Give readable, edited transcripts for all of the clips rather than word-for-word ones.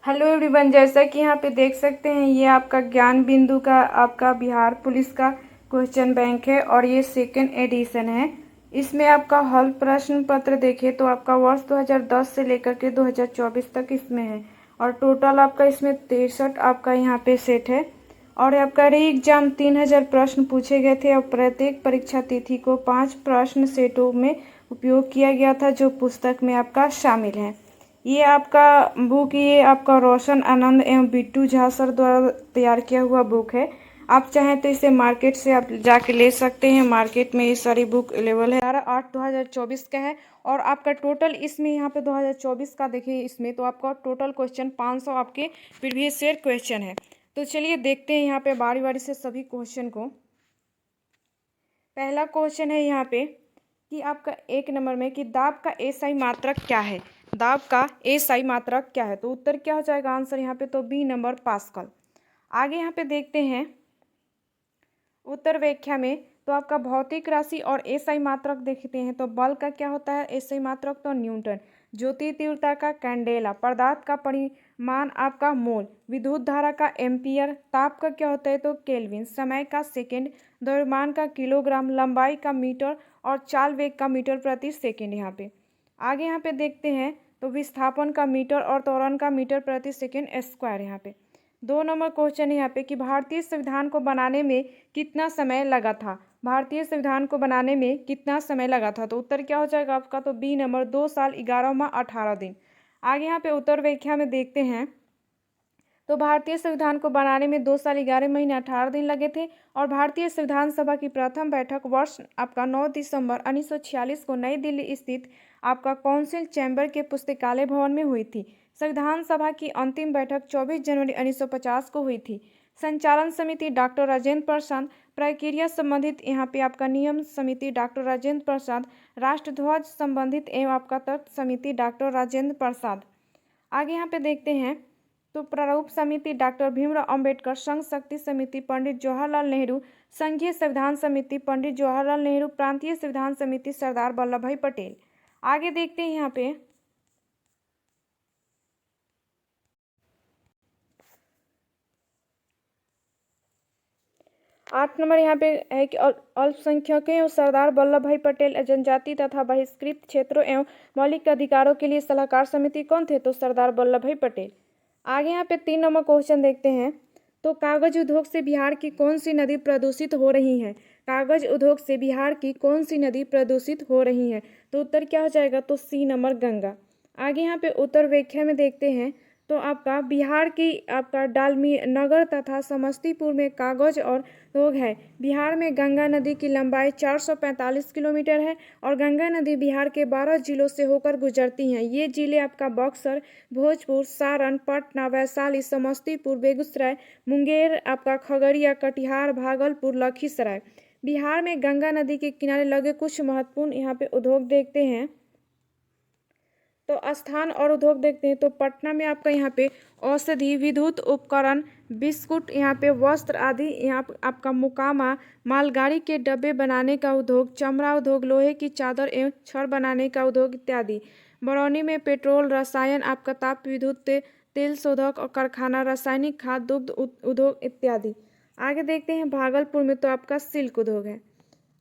Hello everyone, जैसा कि यहाँ पे देख सकते हैं ये आपका ज्ञान बिंदु का आपका बिहार पुलिस का क्वेश्चन बैंक है और ये सेकेंड एडिशन है। इसमें आपका हल प्रश्न पत्र देखें तो आपका वर्ष 2010 से लेकर के 2024 तक इसमें है और टोटल आपका इसमें 63 आपका यहाँ पे सेट है। और आपका री एग्जाम 3000 प्रश्न पूछे गए थे और प्रत्येक परीक्षा तिथि को 5 प्रश्न सेटों में उपयोग किया गया था जो पुस्तक में आपका शामिल है। ये आपका बुक ये आपका रोशन आनंद एवं बिट्टू झा सर द्वारा तैयार किया हुआ बुक है। आप चाहें तो इसे मार्केट से आप जाके ले सकते हैं। मार्केट में ये सारी बुक अवेलेबल है। 8/8/2024 का है और आपका टोटल इसमें यहाँ पे 2024 का देखिए इसमें तो आपका टोटल क्वेश्चन 500 आपके प्रीवियस ईयर क्वेश्चन है। तो चलिए देखते हैं यहाँ पे बारी बारी से सभी क्वेश्चन को। पहला क्वेश्चन है यहाँ पे कि आपका 1 नंबर में कि दाब का एसआई मात्रक क्या है। दाब का एसआई मात्रक क्या है, तो उत्तर क्या हो जाएगा आंसर यहाँ पे, तो बी नंबर पास्कल। आगे यहाँ पे देखते हैं उत्तर व्याख्या में, तो आपका भौतिक राशि और एसआई मात्रक देखते हैं तो बल का क्या होता है एसआई मात्रक, तो न्यूटन। ज्योति तीव्रता का कैंडेला, पदार्थ का परिमाण आपका मोल, विद्युत धारा का एम्पियर, ताप का क्या होता है तो केल्विन, समय का सेकेंड, द्रव्यमान का किलोग्राम, लंबाई का मीटर और चाल वेग का मीटर प्रति सेकेंड। यहाँ पे आगे यहाँ पे देखते हैं तो विस्थापन का मीटर और त्वरण का मीटर प्रति सेकेंड स्क्वायर। यहाँ पे 2 नंबर क्वेश्चन है यहाँ पे कि भारतीय संविधान को बनाने में कितना समय लगा था। भारतीय संविधान को बनाने में कितना समय लगा था, तो उत्तर क्या हो जाएगा आपका, तो बी नंबर 2 साल 11 माह 18 दिन। आगे यहाँ पे उत्तर व्याख्या में देखते हैं तो भारतीय संविधान को बनाने में 2 साल 11 महीने 18 दिन लगे थे और भारतीय संविधान सभा की प्रथम बैठक वर्ष आपका 9 दिसंबर 1946 को नई दिल्ली स्थित आपका काउंसिल चैम्बर के पुस्तकालय भवन में हुई थी। संविधान सभा की अंतिम बैठक 24 जनवरी 1950 को हुई थी। संचालन समिति डॉक्टर राजेंद्र प्रसाद, प्रक्रिया संबंधित यहाँ पे आपका नियम समिति डॉक्टर राजेंद्र प्रसाद, राष्ट्रध्वज संबंधित एवं आपका तर्क समिति डॉक्टर राजेंद्र प्रसाद। आगे यहाँ पे देखते हैं तो प्रारूप समिति डॉक्टर भीमराव अंबेडकर, संघ शक्ति समिति पंडित जवाहरलाल नेहरू, संघीय संविधान समिति पंडित जवाहरलाल नेहरू, प्रांतीय संविधान समिति सरदार वल्लभ भाई पटेल। आगे देखते हैं यहाँ पे 8 नंबर यहाँ पे है कि अल्पसंख्यकों एवं सरदार वल्लभ भाई पटेल जनजाति तथा बहिष्कृत क्षेत्रों एवं मौलिक अधिकारों के लिए सलाहकार समिति कौन थे, तो सरदार वल्लभ भाई पटेल। आगे यहाँ पे 3 नंबर क्वेश्चन देखते हैं तो कागज उद्योग से बिहार की कौन सी नदी प्रदूषित हो रही है। कागज उद्योग से बिहार की कौन सी नदी प्रदूषित हो रही है, तो उत्तर क्या हो जाएगा, तो सी नंबर गंगा। आगे यहाँ पे उत्तर व्याख्या में देखते हैं तो आपका बिहार की आपका डालमी नगर तथा समस्तीपुर में कागज और उद्योग है। बिहार में गंगा नदी की लंबाई 445 किलोमीटर है और गंगा नदी बिहार के 12 जिलों से होकर गुजरती हैं। ये जिले आपका बक्सर, भोजपुर, सारण, पटना, वैशाली, समस्तीपुर, बेगूसराय, मुंगेर, आपका खगड़िया, कटिहार, भागलपुर, लखीसराय। बिहार में गंगा नदी के किनारे लगे कुछ महत्वपूर्ण यहाँ पे उद्योग देखते हैं तो स्थान और उद्योग देखते हैं तो पटना में आपका यहाँ पे औषधि, विद्युत उपकरण, बिस्कुट, यहाँ पे वस्त्र आदि, यहाँ आपका मुकामा, मालगाड़ी के डब्बे बनाने का उद्योग, चमड़ा उद्योग, लोहे की चादर एवं छड़ बनाने का उद्योग इत्यादि। बरौनी में पेट्रोल, रसायन, आपका ताप विद्युत, तेल शोधक और कारखाना, रासायनिक खाद, दुग्ध उद्योग इत्यादि। आगे देखते हैं भागलपुर में तो आपका सिल्क उद्योग है।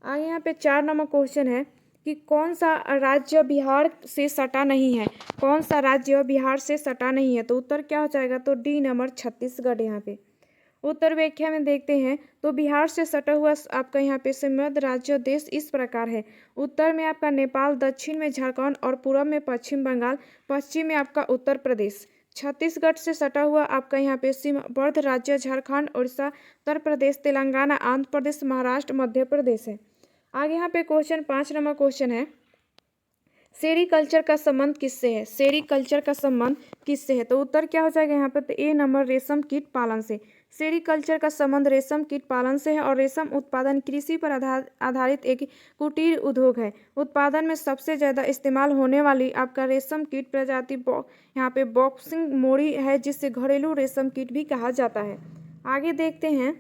आगे यहाँ पे 4 नंबर क्वेश्चन है कि कौन सा राज्य बिहार से सटा नहीं है। कौन सा राज्य बिहार से सटा नहीं है, तो उत्तर क्या हो जाएगा, तो डी नंबर छत्तीसगढ़। यहाँ पे उत्तर व्याख्या में देखते हैं तो बिहार से सटा हुआ आपका यहाँ पे संबद्ध राज्य देश इस प्रकार है। उत्तर में आपका नेपाल, दक्षिण में झारखंड और पूर्व में पश्चिम बंगाल, पश्चिम में आपका उत्तर प्रदेश। छत्तीसगढ़ से सटा हुआ आपका यहाँ पे सीमावर्ती राज्य झारखंड, उड़ीसा, उत्तर प्रदेश, तेलंगाना, आंध्र प्रदेश, महाराष्ट्र, मध्य प्रदेश है। आगे यहाँ पे क्वेश्चन 5 नंबर क्वेश्चन है सेरीकल्चर का संबंध किससे है। सेरीकल्चर का संबंध किससे है, तो उत्तर क्या हो जाएगा यहाँ पे, तो ए नंबर रेशम कीट पालन से। सेरीकल्चर का संबंध रेशम कीट पालन से है और रेशम उत्पादन कृषि पर आधारित एक कुटीर उद्योग है। उत्पादन में सबसे ज़्यादा इस्तेमाल होने वाली आपका रेशम कीट प्रजाति यहाँ पे बॉक्सिंग मोरी है, जिससे घरेलू रेशम कीट भी कहा जाता है। आगे देखते हैं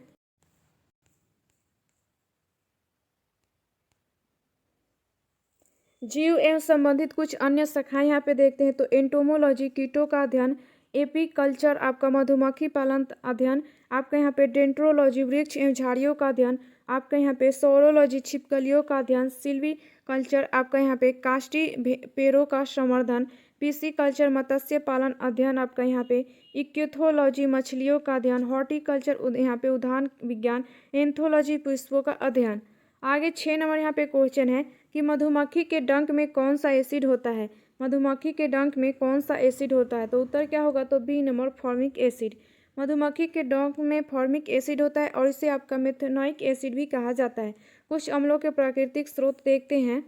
जीव एवं संबंधित कुछ अन्य शाखाएं यहाँ पे देखते हैं तो एंटोमोलॉजी कीटों का अध्ययन, एपीकल्चर आपका मधुमक्खी पालन अध्ययन, आपका यहाँ पे डेंट्रोलॉजी वृक्ष एवं झाड़ियों का अध्ययन, आपका यहाँ पे सोरोलॉजी छिपकलियों का अध्ययन, सिल्वी कल्चर आपका यहाँ पे काष्ठी पेड़ों का संवर्धन, पीसी कल्चर मत्स्य पालन अध्ययन, आपका यहाँ पे इक्योथोलॉजी मछलियों का अध्ययन, हॉर्टिकल्चर यहाँ पे उद्यान विज्ञान, एंथोलॉजी पुष्पों का अध्ययन। आगे 6 नंबर यहाँ पे क्वेश्चन है कि मधुमक्खी के डंक में कौन सा एसिड होता है। मधुमक्खी के डंक में कौन सा एसिड होता है, तो उत्तर क्या होगा, तो बी नंबर फॉर्मिक एसिड। मधुमक्खी के डंक में फॉर्मिक एसिड होता है और इसे आपका मेथनोइक एसिड भी कहा जाता है। कुछ अम्लों के प्राकृतिक स्रोत देखते हैं,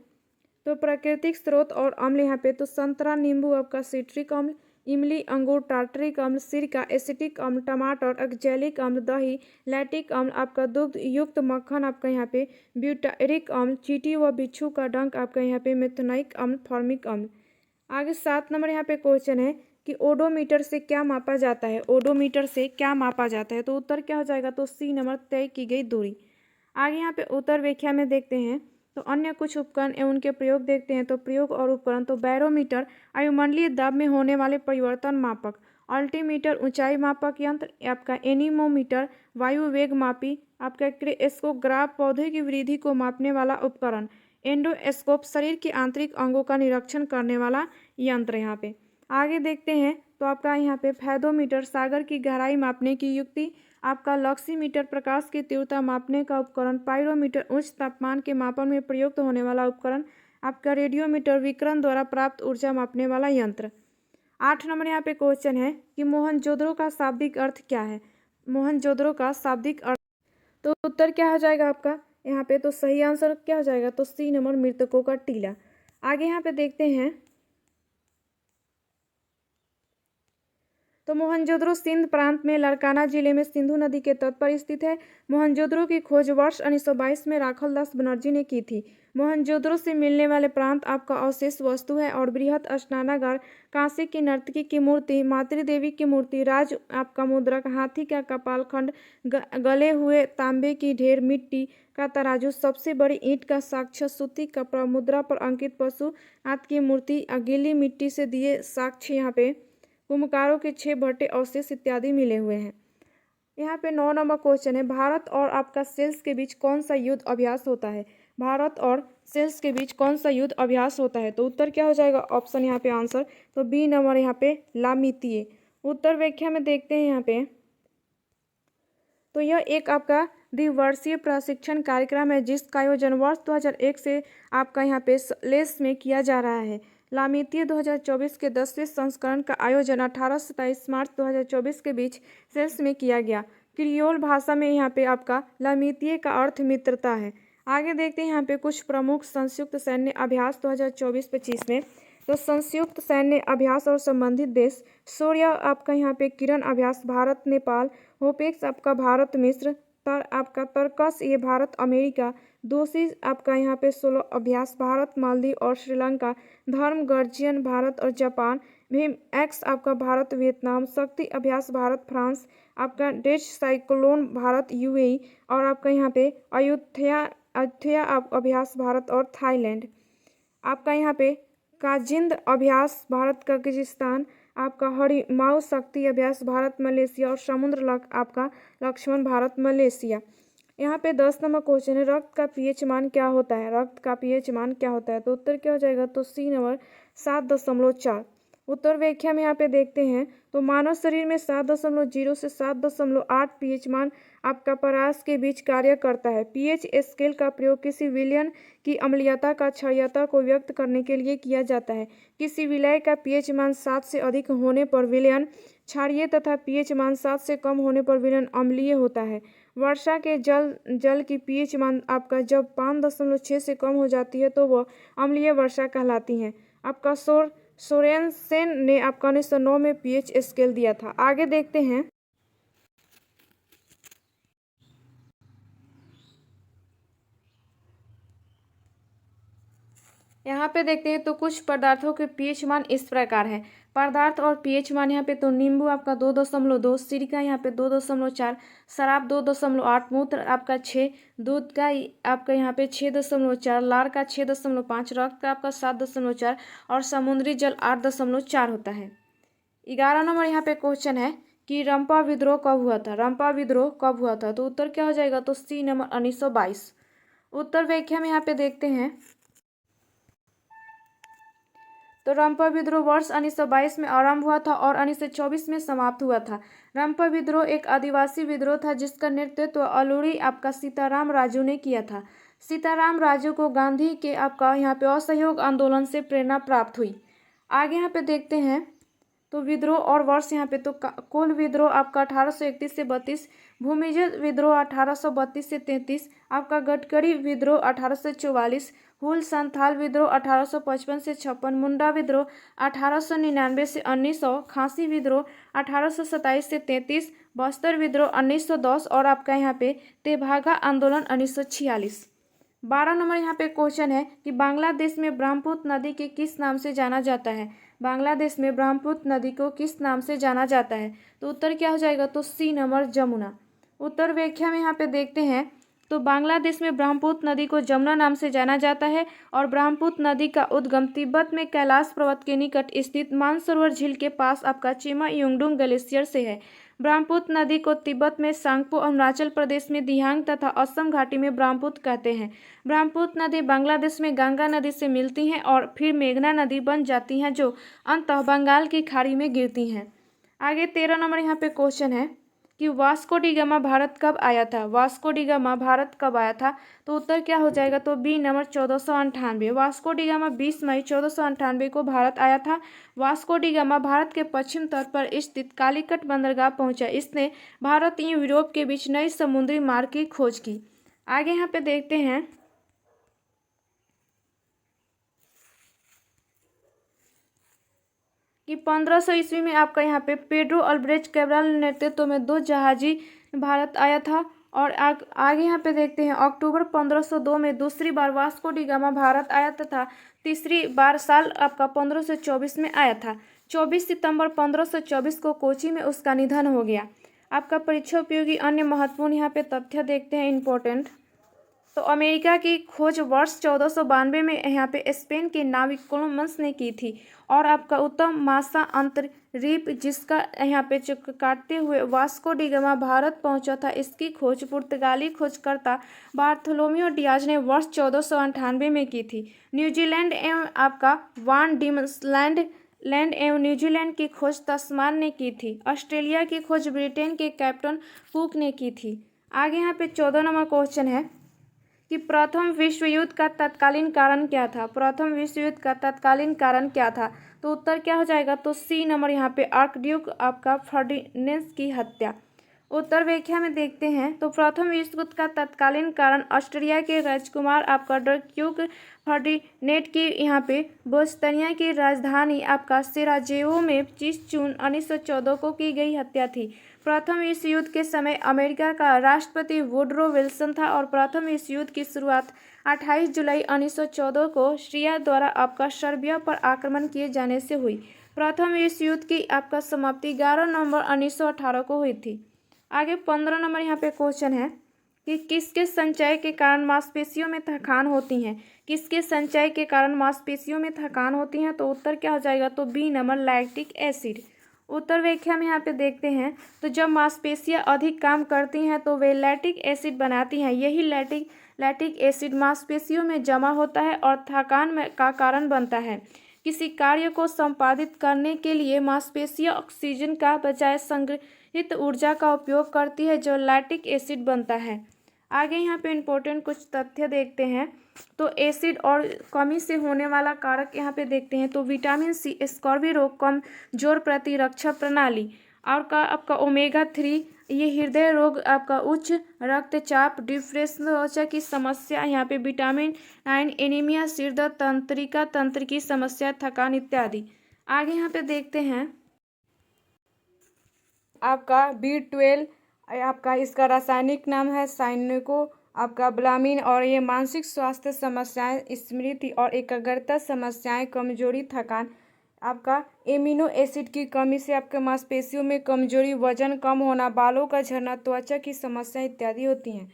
तो प्राकृतिक स्रोत और अम्ल यहाँ पे तो संतरा नींबू आपका सिट्रिक अम्ल, इमली अंगूर टार्टरिक अम्ल, सिरका एसिटिक अम्ल, टमाटर एक्जेलिक अम्ल, दही लैक्टिक अम्ल, आपका दुग्ध युक्त मक्खन आपका यहाँ पे ब्यूटारिक अम्ल, चींटी व बिच्छू का डंक आपका यहाँ पे मेथनोइक अम्ल फॉर्मिक अम्ल। आगे 7 नंबर यहाँ पे क्वेश्चन है कि ओडोमीटर से क्या मापा जाता है। ओडोमीटर से क्या मापा जाता है, तो उत्तर क्या हो जाएगा, तो सी नंबर तय की गई दूरी। आगे यहाँ पे उत्तर व्याख्या में देखते हैं, तो अन्य कुछ उपकरण एवं उनके प्रयोग देखते हैं। तो प्रयोग और उपकरण, तो बैरोमीटर वायुमंडलीय दाब में होने वाले परिवर्तन मापक, अल्टीमीटर ऊंचाई मापक यंत्र, आपका एनीमोमीटर वायु वेग मापी, आपका क्रेस्कोग्राफ पौधे की वृद्धि को मापने वाला उपकरण, एंडोस्कोप शरीर के आंतरिक अंगों का निरीक्षण करने वाला यंत्र। यहाँ पे आगे देखते हैं, तो आपका यहाँ पे फैदोमीटर सागर की गहराई मापने की युक्ति, आपका लक्सीमीटर प्रकाश की तीव्रता मापने का उपकरण, पायरोमीटर उच्च तापमान के मापन में प्रयुक्त होने वाला उपकरण, आपका रेडियोमीटर विकिरण द्वारा प्राप्त ऊर्जा मापने वाला यंत्र। 8 नंबर यहाँ पे क्वेश्चन है कि मोहनजोदड़ो का शाब्दिक अर्थ क्या है। मोहनजोदड़ो का शाब्दिक अर्थ, तो उत्तर क्या हो जाएगा आपका यहाँ पे, तो सही आंसर क्या हो जाएगा, तो सी नंबर मृतकों का टीला। आगे यहाँ पे देखते हैं, तो मोहनजोदड़ो सिंध प्रांत में लारकाना जिले में सिंधु नदी के तट पर स्थित है। मोहनजोदड़ो की खोज वर्ष 1922 में राखल दास बनर्जी ने की थी। मोहनजोदड़ो से मिलने वाले प्रांत आपका अवशेष वस्तु है और बृहत स्नानागार, कांसे की नर्तकी की मूर्ति, मातृदेवी की मूर्ति, राज आपका मुद्रक, हाथी का कपालखंड, गले हुए तांबे की ढेर, मिट्टी का तराजू, सबसे बड़ी ईंट का साक्ष्य, सूती कपड़ा, मुद्रा पर अंकित पशु हाथ की मूर्ति, गीली मिट्टी से दिए साक्ष्य, यहाँ पे कुम्भकारों के 6 भट्टे अवशेष इत्यादि मिले हुए हैं। यहाँ पे 9 नंबर क्वेश्चन है, भारत और आपका सेल्स के बीच कौन सा युद्ध अभ्यास होता है। भारत और सेल्स के बीच कौन सा युद्ध अभ्यास होता है, तो उत्तर क्या हो जाएगा, ऑप्शन यहाँ पे आंसर, तो बी नंबर यहाँ पे लामितीय। उत्तर व्याख्या में देखते हैं यहाँ पे, तो यह एक आपका द्विवर्षीय प्रशिक्षण कार्यक्रम है जिसका आयोजन वर्ष 2001 से आपका यहाँ पे लेस में किया जा रहा है। लामितीय 2024 के 10वें संस्करण का आयोजन 18 से 23 मार्च 2024 के बीच सेल्स में किया गया। क्रियोल भाषा में यहाँ पे आपका लामितीय का अर्थ मित्रता है। आगे देखते हैं यहाँ पे कुछ प्रमुख संयुक्त सैन्य अभ्यास 2024-25 में, तो संयुक्त सैन्य अभ्यास और संबंधित देश, सूर्य आपका यहाँ पे किरण अभ्यास भारत नेपाल, होपेक्स आपका भारत मिस्र, आपका तर्कस ये भारत अमेरिका, दोषी आपका यहाँ पे 16 अभ्यास भारत मालदीव और श्रीलंका, धर्म गर्जियन भारत और जापान, भीम एक्स आपका भारत वियतनाम, शक्ति अभ्यास भारत फ्रांस, आपका डेच साइक्लोन भारत यूएई और आपका यहाँ पे अयोध्या अभ्यास भारत और थाईलैंड, आपका यहाँ पे काजिंद अभ्यास भारत किर्गिस्तान, आपका हरिमाऊ शक्ति अभ्यास भारत मलेशिया और समुद्र आपका लक्ष्मण भारत मलेशिया। यहाँ पे 10 नंबर क्वेश्चन है, रक्त का पीएच मान क्या होता है। रक्त का पीएच मान क्या होता है, तो उत्तर क्या हो जाएगा, तो सी नंबर 7.4। उत्तर व्याख्या में यहाँ पे देखते हैं, तो मानव शरीर में 7.0 से 7.8 पीएच मान आपका परास के बीच कार्य करता है। पीएच स्केल का प्रयोग किसी विलयन की अम्लीयता का क्षारीयता को व्यक्त करने के लिए किया जाता है। किसी विलय का पीएच मान 7 से अधिक होने पर विलयन क्षारीय तथा पीएच मान 7 से कम होने पर विलयन अम्लीय होता है। वर्षा के जल की पीएच मान आपका जब 5.6 से कम हो जाती है तो वह अम्लीय वर्षा कहलाती है। आपका सोरेनसेन ने आपका 1909 में पीएच स्केल दिया था। आगे देखते हैं, यहाँ पे देखते हैं, तो कुछ पदार्थों के पीएच मान इस प्रकार है। पदार्थ और पीएच मान यहाँ पे, तो नींबू आपका 2.2, सिरका यहाँ पे 2.4, शराब 2.8, मूत्र आपका 6, दूध का आपका यहाँ पे 6.4, लार का 6.5, रक्त का आपका 7.4 और समुद्री जल 8.4 होता है। 11 नंबर यहाँ पे क्वेश्चन है कि रंपा विद्रोह कब हुआ था। रंपा विद्रोह कब हुआ था, तो उत्तर क्या हो जाएगा, तो सी नंबर 1922। उत्तर व्याख्या में यहाँ पे देखते हैं तो रंपा विद्रोह वर्ष 1922 में आरंभ हुआ था और 1924 में समाप्त हुआ था। रंपा विद्रोह एक आदिवासी विद्रोह था जिसका नेतृत्व अलूरी आपका सीताराम राजू ने किया था। सीताराम राजू को गांधी के आपका यहाँ पे असहयोग आंदोलन से प्रेरणा प्राप्त हुई। आगे यहाँ पे देखते हैं तो विद्रोह और वर्ष यहाँ पे तो कोल विद्रोह आपका 1831 से 32, भूमिज विद्रोह 1832 से 33, आपका गडकरी विद्रोह 1844, हुल संथाल विद्रोह 1855 से 56, मुंडा विद्रोह 1899 से 1900, खांसी विद्रोह 1827 से 33, बस्तर विद्रोह 1910 और आपका यहाँ पे तेभागा आंदोलन 1946। 12 नंबर यहाँ पे क्वेश्चन है कि बांग्लादेश में ब्रह्मपुत्र नदी के किस नाम से जाना जाता है। बांग्लादेश में ब्रह्मपुत्र नदी को किस नाम से जाना जाता है, तो उत्तर क्या हो जाएगा, तो सी नंबर जमुना। उत्तर व्याख्या में यहाँ पे देखते हैं तो बांग्लादेश में ब्रह्मपुत्र नदी को जमुना नाम से जाना जाता है और ब्रह्मपुत्र नदी का उद्गम तिब्बत में कैलाश पर्वत के निकट स्थित मानसरोवर झील के पास आपका चिमा युंगडुंग ग्लेशियर से है। ब्रह्मपुत्र नदी को तिब्बत में सांगपो, अरुणाचल प्रदेश में दिहांग तथा असम घाटी में ब्रह्मपुत्र कहते हैं। ब्रह्मपुत्र नदी बांग्लादेश में गंगा नदी से मिलती हैं और फिर मेघना नदी बन जाती हैं जो अंततः बंगाल की खाड़ी में गिरती हैं। आगे 13 नंबर यहाँ पे क्वेश्चन है कि वास्को डी गामा भारत कब आया था। वास्को डी गामा भारत कब आया था, तो उत्तर क्या हो जाएगा, तो B number 1498। Vasco da Gama 20 मई 1498 को भारत आया था। वास्को डी गामा भारत के पश्चिम तट पर स्थित कालीकट बंदरगाह पहुंचा। इसने भारत एवं यूरोप के बीच नई समुद्री मार्ग की खोज की। आगे यहाँ पे देखते हैं कि 1500 ईस्वी में आपका यहाँ पे पेड्रो अल्ब्रेच कैब्राल नेतृत्व में 2 जहाजी भारत आया था। और आगे यहाँ पे देखते हैं अक्टूबर 1502 में दूसरी बार वास्को डी गामा भारत आया तथा तीसरी बार साल आपका 1524 में आया था। 24 सितंबर 1524 को कोची में उसका निधन हो गया। आपका परीक्षा उपयोगी अन्य महत्वपूर्ण यहाँ पे तथ्य देखते हैं इंपॉर्टेंट। तो अमेरिका की खोज वर्ष 1492 में यहाँ पे स्पेन के नाविक कोलंबस ने की थी और आपका उत्तम मासा अंतरिप जिसका यहाँ पे काटते हुए वास्को डी गामा भारत पहुंचा था, इसकी खोज पुर्तगाली खोजकर्ता बार्थोलोमियो डियाज ने वर्ष 1498 में की थी। न्यूजीलैंड एवं आपका वान डीमस लैंड एवं न्यूजीलैंड की खोज तस्मान ने की थी। ऑस्ट्रेलिया की खोज ब्रिटेन के कैप्टन कुक ने की थी। आगे यहाँ पे 14 नंबर क्वेश्चन है कि प्रथम विश्व युद्ध का तत्कालीन कारण क्या था। प्रथम विश्व युद्ध का तत्कालीन कारण क्या था, तो उत्तर क्या हो जाएगा, तो सी नंबर यहाँ पे आर्कड्यूक आपका फर्डिनेंड की हत्या। उत्तर व्याख्या में देखते हैं तो प्रथम विश्व युद्ध का तत्कालीन कारण ऑस्ट्रिया के राजकुमार आपका ड्यूक फर्डिनेंड की यहाँ पे बोस्निया की राजधानी आपका सेराजेवो में 25 जून 1914 को की गई हत्या थी। प्रथम विश्व युद्ध के समय अमेरिका का राष्ट्रपति वुडरो विल्सन था और प्रथम विश्व युद्ध की शुरुआत 28 जुलाई 1914 को ऑस्ट्रिया द्वारा आपका सर्बिया पर आक्रमण किए जाने से हुई। प्रथम विश्व युद्ध की आपका समाप्ति 11 नवंबर 1918 को हुई थी। आगे 15 नंबर यहाँ पे क्वेश्चन है कि किसके संचय के कारण मांसपेशियों में थकान होती है। किसके संचय के कारण मांसपेशियों में थकान होती है, तो उत्तर क्या हो जाएगा, तो बी नंबर लैक्टिक एसिड। उत्तर व्याख्या में यहाँ पे देखते हैं तो जब मांसपेशियाँ अधिक काम करती हैं तो वे लैक्टिक एसिड बनाती हैं। यही लैक्टिक एसिड मांसपेशियों में जमा होता है और थकान का कारण बनता है। किसी कार्य को संपादित करने के लिए मांसपेशियाँ ऑक्सीजन का बजाय संग्रहित ऊर्जा का उपयोग करती है जो लैक्टिक एसिड बनता है। आगे यहाँ पे इम्पोर्टेंट कुछ तथ्य देखते हैं तो एसिड और कमी से होने वाला कारक यहाँ पे देखते हैं तो विटामिन सी, स्कर्वी रोग, कमजोर प्रतिरक्षा प्रणाली और का आपका ओमेगा 3, ये हृदय रोग, आपका उच्च रक्तचाप, डिप्रेशन, त्वचा की समस्या, यहाँ पे विटामिन 9, एनीमिया, सिरदर्द, तंत्रिका तंत्र की समस्या, थकान इत्यादि। आगे यहाँ पे देखते हैं आपका B12 आपका इसका रासायनिक नाम है साइनिको आपका ब्लामिन और ये मानसिक स्वास्थ्य समस्याएं, स्मृति और एकाग्रता समस्याएं, कमजोरी, थकान, आपका एमिनो एसिड की कमी से आपके मांसपेशियों में कमजोरी, वजन कम होना, बालों का झड़ना, त्वचा की समस्या इत्यादि होती हैं।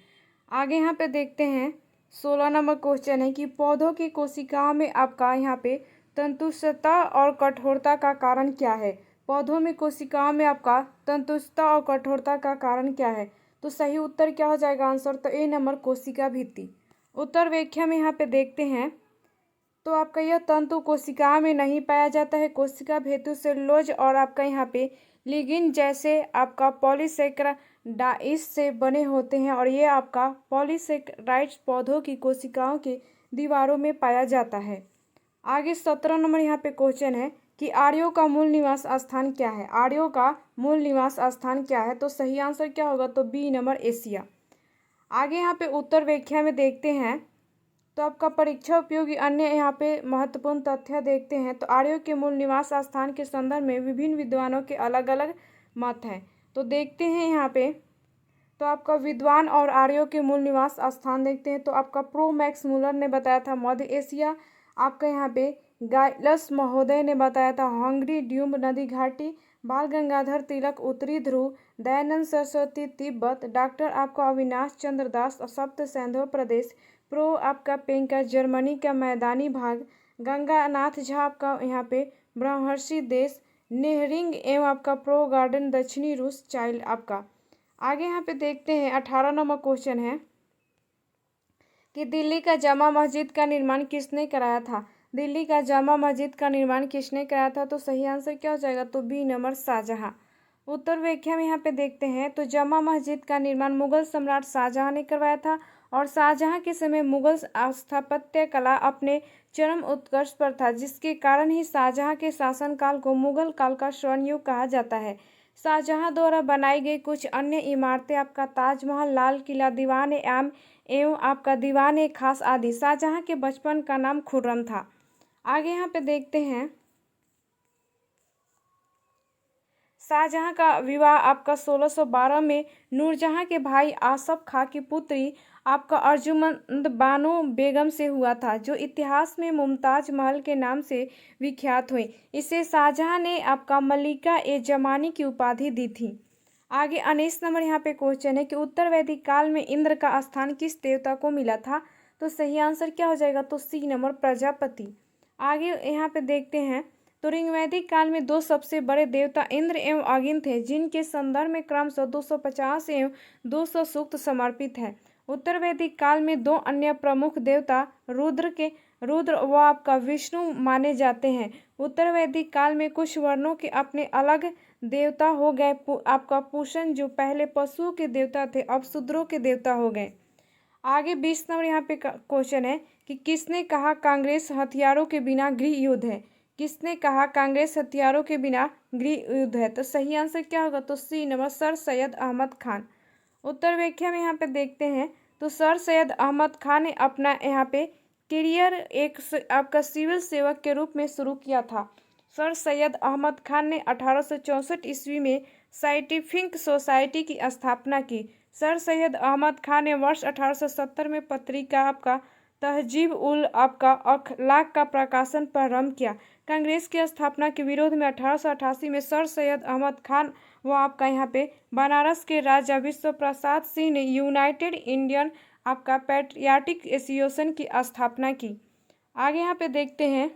आगे यहाँ पे देखते हैं 16 नंबर क्वेश्चन है कि पौधों की कोशिकाओं में आपका यहाँ पे तंतुषता और कठोरता का कारण क्या है। पौधों में कोशिकाओं में आपका तंतुस्था और कठोरता का कारण क्या है? तो सही उत्तर क्या हो जाएगा आंसर? तो ए नंबर कोशिका भित्ति। उत्तर व्याख्या में यहाँ पे देखते हैं तो आपका यह तंतु कोशिका में नहीं पाया जाता है। कोशिका भेतु सेलुलोज और आपका यहाँ पे लिग्निन जैसे आपका पॉलीसेकेराइड्स से बने होते हैं और ये आपका पॉलीसेकेराइड्स पौधों की कोशिकाओं के दीवारों में पाया जाता है। आगे 17 नंबर यहाँ पे क्वेश्चन है कि आर्यों का मूल निवास स्थान क्या है? आर्यों का मूल निवास स्थान क्या है? तो सही आंसर क्या होगा? तो बी नंबर एशिया। आगे यहाँ पे उत्तर व्याख्या में देखते हैं तो आपका परीक्षा उपयोगी अन्य यहाँ पे महत्वपूर्ण तथ्य देखते हैं। तो आर्यों के मूल निवास स्थान के संदर्भ में विभिन्न विद्वानों के अलग अलग मत हैं। तो देखते हैं यहाँ पे तो आपका विद्वान और आर्यों के मूल निवास स्थान देखते हैं। तो आपका प्रो मैक्स मूलर ने बताया था मध्य एशिया, आपका यहाँ पे गाइलस महोदय ने बताया था हंगरी ड्यूब नदी घाटी, बाल गंगाधर तिलक उत्तरी ध्रुव, दयानंद सरस्वती तिब्बत, डॉक्टर आपका अविनाश चंद्र दास सप्त सैंधव प्रदेश, प्रो आपका पेंका जर्मनी का मैदानी भाग, गंगानाथ झा आपका यहाँ पे ब्रह्मर्षि देश, नेहरिंग एवं आपका प्रो गार्डन दक्षिणी रूस चाइल्ड आपका। आगे यहाँ पे देखते हैं 18 नंबर क्वेश्चन है कि दिल्ली का जामा मस्जिद का निर्माण किसने कराया था? दिल्ली का जामा मस्जिद का निर्माण किसने कराया था? तो सही आंसर क्या हो जाएगा? तो बी नंबर शाहजहां। उत्तर व्याख्या में यहाँ पे देखते हैं तो जामा मस्जिद का निर्माण मुगल सम्राट शाहजहां ने करवाया था और शाहजहां के समय मुगल स्थापत्य कला अपने चरम उत्कर्ष पर था, जिसके कारण ही शाहजहां के शासनकाल को मुगल काल का स्वर्ण युग कहा जाता है। शाहजहां द्वारा बनाई गई कुछ अन्य इमारतें आपका ताजमहल, लाल किला, दीवान आम एवं आपका दीवान खास आदि। शाहजहां के बचपन का नाम खुर्रम था। आगे यहाँ पे देखते हैं शाहजहां का विवाह आपका 1612 में नूरजहां के भाई आसफ खां की पुत्री आपका अर्जुमंद बानो बेगम से हुआ था, जो इतिहास में मुमताज महल के नाम से विख्यात हुई। इसे शाहजहां ने आपका मलिका ए जमानी की उपाधि दी थी। आगे 19 नंबर यहाँ पे क्वेश्चन है कि उत्तर वैदिक काल में इंद्र का स्थान किस देवता को मिला था? तो सही आंसर क्या हो जाएगा? तो सी नंबर प्रजापति। आगे यहाँ पे देखते हैं तो ऋग्वैदिक काल में दो सबसे बड़े देवता इंद्र एवं अग्नि थे, जिनके संदर्भ में क्रमशः 250 एवं 200 सूक्त समर्पित है। उत्तर वैदिक काल में दो अन्य प्रमुख देवता रुद्र व आपका विष्णु माने जाते हैं। उत्तर वैदिक काल में कुछ वर्णों के अपने अलग देवता हो गए। आपका पूषण जो पहले पशुओं के देवता थे अब शूद्रों के देवता हो गए। आगे 20 नंबर यहाँ पे क्वेश्चन है कि किसने कहा कांग्रेस हथियारों के बिना गृह युद्ध है? किसने कहा कांग्रेस हथियारों के बिना गृह युद्ध है? तो सही आंसर क्या होगा? तो C number Sir Syed Ahmad Khan. उत्तर व्याख्या में यहाँ पे देखते हैं तो सर सैयद अहमद खान ने अपना यहाँ पे करियर एक आपका सिविल सेवक के रूप में शुरू किया था। सर सैयद अहमद खान ने 1864 ईस्वी में साइंटिफिक सोसाइटी की स्थापना की। सर सैयद अहमद खान ने वर्ष 1870 में पत्रिका आपका तहजीब उल आपका अखलाक का प्रकाशन प्रारंभ किया। कांग्रेस की स्थापना के विरोध में 1888 में सर सैयद अहमद खान व आपका यहाँ पे बनारस के राजा विश्व प्रसाद सिंह ने यूनाइटेड इंडियन आपका पैट्रियाटिक एसोसिएशन की स्थापना की। आगे यहाँ पे देखते हैं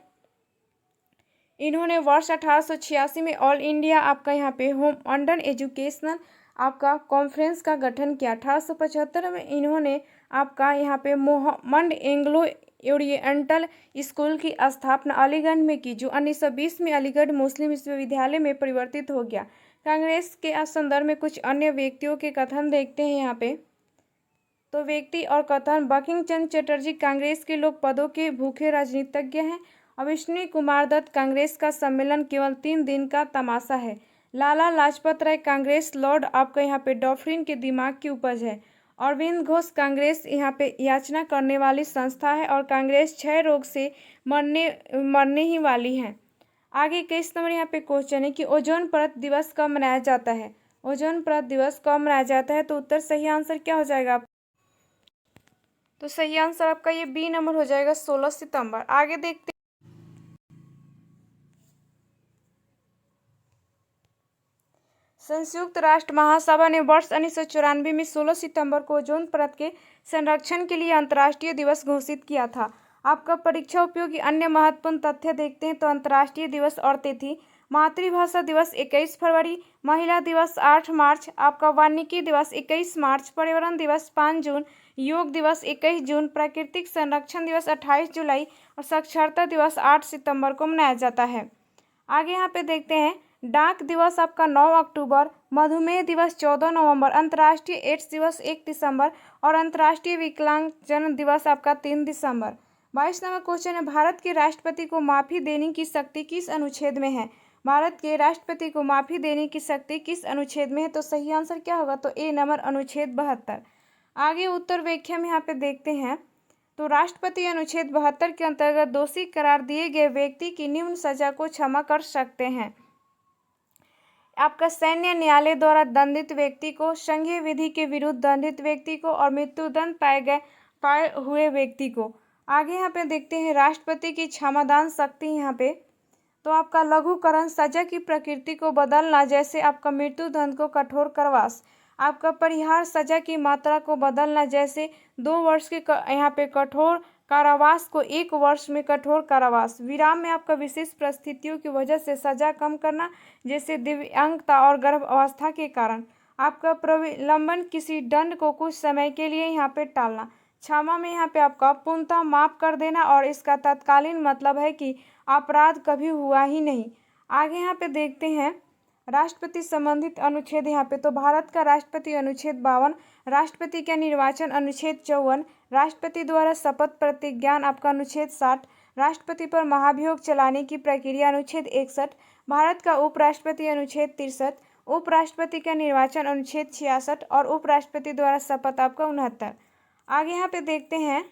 इन्होंने वर्ष 1886 में ऑल इंडिया आपका यहाँ पे होम अंडर एजुकेशनल आपका कॉन्फ्रेंस का गठन किया। 1875 में इन्होंने आपका यहाँ पे मोहम्मद एंग्लो ओरिएंटल स्कूल की स्थापना अलीगढ़ में की, जो 1920 में अलीगढ़ मुस्लिम विश्वविद्यालय में परिवर्तित हो गया। कांग्रेस के संदर्भ में कुछ अन्य व्यक्तियों के कथन देखते हैं यहाँ पे तो व्यक्ति और कथन बंकिम चंद्र चटर्जी कांग्रेस के लोग पदों के भूखे राजनीतिज्ञ हैं। अविष्णु कुमार दत्त कांग्रेस का सम्मेलन केवल 3 दिन का तमाशा है। लाला लाजपत राय कांग्रेस लॉर्ड आपका यहाँ पे डॉफ्रिन के दिमाग की उपज है। अरविंद घोष कांग्रेस यहाँ पे याचना करने वाली संस्था है और कांग्रेस क्षय रोग से मरने ही वाली है। आगे 21 नंबर यहाँ पे क्वेश्चन है कि ओजोन परत दिवस कब मनाया जाता है? ओजोन परत दिवस कब मनाया जाता है? तो उत्तर सही आंसर क्या हो जाएगा? तो सही आंसर आपका ये बी नंबर हो जाएगा 16 सितंबर। आगे देखते संयुक्त राष्ट्र महासभा ने वर्ष 1994 में 16 सितंबर को ओजोन परत के संरक्षण के लिए अंतर्राष्ट्रीय दिवस घोषित किया था। आपका परीक्षा उपयोगी अन्य महत्वपूर्ण तथ्य देखते हैं तो अंतर्राष्ट्रीय दिवस और तिथि मातृभाषा दिवस 21 फरवरी, महिला दिवस 8 मार्च, आपका वानिकी दिवस 21 मार्च, पर्यावरण दिवस 5 जून, योग दिवस 21 जून, प्राकृतिक संरक्षण दिवस 28 जुलाई और साक्षरता दिवस 8 सितंबर को मनाया जाता है। आगे यहाँ पे देखते हैं, डाक दिवस आपका 9 अक्टूबर, मधुमेह दिवस 14 नवंबर, अंतर्राष्ट्रीय एड्स दिवस 1 दिसंबर और अंतर्राष्ट्रीय विकलांगजन दिवस आपका 3 दिसंबर। 22 नंबर क्वेश्चन है, भारत के राष्ट्रपति को माफी देने की शक्ति किस अनुच्छेद में है? भारत के राष्ट्रपति को माफी देने की शक्ति किस अनुच्छेद में है? तो सही आंसर क्या होगा? तो ए नंबर अनुच्छेद 72। आगे उत्तर व्याख्या में यहाँ पे देखते हैं, तो राष्ट्रपति अनुच्छेद 72 के अंतर्गत दोषी करार दिए गए व्यक्ति की निम्न सजा को क्षमा कर सकते हैं। आपका सैन्य न्यायालय द्वारा दंडित व्यक्ति को, संघीय विधि के विरुद्ध दंडित व्यक्ति को और मृत्युदंड पाए हुए व्यक्ति को। आगे यहाँ पे देखते हैं, राष्ट्रपति की क्षमादान शक्ति यहाँ पे, तो आपका लघुकरण, सजा की प्रकृति को बदलना, जैसे आपका मृत्युदंड को कठोर कारावास, आपका परिहार, सजा की मात्रा को बदलना, जैसे 2 वर्ष के यहाँ पे कठोर कारावास को 1 वर्ष में कठोर कारावास, विराम में आपका विशेष परिस्थितियों की वजह से सजा कम करना, जैसे दिव्यांगता और गर्भावस्था के कारण, आपका प्रविलंबन, किसी दंड को कुछ समय के लिए यहाँ पे टालना, क्षमा में यहाँ पे आपका पूर्णतः माफ कर देना और इसका तत्कालीन मतलब है कि अपराध कभी हुआ ही नहीं। आगे यहाँ पे देखते हैं, राष्ट्रपति संबंधित अनुच्छेद यहाँ पे, तो भारत का राष्ट्रपति अनुच्छेद 52, राष्ट्रपति का निर्वाचन अनुच्छेद 54, राष्ट्रपति द्वारा शपथ प्रतिज्ञान आपका अनुच्छेद 60, राष्ट्रपति पर महाभियोग चलाने की प्रक्रिया अनुच्छेद 61, भारत का उपराष्ट्रपति अनुच्छेद 63, उपराष्ट्रपति का निर्वाचन अनुच्छेद 66 और उपराष्ट्रपति द्वारा शपथ आपका 69। आगे यहाँ पे देखते हैं,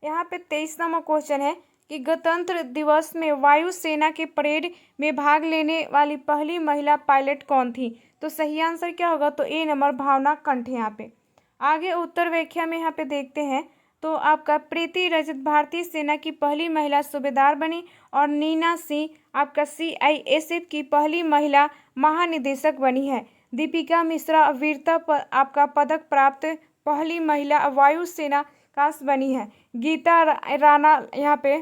यहाँ पे 23 नंबर क्वेश्चन है कि गणतंत्र दिवस में वायुसेना के परेड में भाग लेने वाली पहली महिला पायलट कौन थी? तो सही आंसर क्या होगा? तो ए नंबर भावना कंठ यहाँ पे। आगे उत्तर व्याख्या में यहाँ पे देखते हैं, तो आपका प्रीति रजत भारतीय सेना की पहली महिला सूबेदार बनी और नीना सिंह आपका CISF की पहली महिला महानिदेशक बनी है। दीपिका मिश्रा वीरता आपका पदक प्राप्त पहली महिला वायुसेना कास बनी है। गीता राणा यहाँ पे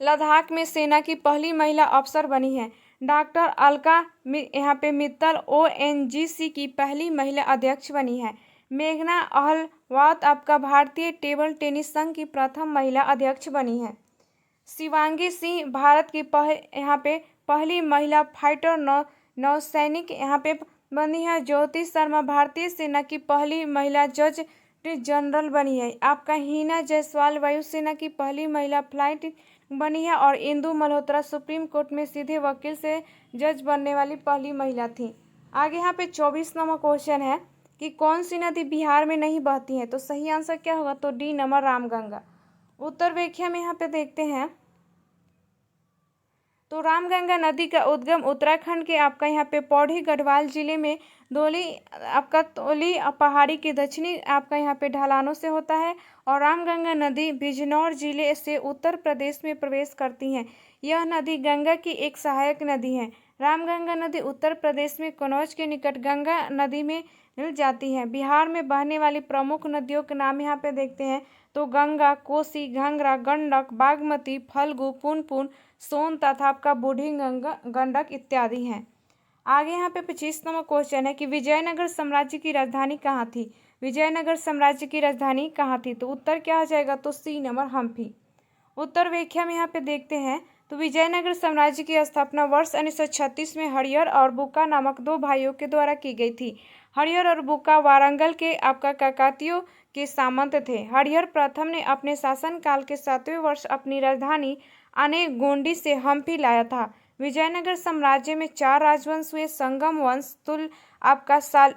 लद्दाख में सेना की पहली महिला अफसर बनी है। डॉक्टर अलका यहाँ पे मित्तल ONGC की पहली महिला अध्यक्ष बनी है। मेघना अहलवात आपका भारतीय टेबल टेनिस संघ की प्रथम महिला अध्यक्ष बनी है। शिवांगी सिंह भारत की यहाँ पे पहली महिला फाइटर नौसैनिक यहाँ पे बनी है। ज्योति शर्मा भारतीय सेना की पहली महिला जज जनरल बनी है। आपका हिना जायसवाल वायुसेना की पहली महिला फ्लाइट बनी है और इंदु मल्होत्रा सुप्रीम कोर्ट में सीधे वकील से जज बनने वाली पहली महिला थी। आगे यहाँ पे 24 नंबर क्वेश्चन है कि कौन सी नदी बिहार में नहीं बहती है? तो सही आंसर क्या होगा? तो डी नंबर रामगंगा। उत्तर व्याख्या में यहाँ पे देखते हैं, तो रामगंगा नदी का उद्गम उत्तराखंड के आपका यहाँ पे पौड़ी गढ़वाल जिले में तोली पहाड़ी के दक्षिणी आपका यहाँ पे ढलानों से होता है और रामगंगा नदी बिजनौर जिले से उत्तर प्रदेश में प्रवेश करती है। यह नदी गंगा की एक सहायक नदी है। रामगंगा नदी उत्तर प्रदेश में कन्नौज के निकट गंगा नदी में मिल जाती है। बिहार में बहने वाली प्रमुख नदियों के नाम यहाँ पे देखते हैं, तो गंगा, कोसी, घंघरा, गंडक, बागमती, फल्गु, पुनपुन, सोन तथा आपका बूढ़ी गंडक इत्यादि हैं। आगे यहाँ पे 25 नंबर क्वेश्चन है कि विजयनगर साम्राज्य की राजधानी कहाँ थी? विजयनगर साम्राज्य की राजधानी कहाँ थी? तो उत्तर क्या आ जाएगा? तो सी नंबर हम्पी। उत्तर व्याख्या में यहाँ पे देखते हैं, तो विजयनगर साम्राज्य की स्थापना वर्ष 1936 में हरिहर और बुक्का नामक 2 भाइयों के द्वारा की गई थी। हरिहर और बुक्का वारंगल के आपका काकतीयों के सामंत थे। हरिहर प्रथम ने अपने शासनकाल के 7वें वर्ष अपनी राजधानी आनेगोंडी से हम्पी लाया था। विजयनगर साम्राज्य में 4 राजवंश हुए, संगम वंश, आपका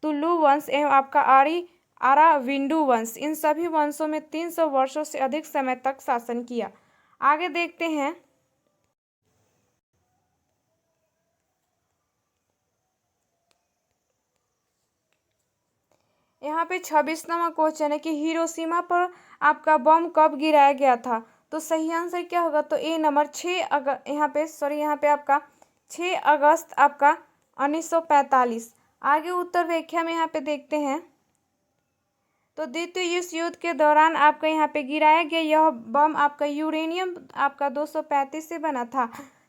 तुलु वंश एवं आपका आराविंडु वंश। इन सभी वंशों में 300 वर्षों से अधिक समय तक शासन किया। आगे देखते हैं, यहाँ पे 26 नंबर क्वेश्चन है कि हिरोशिमा पर आपका बम कब गिराया गया था? तो सही आंसर क्या होगा? तो ए नंबर 6 अगस्त आपका 1945। आगे उत्तर व्याख्या में यहाँ पे देखते हैं तो द्वितीय विश्व युद्ध के दौरान आपका यहाँ पे गिराया गया यह बम आपका यूरेनियम आपका 235 से बना था।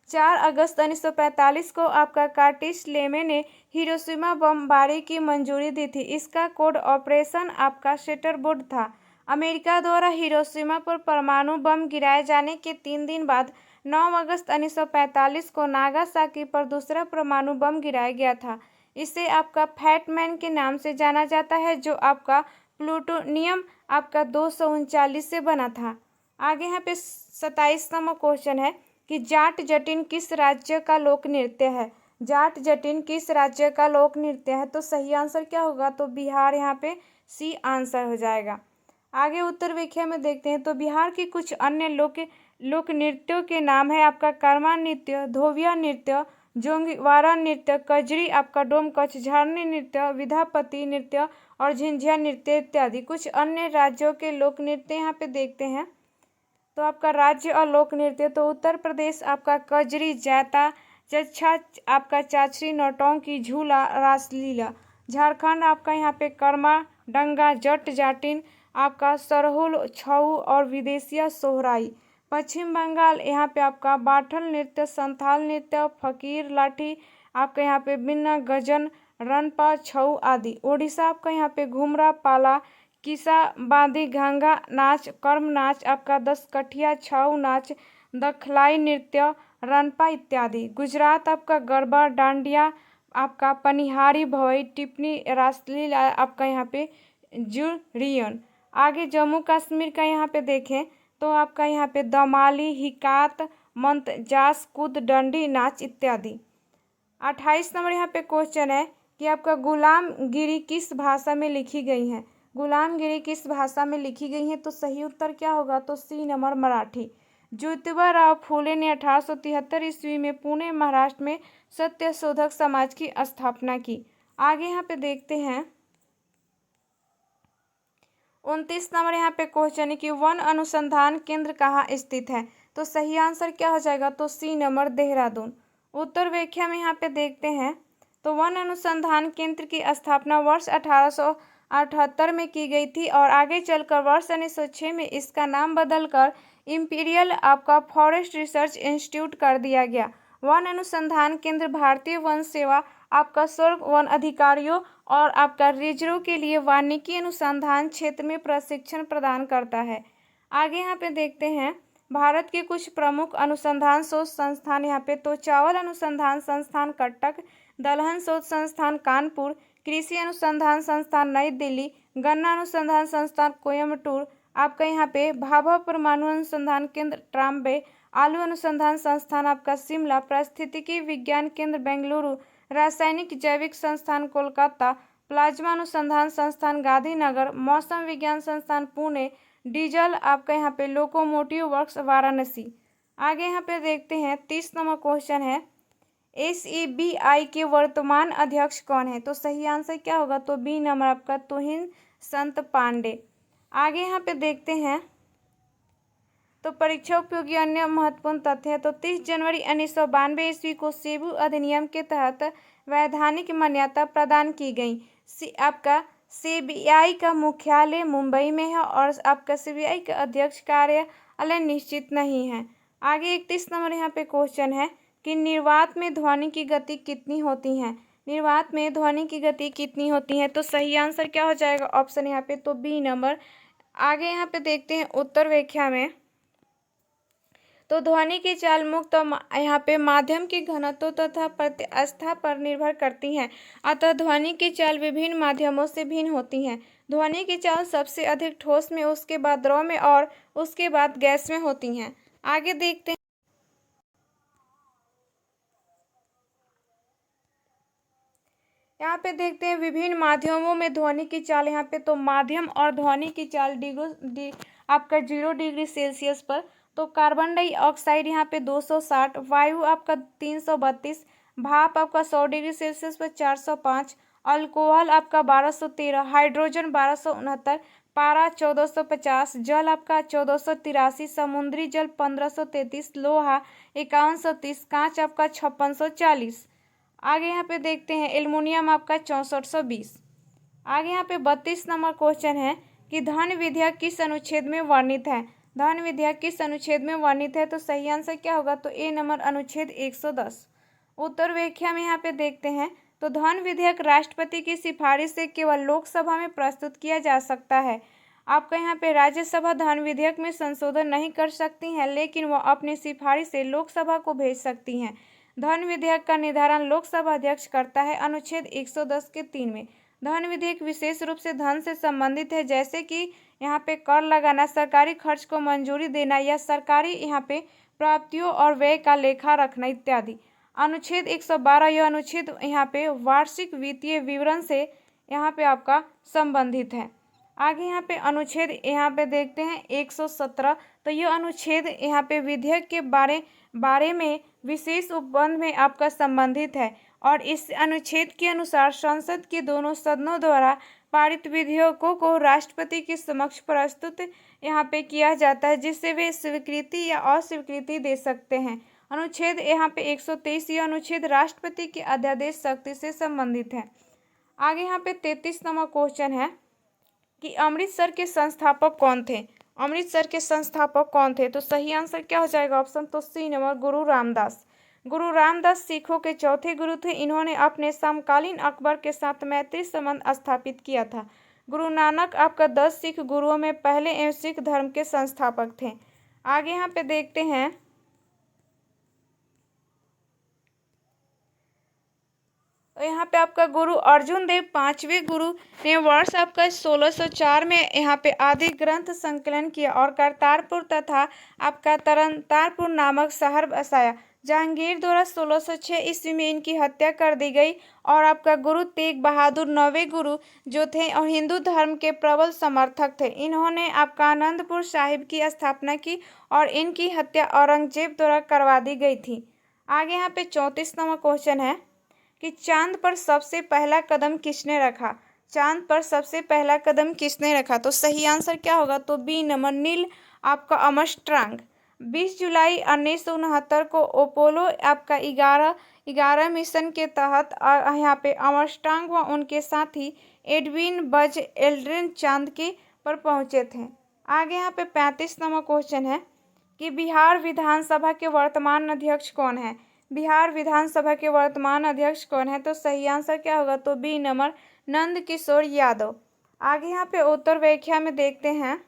4 अगस्त 1945 को आपका कार्टिस लेमे ने हिरोशिमा बमबारी की मंजूरी दी थी। इसका कोड ऑपरेशन आपका शेटरबोर्ड था। अमेरिका द्वारा हिरोशिमा पर परमाणु बम गिराए जाने के 3 दिन बाद 9 अगस्त 1945 को नागासाकी पर दूसरा परमाणु बम गिराया गया था। इसे आपका फैट मैन के नाम से जाना जाता है, जो आपका प्लूटोनियम आपका 239 से बना था। आगे यहाँ पे 27वां क्वेश्चन है कि जाट जटिन किस राज्य का लोक नृत्य है। जाट जटिन किस राज्य का लोक नृत्य है, तो सही आंसर क्या होगा, तो बिहार यहाँ पे सी आंसर हो जाएगा। आगे उत्तर व्याख्या में देखते हैं तो बिहार के कुछ अन्य लोक नृत्यों के नाम है आपका कर्मा नृत्य, धोबिया नृत्य, जोंगवारा नृत्य, कजरी आपका डोम कच्छ, झारनी नृत्य, विद्यापति नृत्य और झिंझिया नृत्य इत्यादि। कुछ अन्य राज्यों के लोक नृत्य यहाँ पे देखते हैं तो आपका राज्य और लोक नृत्य तो उत्तर प्रदेश आपका कजरी, जाता, चच्छा आपका चाचरी, नौटंकी, झूला, रासलीला। झारखंड आपका यहाँ पे कर्मा, डंगा, जट जाटिन आपका सरहुल, छऊ और विदेशिया सोहराई। पश्चिम बंगाल यहाँ पे आपका बाठल नृत्य, संथाल नृत्य, फकीर लाठी आपका यहाँ पे बिन्ना, गजन, रनपा, छऊ आदि। ओडिशा आपका यहाँ पे घुमरा, पाला, किसा, बांदी, घांगा नाच, कर्म नाच आपका दसकठिया, छऊ नाच, दखलाई नृत्य, रनपा इत्यादि। गुजरात आपका गरबा, डांडिया आपका पनिहारी, भवई, टिप्पणी, रासलीला आपका यहाँ पे जुरियन। आगे जम्मू कश्मीर का यहाँ पे देखें तो आपका यहाँ पे दमाली, हिकात, मंत, जास, कूद, डंडी नाच इत्यादि। 28 नंबर यहाँ पे क्वेश्चन है कि आपका गुलामगिरी किस भाषा में लिखी गई है। गुलामगिरी किस भाषा में लिखी गई है, तो सही उत्तर क्या होगा, तो सी नंबर मराठी। ज्योतिबा फूले ने 1873 ईस्वी में पुणे महाराष्ट्र में सत्यशोधक समाज की स्थापना की। आगे यहाँ पे देखते हैं 29 नंबर यहाँ पे क्वेश्चन है कि वन अनुसंधान केंद्र कहाँ स्थित है, तो सही आंसर क्या हो जाएगा, तो सी नंबर देहरादून। उत्तर व्याख्या में यहाँ पे देखते हैं तो वन अनुसंधान केंद्र की स्थापना वर्ष 1878 में की गई थी और आगे चलकर वर्ष 1906 में इसका नाम बदलकर इंपीरियल आपका फॉरेस्ट रिसर्च इंस्टीट्यूट कर दिया गया। वन अनुसंधान केंद्र भारतीय वन सेवा आपका स्वर्ग वन अधिकारियों और आपका रेंजरों के लिए वानिकी अनुसंधान क्षेत्र में प्रशिक्षण प्रदान करता है। आगे यहाँ पे देखते हैं भारत के कुछ प्रमुख अनुसंधान शोध संस्थान यहाँ पे तो चावल अनुसंधान संस्थान कटक, दलहन शोध संस्थान कानपुर, कृषि अनुसंधान संस्थान नई दिल्ली, गन्ना अनुसंधान संस्थान कोयम्बटूर, आपका यहाँ पे भाभा परमाणु अनुसंधान केंद्र ट्राम्बे, आलू अनुसंधान संस्थान आपका शिमला, पारिस्थितिकी विज्ञान केंद्र बेंगलुरु, रासायनिक जैविक संस्थान कोलकाता, प्लाज्मा अनुसंधान संस्थान गांधीनगर, मौसम विज्ञान संस्थान पुणे, डीजल आपका यहाँ पे लोकोमोटिव वर्क्स वाराणसी। आगे यहाँ पे देखते हैं 30 नंबर क्वेश्चन है SEBI के वर्तमान अध्यक्ष कौन है, तो सही आंसर क्या होगा, तो बी नंबर आपका तुहिन संत पांडे। आगे यहाँ पे देखते हैं तो परीक्षा उपयोगी अन्य महत्वपूर्ण तथ्य है तो 30 जनवरी 1992 ईस्वी को सेबू अधिनियम के तहत वैधानिक मान्यता प्रदान की गई। आपका CBI का मुख्यालय मुंबई में है और आपका CBI का अध्यक्ष कार्यालय निश्चित नहीं है। आगे 31 नंबर यहाँ पे क्वेश्चन है कि निर्वात में ध्वनि की गति कितनी होती है। निर्वात में ध्वनि की गति कितनी होती है, तो सही आंसर क्या हो जाएगा, ऑप्शन यहाँ पे तो बी नंबर। आगे यहाँ पे देखते हैं उत्तर व्याख्या में तो ध्वनि की चाल मुक्त यहाँ पे माध्यम की घनत्व तथा प्रत्यास्था पर निर्भर करती हैं, अतः ध्वनि की चाल विभिन्न माध्यमों से भिन्न होती हैं। ध्वनि की चाल सबसे अधिक ठोस में, उसके बाद द्रव में और उसके बाद गैस में होती हैं। आगे देखते हैं यहाँ पे देखते हैं विभिन्न माध्यमों में ध्वनि की चाल। यहाँ पे तो माध्यम और ध्वनि की चाल आपका 0 डिग्री सेल्सियस पर तो कार्बन डाइऑक्साइड यहाँ पे 260, वायु आपका 332, भाप आपका 100 डिग्री सेल्सियस पर 405, अल्कोहल आपका 1213, हाइड्रोजन 1269, पारा 1450, जल आपका 1483, समुद्री जल 1533, लोहा 5130, कांच आपका 5640। आगे यहाँ पे देखते हैं एल्युमिनियम आपका 6420। आगे यहाँ पे 32 नंबर क्वेश्चन है कि धन विधेयक किस अनुच्छेद में वर्णित है। धन विधेयक किस अनुच्छेद में वर्णित है, तो सही आंसर क्या होगा, तो ए नंबर अनुच्छेद 110। उत्तर व्याख्या में यहाँ पे देखते हैं तो धन विधेयक राष्ट्रपति की सिफारिश से केवल लोकसभा में प्रस्तुत किया जा सकता है। आपका यहाँ पे राज्यसभा धन विधेयक में संशोधन नहीं कर सकती हैं, लेकिन वह अपनी सिफारिश से लोकसभा को भेज सकती हैं। धन विधेयक का निर्धारण लोकसभा अध्यक्ष करता है अनुच्छेद 110 के 3 में। धन विधेयक विशेष रूप से धन से संबंधित है, जैसे कि यहाँ पे कर लगाना, सरकारी खर्च को मंजूरी देना या सरकारी यहाँ पे प्राप्तियों और व्यय का लेखा रखना इत्यादि। अनुच्छेद 112 यह अनुच्छेद यहाँ पे वार्षिक वित्तीय विवरण से यहाँ पे आपका संबंधित है। आगे यहाँ पे अनुच्छेद यहाँ पे देखते हैं 117। तो यह अनुच्छेद यहाँ पे विधेयक के बारे में विशेष उपबंध में आपका संबंधित है और इस अनुच्छेद के अनुसार संसद के दोनों सदनों द्वारा पारित विधेयकों को राष्ट्रपति के समक्ष प्रस्तुत यहाँ पे किया जाता है, जिससे वे स्वीकृति या अस्वीकृति दे सकते हैं। अनुच्छेद यहाँ पे 123 यह अनुच्छेद राष्ट्रपति की अध्यादेश शक्ति से संबंधित है। आगे यहाँ पे 33 नंबर क्वेश्चन है कि अमृतसर के संस्थापक कौन थे। अमृतसर के संस्थापक कौन थे, तो सही आंसर क्या हो जाएगा, ऑप्शन तो सी नंबर गुरु रामदास। गुरु रामदास सिखों के चौथे गुरु थे। इन्होंने अपने समकालीन अकबर के साथ मैत्री संबंध स्थापित किया था। गुरु नानक आपका 10 सिख गुरुओं में पहले एवं सिख धर्म के संस्थापक थे। आगे यहाँ पे देखते हैं तो यहाँ पे आपका गुरु अर्जुन देव 5वें गुरु ने वर्ष आपका 1604 में यहाँ पे आदि ग्रंथ संकलन किया और करतारपुर तथा आपका तरनतारपुर नामक शहर बसाया। जहांगीर द्वारा 1606 ईस्वी में इनकी हत्या कर दी गई और आपका गुरु तेग बहादुर 9वें गुरु जो थे और हिंदू धर्म के प्रबल समर्थक थे। इन्होंने आपका आनंदपुर साहिब की स्थापना की और इनकी हत्या औरंगजेब द्वारा करवा दी गई थी। आगे यहाँ पे 34 नंबर क्वेश्चन है कि चांद पर सबसे पहला कदम किसने रखा। चांद पर सबसे पहला कदम किसने रखा, तो सही आंसर क्या होगा, तो बी नंबर नील आपका आर्मस्ट्रांग। 20 जुलाई 1969 को अपोलो आपका 11 मिशन के तहत यहाँ पे आर्मस्ट्रांग व उनके साथी एडविन बज एल्ड्रिन चांद के पर पहुँचे थे। आगे यहाँ पे 35 नंबर क्वेश्चन है कि बिहार विधानसभा के वर्तमान अध्यक्ष कौन है। बिहार विधानसभा के वर्तमान अध्यक्ष कौन है, तो सही आंसर क्या होगा, तो बी नंबर नंद किशोर यादव। आगे यहाँ पे उत्तर व्याख्या में देखते हैं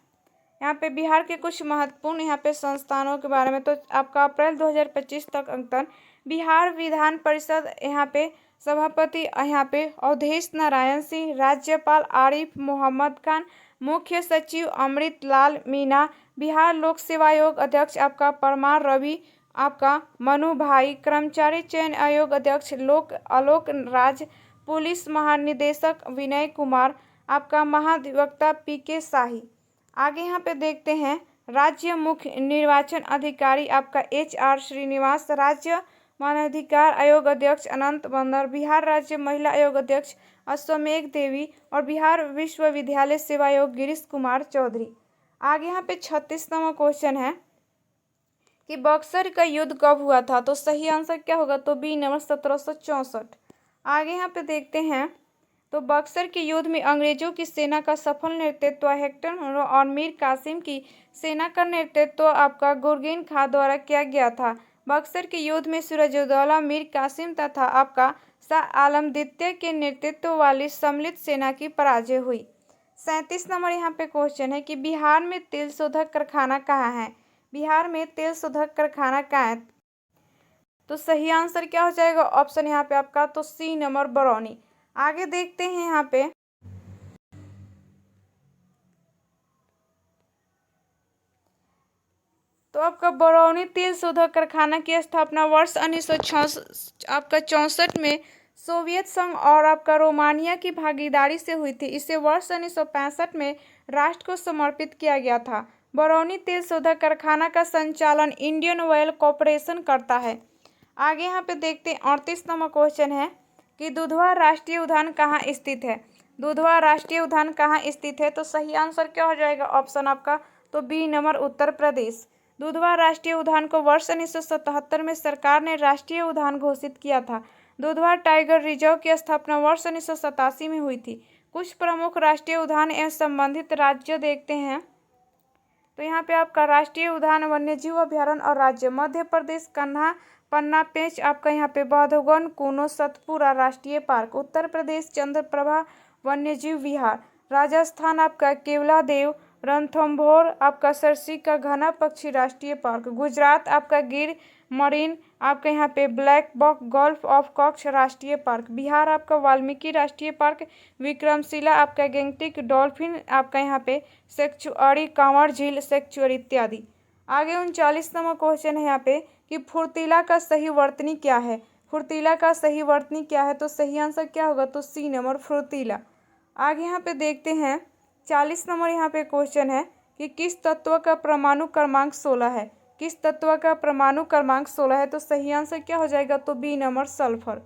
यहाँ पे बिहार के कुछ महत्वपूर्ण यहाँ पे संस्थानों के बारे में। तो आपका अप्रैल 2025 तक अंकन बिहार विधान परिषद यहाँ पे सभापति यहाँ पे अवधेश नारायण सिंह, राज्यपाल आरिफ मोहम्मद खान, मुख्य सचिव अमृत लाल मीणा, बिहार लोक सेवा आयोग अध्यक्ष आपका परमार रवि, आपका मनु भाई, कर्मचारी चयन आयोग अध्यक्ष आलोक राज, पुलिस महानिदेशक विनय कुमार, आपका महाधिवक्ता पीके शाही। आगे यहाँ पे देखते हैं राज्य मुख्य निर्वाचन अधिकारी आपका HR श्रीनिवास, राज्य मानवाधिकार आयोग अध्यक्ष अनंत बंदर, बिहार राज्य महिला आयोग अध्यक्ष अश्वमेघ देवी और बिहार विश्वविद्यालय सेवा आयोग गिरीश कुमार चौधरी। आगे यहाँ पे 36 नंबर क्वेश्चन है कि बक्सर का युद्ध कब हुआ था, तो सही आंसर क्या होगा, तो बी नंबर 1764। आगे यहाँ पे देखते हैं तो बक्सर के युद्ध में अंग्रेजों की सेना का सफल नेतृत्व हेक्टर और मीर कासिम की सेना का नेतृत्व आपका गुरगेन खां द्वारा किया गया था। बक्सर के युद्ध में सिराजुद्दौला, मीर कासिम तथा आपका शाह आलम द्वितीय के नेतृत्व वाली सम्मिलित सेना की पराजय हुई। 37 नंबर यहाँ पे क्वेश्चन है कि बिहार में तेल शोधक कारखाना कहाँ है। बिहार में तेल शोधक कारखाना कहाँ है, तो सही आंसर क्या हो जाएगा, ऑप्शन यहाँ पे आपका तो सी नंबर बरौनी। आगे देखते हैं यहाँ पे तो आपका बरौनी तेल शोधक कारखाना की स्थापना वर्ष 1964 में सोवियत संघ और आपका रोमानिया की भागीदारी से हुई थी। इसे वर्ष 1965 में राष्ट्र को समर्पित किया गया था। बरौनी तेल शोधक कारखाना का संचालन इंडियन ऑयल कॉरपोरेशन करता है। आगे यहाँ पे देखते हैं 38 नंबर क्वेश्चन है कि दुधवा राष्ट्रीय उद्यान कहाँ स्थित है। दुधवा राष्ट्रीय उद्यान कहाँ स्थित है, तो सही आंसर क्या हो जाएगा, ऑप्शन आपका तो बी नंबर उत्तर प्रदेश। दुधवा राष्ट्रीय उद्यान को वर्ष 1977 में सरकार ने राष्ट्रीय उद्यान घोषित किया था। दुधवा टाइगर रिजर्व की स्थापना वर्ष 1987 में हुई थी। कुछ प्रमुख राष्ट्रीय उद्यान एवं संबंधित राज्य देखते हैं। तो यहाँ पे आपका राष्ट्रीय उद्यान वन्यजीव अभ्यारण्य और राज्य मध्य प्रदेश कन्हा पन्ना पेंच, आपका यहाँ पे बाधवगढ़ कूनो सतपुरा राष्ट्रीय पार्क, उत्तर प्रदेश चंद्रप्रभा वन्यजीव विहार, राजस्थान आपका केवलादेव रणथंभौर, आपका सरसी का घना पक्षी राष्ट्रीय पार्क, गुजरात आपका गिर मरीन, आपका यहाँ पे ब्लैक बक गल्फ ऑफ कॉक्स राष्ट्रीय पार्क, बिहार आपका वाल्मीकि राष्ट्रीय पार्क, विक्रमशिला आपका गैंगटिक डॉल्फिन, आपका यहाँ पे सेक्चुअरी कांवर झील सेक्चुअरी इत्यादि। आगे 39 नंबर क्वेश्चन है यहाँ पे कि फुर्तीला का सही वर्तनी क्या है। फुर्तीला का सही वर्तनी क्या है, तो सही आंसर क्या होगा, तो सी नंबर फुर्तीला। आगे यहाँ पे देखते हैं 40 नंबर यहाँ पे क्वेश्चन है कि किस तत्व का परमाणु क्रमांक 16 है। किस तत्व का परमाणु क्रमांक 16 है, तो सही आंसर क्या हो जाएगा, तो बी नंबर सल्फर।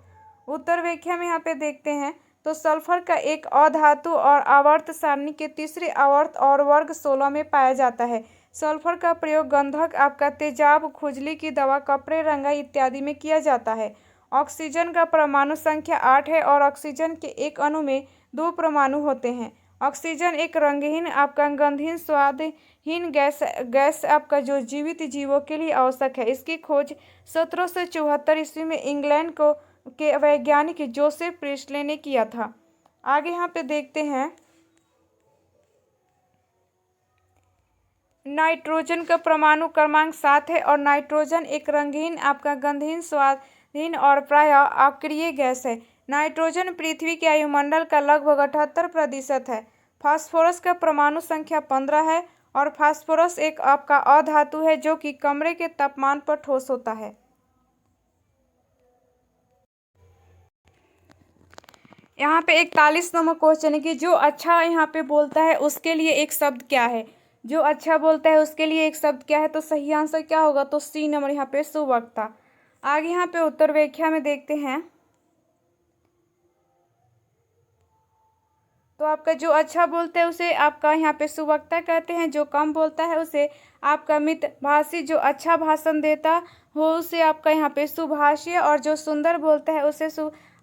उत्तर व्याख्या में यहाँ पे देखते हैं तो सल्फर का एक अधातु और आवर्त सारणी के तीसरे आवर्त और वर्ग 16 में पाया जाता है। सल्फर का प्रयोग गंधक, आपका तेजाब, खुजली की दवा, कपड़े रंगाई इत्यादि में किया जाता है। ऑक्सीजन का परमाणु संख्या 8 है और ऑक्सीजन के एक अणु में 2 परमाणु होते हैं। ऑक्सीजन एक रंगहीन, आपका गंधहीन, स्वादहीन गैस आपका जो जीवित जीवों के लिए आवश्यक है। इसकी खोज 1774 ईस्वी में इंग्लैंड के वैज्ञानिक जोसेफ प्रिस्टले ने किया था। आगे यहाँ पे देखते हैं नाइट्रोजन का परमाणु क्रमांक 7 है और नाइट्रोजन एक रंगहीन, आपका गंधहीन, स्वादहीन और प्रायः अक्रिय गैस है। नाइट्रोजन पृथ्वी के वायुमंडल का लगभग 78% है। फास्फोरस का परमाणु संख्या 15 है और फास्फोरस एक आपका अधातु है जो कि कमरे के तापमान पर ठोस होता है। यहाँ पे 41 नंबर क्वेश्चन है कि जो अच्छा यहाँ पे बोलता है उसके लिए एक शब्द क्या है। जो अच्छा बोलता है उसके लिए एक शब्द क्या है, तो सही आंसर क्या होगा, तो सी नंबर यहाँ पे सुवक्ता। आगे यहाँ पे उत्तर व्याख्या में देखते हैं तो आपका जो अच्छा बोलता है उसे आपका यहाँ पे सुवक्ता कहते हैं। जो कम बोलता है उसे आपका मितभाषी, जो अच्छा भाषण देता हो उसे आपका यहाँ पे सुभाषी, और जो सुंदर बोलता है उसे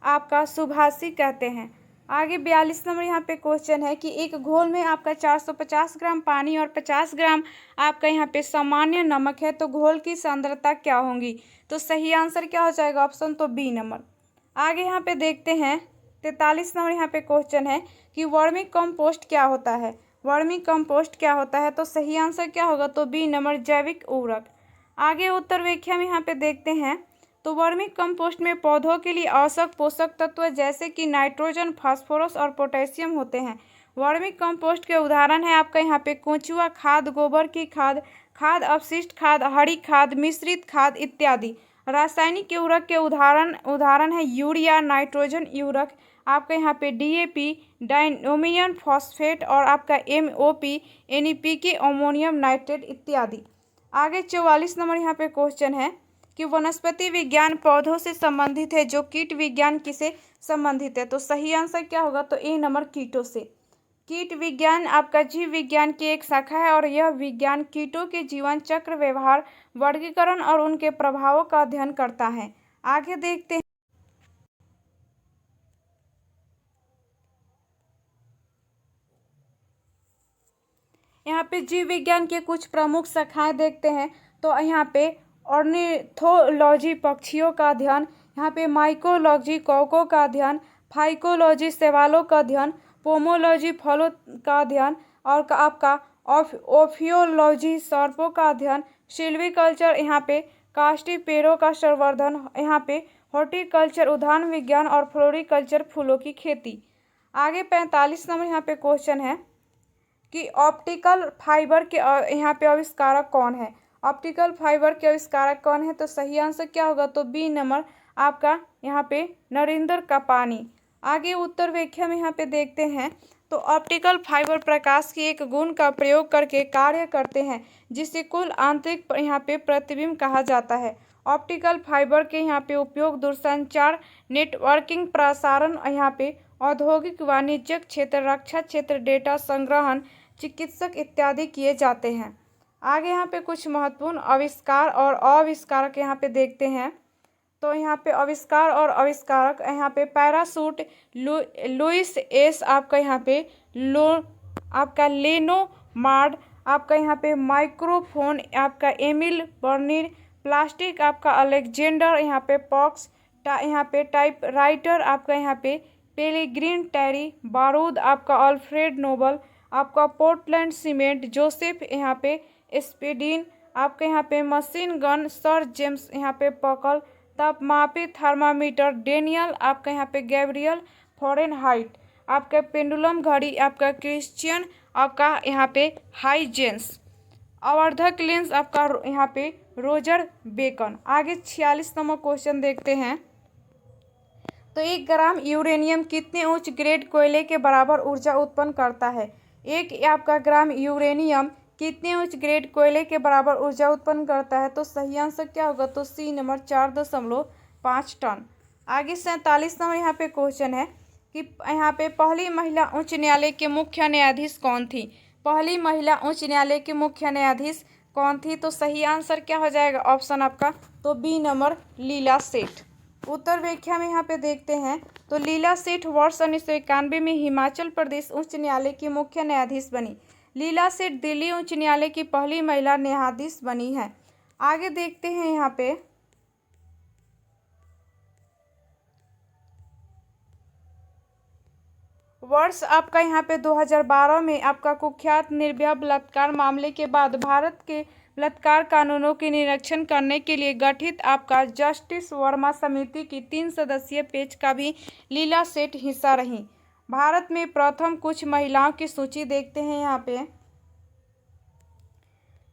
आपका सुभाषी कहते हैं। आगे 42 नंबर यहाँ पे क्वेश्चन है कि एक घोल में आपका 450 ग्राम पानी और 50 ग्राम आपका यहाँ पे सामान्य नमक है, तो घोल की सांद्रता क्या होगी, तो सही आंसर क्या हो जाएगा, ऑप्शन तो बी नंबर। आगे यहाँ पे देखते हैं 43 नंबर यहाँ पे क्वेश्चन है कि वर्मी कंपोस्ट क्या होता है। वर्मी कंपोस्ट क्या होता है, तो सही आंसर क्या होगा, तो बी नंबर जैविक उर्वरक। आगे उत्तर व्याख्या में यहाँ पे देखते हैं तो वर्मी कंपोस्ट में पौधों के लिए आवश्यक पोषक तत्व जैसे कि नाइट्रोजन, फास्फोरस और पोटेशियम होते हैं। वर्मी कंपोस्ट के उदाहरण है आपका यहाँ पे केंचुआ खाद, गोबर की खाद, खाद अपशिष्ट खाद, हरी खाद, मिश्रित खाद इत्यादि। रासायनिक उर्वरक के उदाहरण है यूरिया, नाइट्रोजन उर्वरक, आपका यहाँ पे डीएपी, डायमोनियम फॉस्फेट और आपका एमओपी, एनपीके, अमोनियम नाइट्रेट इत्यादि। आगे 44 नंबर यहाँ पे क्वेश्चन है कि वनस्पति विज्ञान पौधों से संबंधित है, जो कीट विज्ञान किसे संबंधित है, तो सही आंसर क्या होगा, तो ए नंबर कीटों से। कीट विज्ञान आपका जीव विज्ञान की एक शाखा है और यह विज्ञान कीटों के जीवन चक्र, व्यवहार, वर्गीकरण और उनके प्रभावों का अध्ययन करता है। आगे देखते हैं यहाँ पे जीव विज्ञान के कुछ प्रमुख शाखाएं देखते हैं। तो यहाँ पे ऑर्निथोलॉजी पक्षियों का अध्ययन, यहाँ पे माइकोलॉजी कौकों का अध्ययन, फाइकोलॉजी शैवालों का अध्ययन, पोमोलॉजी फलों का अध्ययन और आपका ओफियोलॉजी सर्पों का अध्ययन, सिल्वीकल्चर यहाँ पे काष्ठी पेड़ों का संवर्धन, यहाँ पे हॉर्टिकल्चर उद्यान विज्ञान और फ्लोरिकल्चर फूलों की खेती। आगे 45 नंबर यहाँ पे क्वेश्चन है कि ऑप्टिकल फाइबर के यहाँ पे आविष्कारक कौन है। ऑप्टिकल फाइबर के आविष्कारक कौन है, तो सही आंसर क्या होगा, तो बी नंबर आपका यहाँ पे नरेंद्र कापानी। आगे उत्तर व्याख्या में यहाँ पे देखते हैं तो ऑप्टिकल फाइबर प्रकाश की एक गुण का प्रयोग करके कार्य करते हैं जिसे कुल आंतरिक यहाँ पे प्रतिबिंब कहा जाता है। ऑप्टिकल फाइबर के यहाँ पे उपयोग दूरसंचार, नेटवर्किंग, प्रसारण, यहाँ पे औद्योगिक, वाणिज्यिक क्षेत्र, रक्षा क्षेत्र, डेटा संग्रहण, चिकित्सक इत्यादि किए जाते हैं। आगे यहाँ पे कुछ महत्वपूर्ण आविष्कार और आविष्कारक यहाँ पे देखते हैं तो यहाँ पे आविष्कार और आविष्कारक यहाँ पे पैराशूट लुइस एस, आपका यहाँ पे आपका लेनोमार्ड, आपका यहाँ पे माइक्रोफोन आपका एमिल बर्निर, प्लास्टिक आपका अलेक्जेंडर, यहाँ पे पॉक्स यहाँ पे टाइप राइटर आपका यहाँ पे पेलेग्रिन टैरी, बारूद आपका अल्फ्रेड नोबल, आपका पोर्टलैंड सीमेंट जोसेफ यहाँ पे स्पेडिन, आपके यहाँ पे मशीन गन सर जेम्स यहाँ पे पकल, तापमापी थर्मामीटर डेनियल, आपका यहाँ पे गैब्रियल फॉरेनहाइट, आपका पेंडुलम घड़ी आपका क्रिश्चियन, आपका यहाँ पे हाइजेंस, आवर्धक लेंस आपका यहाँ पे रोजर बेकन। आगे 46 नंबर क्वेश्चन देखते हैं। तो 1 ग्राम यूरेनियम कितने उच्च ग्रेड कोयले के बराबर ऊर्जा उत्पन्न करता है? एक आपका ग्राम यूरेनियम कितने उच्च ग्रेड कोयले के बराबर ऊर्जा उत्पन्न करता है? तो सही आंसर क्या होगा? तो सी नंबर 4.5 टन। आगे 47 नंबर यहाँ पे क्वेश्चन है कि यहाँ पे पहली महिला उच्च न्यायालय के मुख्य न्यायाधीश कौन थी? पहली महिला उच्च न्यायालय के मुख्य न्यायाधीश कौन थी? तो सही आंसर क्या हो जाएगा? ऑप्शन आपका तो बी नंबर लीला सेठ। उत्तर व्याख्या में यहाँ पे देखते हैं तो लीला सेठ वर्ष 1991 में हिमाचल प्रदेश उच्च न्यायालय की मुख्य न्यायाधीश बनी। लीला सेठ दिल्ली उच्च न्यायालय की पहली महिला न्यायाधीश बनी है। आगे देखते हैं यहाँ पे वर्ष आपका यहाँ पे 2012 में आपका कुख्यात निर्भया बलात्कार मामले के बाद भारत के बलात्कार कानूनों के निरीक्षण करने के लिए गठित आपका जस्टिस वर्मा समिति की 3 सदस्यीय बेंच का भी लीला सेठ हिस्सा रही। भारत में प्रथम कुछ महिलाओं की सूची देखते हैं यहाँ पे।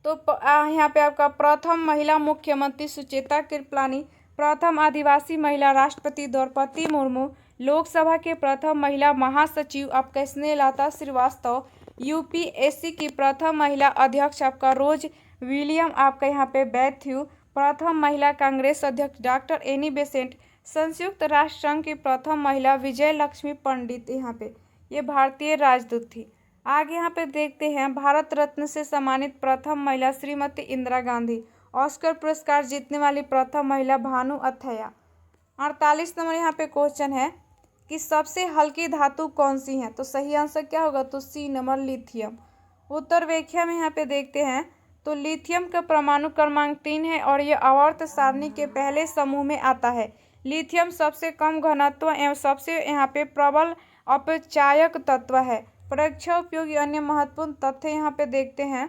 तो यहाँ पे आपका प्रथम महिला मुख्यमंत्री सुचेता कृपलानी, प्रथम आदिवासी महिला राष्ट्रपति द्रौपदी मुर्मू, लोकसभा के प्रथम महिला महासचिव आपका स्नेहलता श्रीवास्तव, यूपीएससी की प्रथम महिला अध्यक्ष आपका रोज विलियम, आपका यहाँ पे बैथ्यू, प्रथम महिला कांग्रेस अध्यक्ष डॉक्टर एनी बेसेंट, संयुक्त राष्ट्र संघ की प्रथम महिला विजय लक्ष्मी पंडित, यहाँ पे ये भारतीय राजदूत थी। आगे यहाँ पे देखते हैं भारत रत्न से सम्मानित प्रथम महिला श्रीमती इंदिरा गांधी, ऑस्कर पुरस्कार जीतने वाली प्रथम महिला भानु अथैया। 48 नंबर यहाँ पे क्वेश्चन है कि सबसे हल्की धातु कौन सी है? तो सही आंसर क्या होगा? तो सी नंबर लिथियम। उत्तर व्याख्या में यहाँ पे देखते हैं तो लिथियम का परमाणु क्रमांक 3 है और यह आवर्त सारणी के पहले समूह में आता है। लिथियम सबसे कम घनत्व एवं सबसे यहाँ पे प्रबल अपचायक तत्व है। परीक्षा उपयोगी अन्य महत्वपूर्ण तथ्य यहाँ पे देखते हैं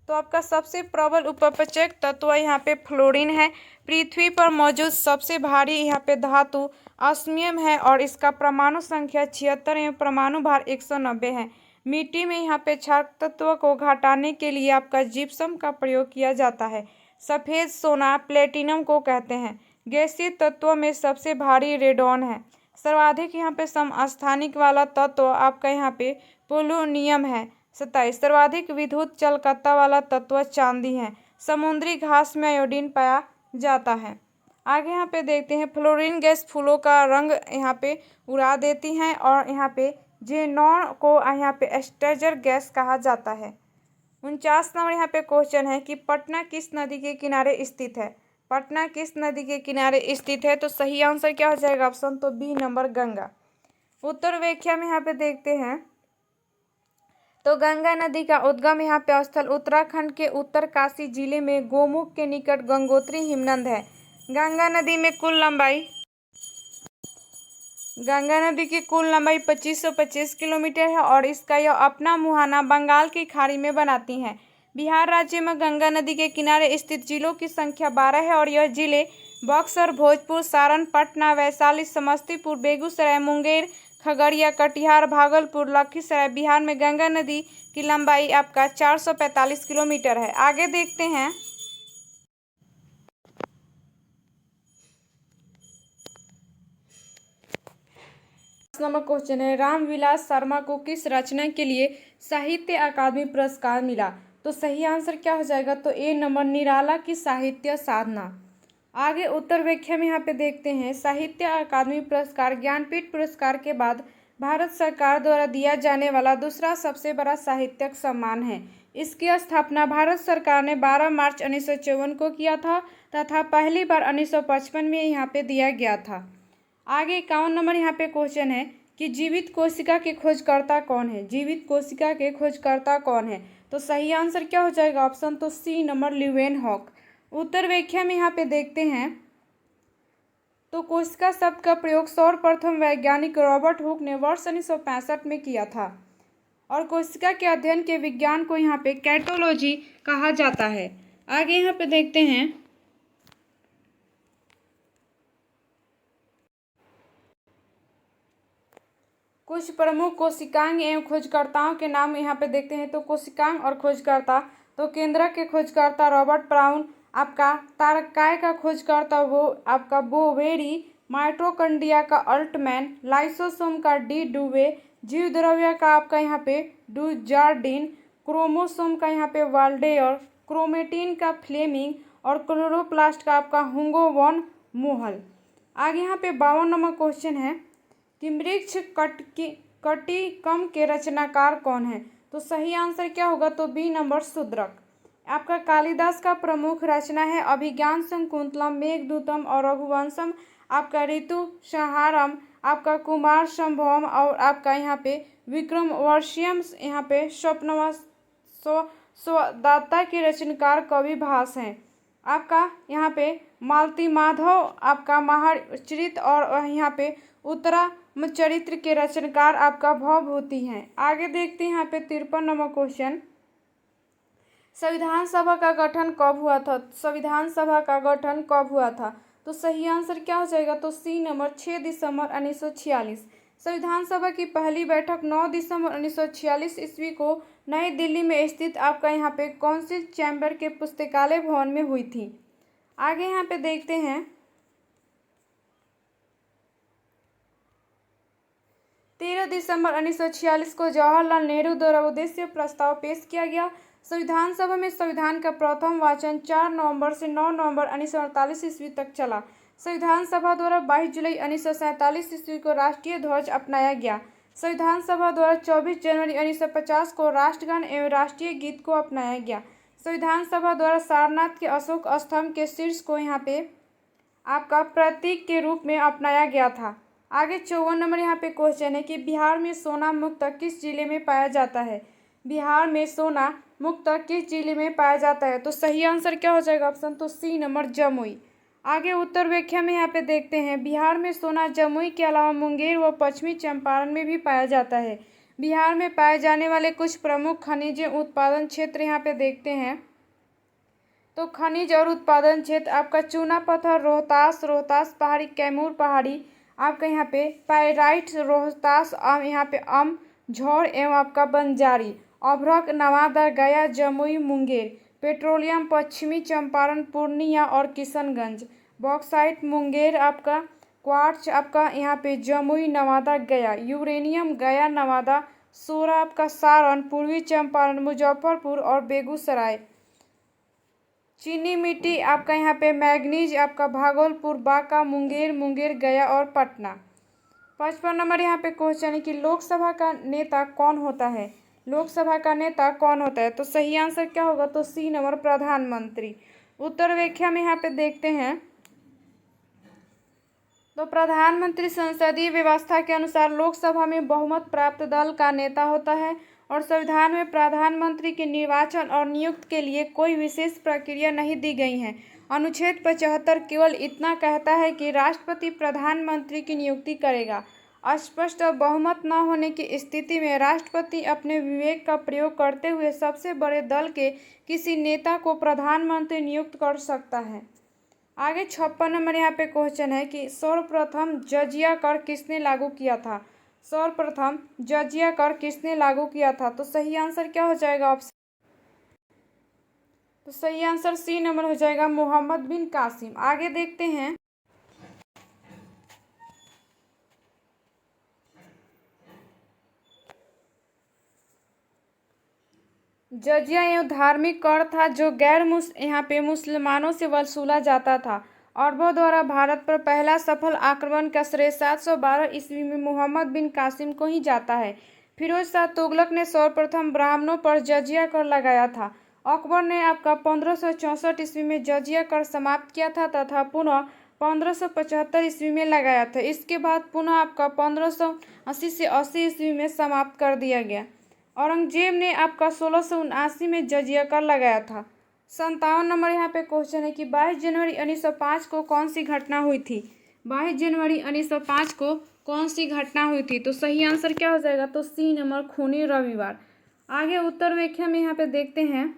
तो आपका सबसे प्रबल उपपचयक तत्व यहाँ पे फ्लोरीन है। पृथ्वी पर मौजूद सबसे भारी यहाँ पे धातु ऑस्मियम है और इसका परमाणु संख्या 76 एवं परमाणु भार 190 है। मिट्टी में यहाँ पे क्षार तत्व को घटाने के लिए आपका जिप्सम का प्रयोग किया जाता है। सफ़ेद सोना प्लेटिनम को कहते हैं। गैसीय तत्वों में सबसे भारी रेडॉन है। सर्वाधिक यहाँ पे समस्थानिक वाला तत्व आपका यहाँ पे पोलोनियम है। 27 सर्वाधिक विद्युत चलकत्ता वाला तत्व चांदी है। समुद्री घास में आयोडीन पाया जाता है। आगे यहाँ पे देखते हैं फ्लोरीन गैस फूलों का रंग यहाँ पे उड़ा देती हैं और यहाँ पे जेनॉन को यहाँ पे एस्ट्रेजर गैस कहा जाता है। 49 नंबर यहाँ पे क्वेश्चन है कि पटना किस नदी के किनारे स्थित है? पटना किस नदी के किनारे स्थित है? तो सही आंसर क्या हो जाएगा? ऑप्शन तो बी नंबर गंगा। उत्तर व्याख्या में यहाँ पे देखते हैं तो गंगा नदी का उद्गम यहाँ पे स्थल उत्तराखंड के उत्तरकाशी जिले में गोमुख के निकट गंगोत्री हिमनद है। गंगा नदी की कुल लंबाई 2525 किलोमीटर है और इसका यह अपना मुहाना बंगाल की खाड़ी में बनाती हैं। बिहार राज्य में गंगा नदी के किनारे स्थित जिलों की संख्या 12 है और यह जिले बक्सर, भोजपुर, सारण, पटना, वैशाली, समस्तीपुर, बेगूसराय, मुंगेर, खगड़िया, कटिहार, भागलपुर, लखीसराय। बिहार में गंगा नदी की लंबाई आपका 445 किलोमीटर है। आगे देखते हैं नंबर क्वेश्चन है रामविलास शर्मा को किस रचना के लिए साहित्य अकादमी पुरस्कार मिला? तो सही आंसर क्या हो जाएगा? तो ए नंबर निराला की साहित्य साधना। आगे उत्तर व्याख्या में यहाँ पे देखते हैं साहित्य अकादमी पुरस्कार ज्ञानपीठ पुरस्कार के बाद भारत सरकार द्वारा दिया जाने वाला दूसरा सबसे बड़ा साहित्यिक सम्मान है। इसकी स्थापना भारत सरकार ने 12 मार्च 1954 को किया था तथा पहली बार 1955 में यहाँ पे दिया गया था। आगे 51 नंबर यहाँ पे क्वेश्चन है कि जीवित कोशिका के खोजकर्ता कौन है। जीवित कोशिका के खोजकर्ता कौन है, तो सही आंसर क्या हो जाएगा, ऑप्शन तो सी नंबर ल्यूवेनहॉक। उत्तर व्याख्या में यहाँ पे देखते हैं तो कोशिका शब्द का प्रयोग सर्वप्रथम वैज्ञानिक रॉबर्ट हुक ने वर्ष 1965 में किया था और कोशिका के अध्ययन के विज्ञान को यहाँ पे कैटोलॉजी कहा जाता है। आगे यहाँ पे देखते हैं कुछ प्रमुख कोशिकांग एवं खोजकर्ताओं के नाम यहाँ पे देखते हैं। तो कोशिकांग और खोजकर्ता, तो केंद्रक के खोजकर्ता रॉबर्ट ब्राउन, आपका तारककाय का खोजकर्ता वो आपका बोवेरी, माइटोकॉन्ड्रिया का अल्टमैन, लाइसोसोम का डी डुवे, जीव द्रव्य का आपका यहाँ पे डुजार्डिन, क्रोमोसोम का यहाँ पे वाल्डेयर, क्रोमेटिन का फ्लेमिंग और क्लोरोप्लास्ट का आपका हुंगो वॉन मोहल। आगे यहाँ पे 52 नंबर क्वेश्चन है कि मृक्ष कटिकम के रचनाकार कौन है, तो सही आंसर क्या होगा, तो बी नंबर शूद्रक। आपका कालिदास का प्रमुख रचना है अभिज्ञान शकुंतलम, मेघदूतम और रघुवंशम, आपका ऋतु संहारम, आपका कुमार संभवम और आपका यहाँ पे विक्रमोर्वशीयम, यहाँ पे स्वदाता के रचनाकार कवि भास हैं। आपका यहाँ पे मालती माधव आपका महाचरित और यहाँ पे उत्तरा चरित्र के रचनाकार आपका भवभूति हैं। आगे देखते हैं यहाँ पे 53 नंबर क्वेश्चन, संविधान सभा का गठन कब हुआ था। संविधान सभा का गठन कब हुआ था, तो सही आंसर क्या हो जाएगा, तो सी नंबर 6 दिसंबर 1946। संविधान सभा की पहली बैठक 9 दिसंबर 1946 ईस्वी को नई दिल्ली में स्थित आपका यहाँ पे काउंसिल चैम्बर के पुस्तकालय भवन में हुई थी। आगे यहाँ पे देखते हैं 13 दिसंबर 1946 को जवाहरलाल नेहरू द्वारा उद्देश्य प्रस्ताव पेश किया गया। संविधान सभा में संविधान का प्रथम वाचन 4 नवंबर से 9 नवंबर 1948 ईस्वी तक चला। संविधान सभा द्वारा 22 जुलाई 1947 ईस्वी को राष्ट्रीय ध्वज अपनाया गया। संविधान सभा द्वारा 24 जनवरी 1950 को राष्ट्रगान एवं राष्ट्रीय गीत को अपनाया गया। संविधान सभा द्वारा सारनाथ के अशोक स्तंभ के शीर्ष को यहाँ पे आपका प्रतीक के रूप में अपनाया गया था। आगे 54 नंबर यहाँ पे क्वेश्चन है कि बिहार में सोना मुक्त किस जिले में पाया जाता है। बिहार में सोना मुक्त किस जिले में पाया जाता है, तो सही आंसर क्या हो जाएगा, ऑप्शन तो सी नंबर जमुई। आगे उत्तर व्याख्या में यहाँ पे देखते हैं बिहार में सोना जमुई के अलावा मुंगेर व पश्चिमी चंपारण में भी पाया जाता है। बिहार में पाए जाने वाले कुछ प्रमुख खनिज उत्पादन क्षेत्र यहाँ पे देखते हैं। तो खनिज और उत्पादन क्षेत्र आपका चूना पत्थर रोहतास पहाड़ी, कैमूर पहाड़ी, आपका यहाँ पे पाइराइट रोहतास, यहाँ पे झौर एवं आपका बंजारी, अभ्रक नवादा, गया, जमुई, मुंगेर, पेट्रोलियम पश्चिमी चंपारण, पूर्णिया और किशनगंज, बॉक्साइट मुंगेर, आपका क्वार्ट्ज आपका यहाँ पे जमुई, नवादा, गया, यूरेनियम गया, नवादा, सोरा आपका सारण, पूर्वी चंपारण, मुजफ्फरपुर और बेगूसराय, चीनी मिट्टी आपका यहाँ पे मैग्नीज आपका भागलपुर, बांका, मुंगेर, गया और पटना। 55 नंबर यहाँ पे क्वेश्चन है कि लोकसभा का नेता कौन होता है। लोकसभा का नेता कौन होता है, तो सही आंसर क्या होगा, तो सी नंबर प्रधानमंत्री। उत्तर व्याख्या में यहाँ पे देखते हैं तो प्रधानमंत्री संसदीय व्यवस्था के अनुसार लोकसभा में बहुमत प्राप्त दल का नेता होता है और संविधान में प्रधानमंत्री के निर्वाचन और नियुक्ति के लिए कोई विशेष प्रक्रिया नहीं दी गई है। अनुच्छेद 75 केवल इतना कहता है कि राष्ट्रपति प्रधानमंत्री की नियुक्ति करेगा। स्पष्ट बहुमत न होने की स्थिति में राष्ट्रपति अपने विवेक का प्रयोग करते हुए सबसे बड़े दल के किसी नेता को प्रधानमंत्री नियुक्त कर सकता है। आगे 56 नंबर यहाँ पे क्वेश्चन है कि सर्वप्रथम जजिया कर किसने लागू किया था। सर्वप्रथम जजिया कर किसने लागू किया था, तो सही आंसर क्या हो जाएगा, ऑप्शन तो सही आंसर सी नंबर हो जाएगा मोहम्मद बिन कासिम। आगे देखते हैं जजिया एवं धार्मिक कर था जो यहाँ पे मुसलमानों से वसूला जाता था। अरबों द्वारा भारत पर पहला सफल आक्रमण का श्रेय 712 ईस्वी में मोहम्मद बिन कासिम को ही जाता है। फिरोज शाह तुगलक ने सर्वप्रथम ब्राह्मणों पर जजिया कर लगाया था। अकबर ने आपका 1564 ईस्वी में जजिया कर समाप्त किया था तथा पुनः 1575 ईस्वी में लगाया था। इसके बाद पुनः आपका 1580 से 80 ईस्वी में समाप्त कर दिया गया। औरंगजेब ने आपका 1679 में जजिया कर लगाया था। 57 नंबर यहाँ पे क्वेश्चन है कि 22 जनवरी 1905 को कौन सी घटना हुई थी। 22 जनवरी 1905 को कौन सी घटना हुई थी। तो सही आंसर क्या हो जाएगा, तो सी नंबर खूनी रविवार। आगे उत्तर व्याख्या में यहाँ पे देखते हैं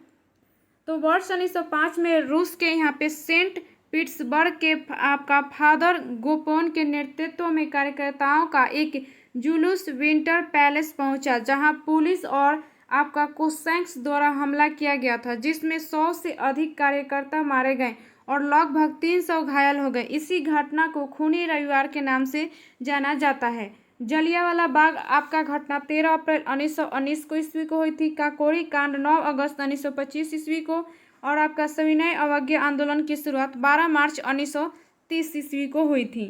तो वर्ष 1905 में रूस के यहाँ पे सेंट पीटर्सबर्ग के आपका फादर गोपोन के नेतृत्व में कार्यकर्ताओं का एक जुलूस विंटर पैलेस पहुंचा, जहां पुलिस और आपका कोसैक्स द्वारा हमला किया गया था, जिसमें 100 से अधिक कार्यकर्ता मारे गए और लगभग 300 घायल हो गए। इसी घटना को खूनी रविवार के नाम से जाना जाता है। जलियांवाला बाग आपका घटना 13 अप्रैल 1919 को ईस्वी को हुई थी। काकोरी कांड 9 अगस्त 1925 ईस्वी को और आपका सविनय अवज्ञा आंदोलन की शुरुआत 12 मार्च 1930 ईस्वी को हुई थी।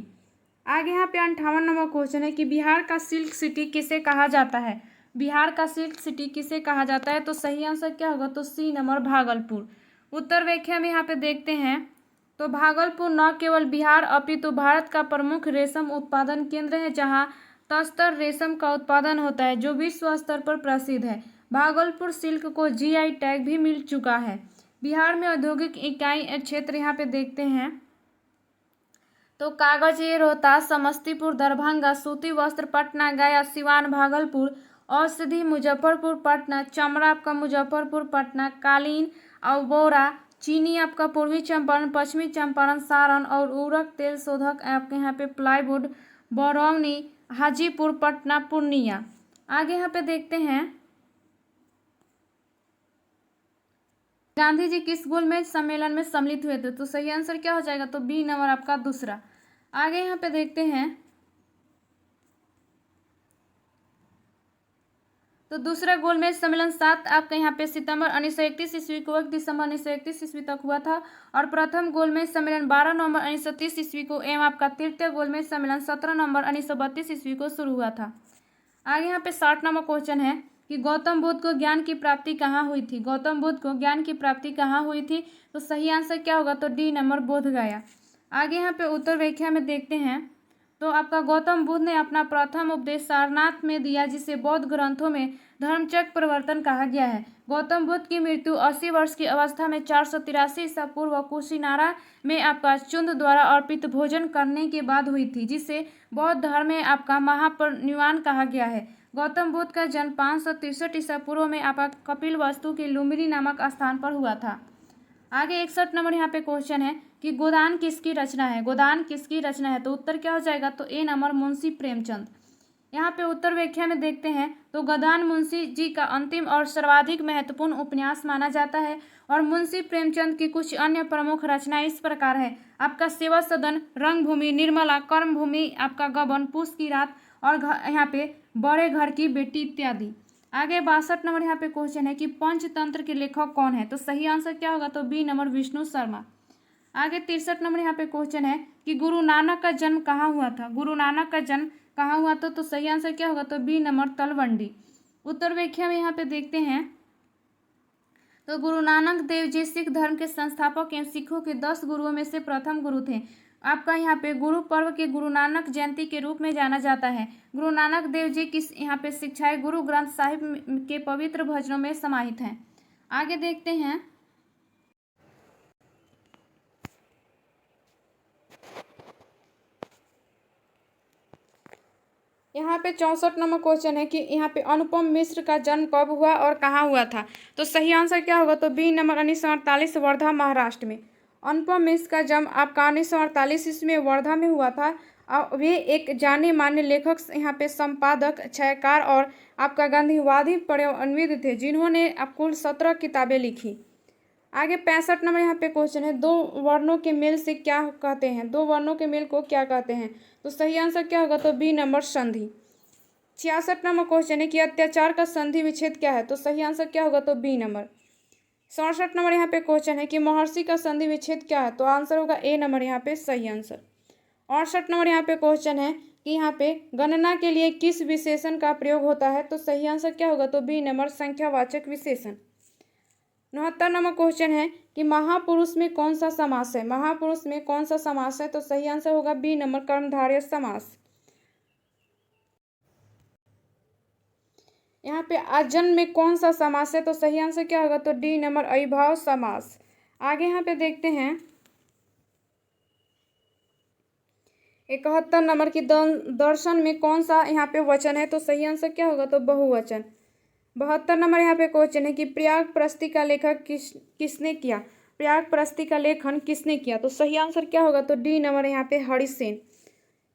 आगे यहाँ पे 58 नंबर क्वेश्चन है कि बिहार का सिल्क सिटी किसे कहा जाता है। बिहार का सिल्क सिटी किसे कहा जाता है। तो सही आंसर क्या होगा, तो सी नंबर भागलपुर। उत्तर व्याख्या में यहाँ पे देखते हैं तो भागलपुर न केवल बिहार अपितु भारत का प्रमुख रेशम उत्पादन केंद्र है, जहाँ तस्तर रेशम का उत्पादन होता है, जो विश्व स्तर पर प्रसिद्ध है। भागलपुर सिल्क को जीआई टैग भी मिल चुका है। बिहार में औद्योगिक इकाई क्षेत्र यहाँ पे देखते हैं तो कागज ये रोहतास, समस्तीपुर, दरभंगा, सूती वस्त्र पटना, गया, सिवान, भागलपुर, औषधि मुजफ्फरपुर, पटना, चमड़ा आपका मुजफ्फरपुर, पटना, कालीन और बोरा, चीनी आपका पूर्वी चंपारण, पश्चिमी चंपारण, सारण और उर्वरक तेल शोधक आपके यहाँ पे प्लाईवुड, बरौनी, हाजीपुर, पटना, पूर्णिया। आगे यहाँ पे देखते हैं गांधी जी किस गोलमेज सम्मेलन में सम्मिलित हुए थे। तो सही आंसर क्या हो जाएगा, तो बी नंबर आपका दूसरा। आगे यहाँ पे देखते हैं तो दूसरा गोलमेज सम्मेलन 7 आपका यहाँ पे सितंबर 1931 ईस्वी को 1 दिसंबर 1931 ईस्वी तक हुआ था और प्रथम गोलमेज सम्मेलन 12 नवंबर 1930 ईस्वी को एवं आपका तृतीय गोलमेज सम्मेलन 17 नवंबर 1932 ईस्वी को शुरू हुआ था। आगे यहाँ पे 60 नंबर क्वेश्चन है कि गौतम बुद्ध को ज्ञान की प्राप्ति कहाँ हुई थी। गौतम बुद्ध को ज्ञान की प्राप्ति कहाँ हुई थी। तो सही आंसर क्या होगा, तो डी नंबर बोधगया। आगे यहाँ पे उत्तर व्याख्या में देखते हैं तो आपका गौतम बुद्ध ने अपना प्रथम उपदेश सारनाथ में दिया, जिसे बौद्ध ग्रंथों में धर्मचक्र प्रवर्तन कहा गया है। गौतम बुद्ध की मृत्यु 80 वर्ष की अवस्था में 483 ईसा पूर्व कुशीनारा में आपका चुंद द्वारा अर्पित भोजन करने के बाद हुई थी, जिसे बौद्ध धर्म में आपका महापरिनिर्वाण कहा गया है। गौतम बुद्ध का जन्म 563 ईसा पूर्व में आपका कपिलवस्तु के लुम्बिनी नामक स्थान पर हुआ था। आगे 61 नंबर यहाँ पे क्वेश्चन है कि गोदान किसकी रचना है। गोदान किसकी रचना है। तो उत्तर क्या हो जाएगा, तो ए नंबर मुंशी प्रेमचंद। यहाँ पे उत्तर व्याख्या में देखते हैं तो गोदान मुंशी जी का अंतिम और सर्वाधिक महत्वपूर्ण उपन्यास माना जाता है और मुंशी प्रेमचंद की कुछ अन्य प्रमुख रचनाएं इस प्रकार है। आपका सेवा सदन, रंगभूमि, निर्मला, कर्मभूमि, आपका गबन, पूस की रात और यहाँ पे बड़े घर की बेटी इत्यादि। आगे 62 नंबर यहाँ पे क्वेश्चन है कि पंचतंत्र के लेखक कौन है। तो सही आंसर क्या होगा, तो बी नंबर विष्णु शर्मा। आगे 63 नंबर यहाँ पे क्वेश्चन है कि गुरु नानक का जन्म कहाँ हुआ था। गुरु नानक का जन्म कहाँ हुआ था। तो सही आंसर क्या होगा, तो बी नंबर तलवंडी। उत्तर व्याख्या में यहाँ पे देखते हैं तो गुरु नानक देव जी सिख धर्म के संस्थापक एवं सिखों के 10 गुरुओं में से प्रथम गुरु थे। आपका यहाँ पे गुरु पर्व के गुरु नानक जयंती के रूप में जाना जाता है। गुरु नानक देव जी की यहाँ पे शिक्षाएं गुरु ग्रंथ साहिब के पवित्र भजनों में समाहित हैं। आगे देखते हैं यहाँ पे 64 नंबर क्वेश्चन है कि यहाँ पे अनुपम मिश्र का जन्म कब हुआ और कहाँ हुआ था। तो सही आंसर क्या होगा, तो बी नंबर 1948 वर्धा महाराष्ट्र में। अनुपम मिश्र का जन्म आपका 1948 ईस्वी में वर्धा में हुआ था और वे एक जाने माने लेखक, यहाँ पे संपादक, छायाकार और आपका गांधीवादी पर्यवनविद थे, जिन्होंने कुल 17 किताबें लिखी। आगे 65 नंबर यहाँ पे क्वेश्चन है, दो वर्णों के मेल से क्या कहते हैं। दो वर्णों के मेल को क्या कहते हैं। तो सही आंसर क्या होगा, तो बी नंबर संधि। 66 नंबर क्वेश्चन है कि अत्याचार का संधि विच्छेद क्या है। तो सही आंसर क्या होगा, तो बी नंबर। 67 नंबर यहाँ पे क्वेश्चन है कि महर्षि का संधि विच्छेद क्या है। तो आंसर होगा ए नंबर यहाँ पे सही आंसर। 68 नंबर यहाँ पे क्वेश्चन है कि यहाँ पे गणना के लिए किस विशेषण का प्रयोग होता है, तो सही आंसर क्या होगा, तो बी नंबर संख्यावाचक विशेषण। 69 नंबर क्वेश्चन है कि महापुरुष में कौन सा समास है, महापुरुष में कौन सा समास है, तो सही आंसर होगा बी नंबर कर्मधारय समास। यहाँ पे आजन्म में कौन सा समास है, तो सही आंसर क्या होगा, तो डी नंबर अविभाव समास। आगे यहाँ पे देखते हैं 71 नंबर की दर्शन में कौन सा यहाँ पे वचन है, तो सही आंसर क्या होगा, तो बहुवचन। 72 नंबर यहाँ पे क्वेश्चन है कि प्रयागप्रस्ती का लेखक किसने किया, प्रयागप्रस्ती का लेखन किसने किया, तो सही आंसर क्या होगा, तो डी नंबर यहाँ पे हरिसेन।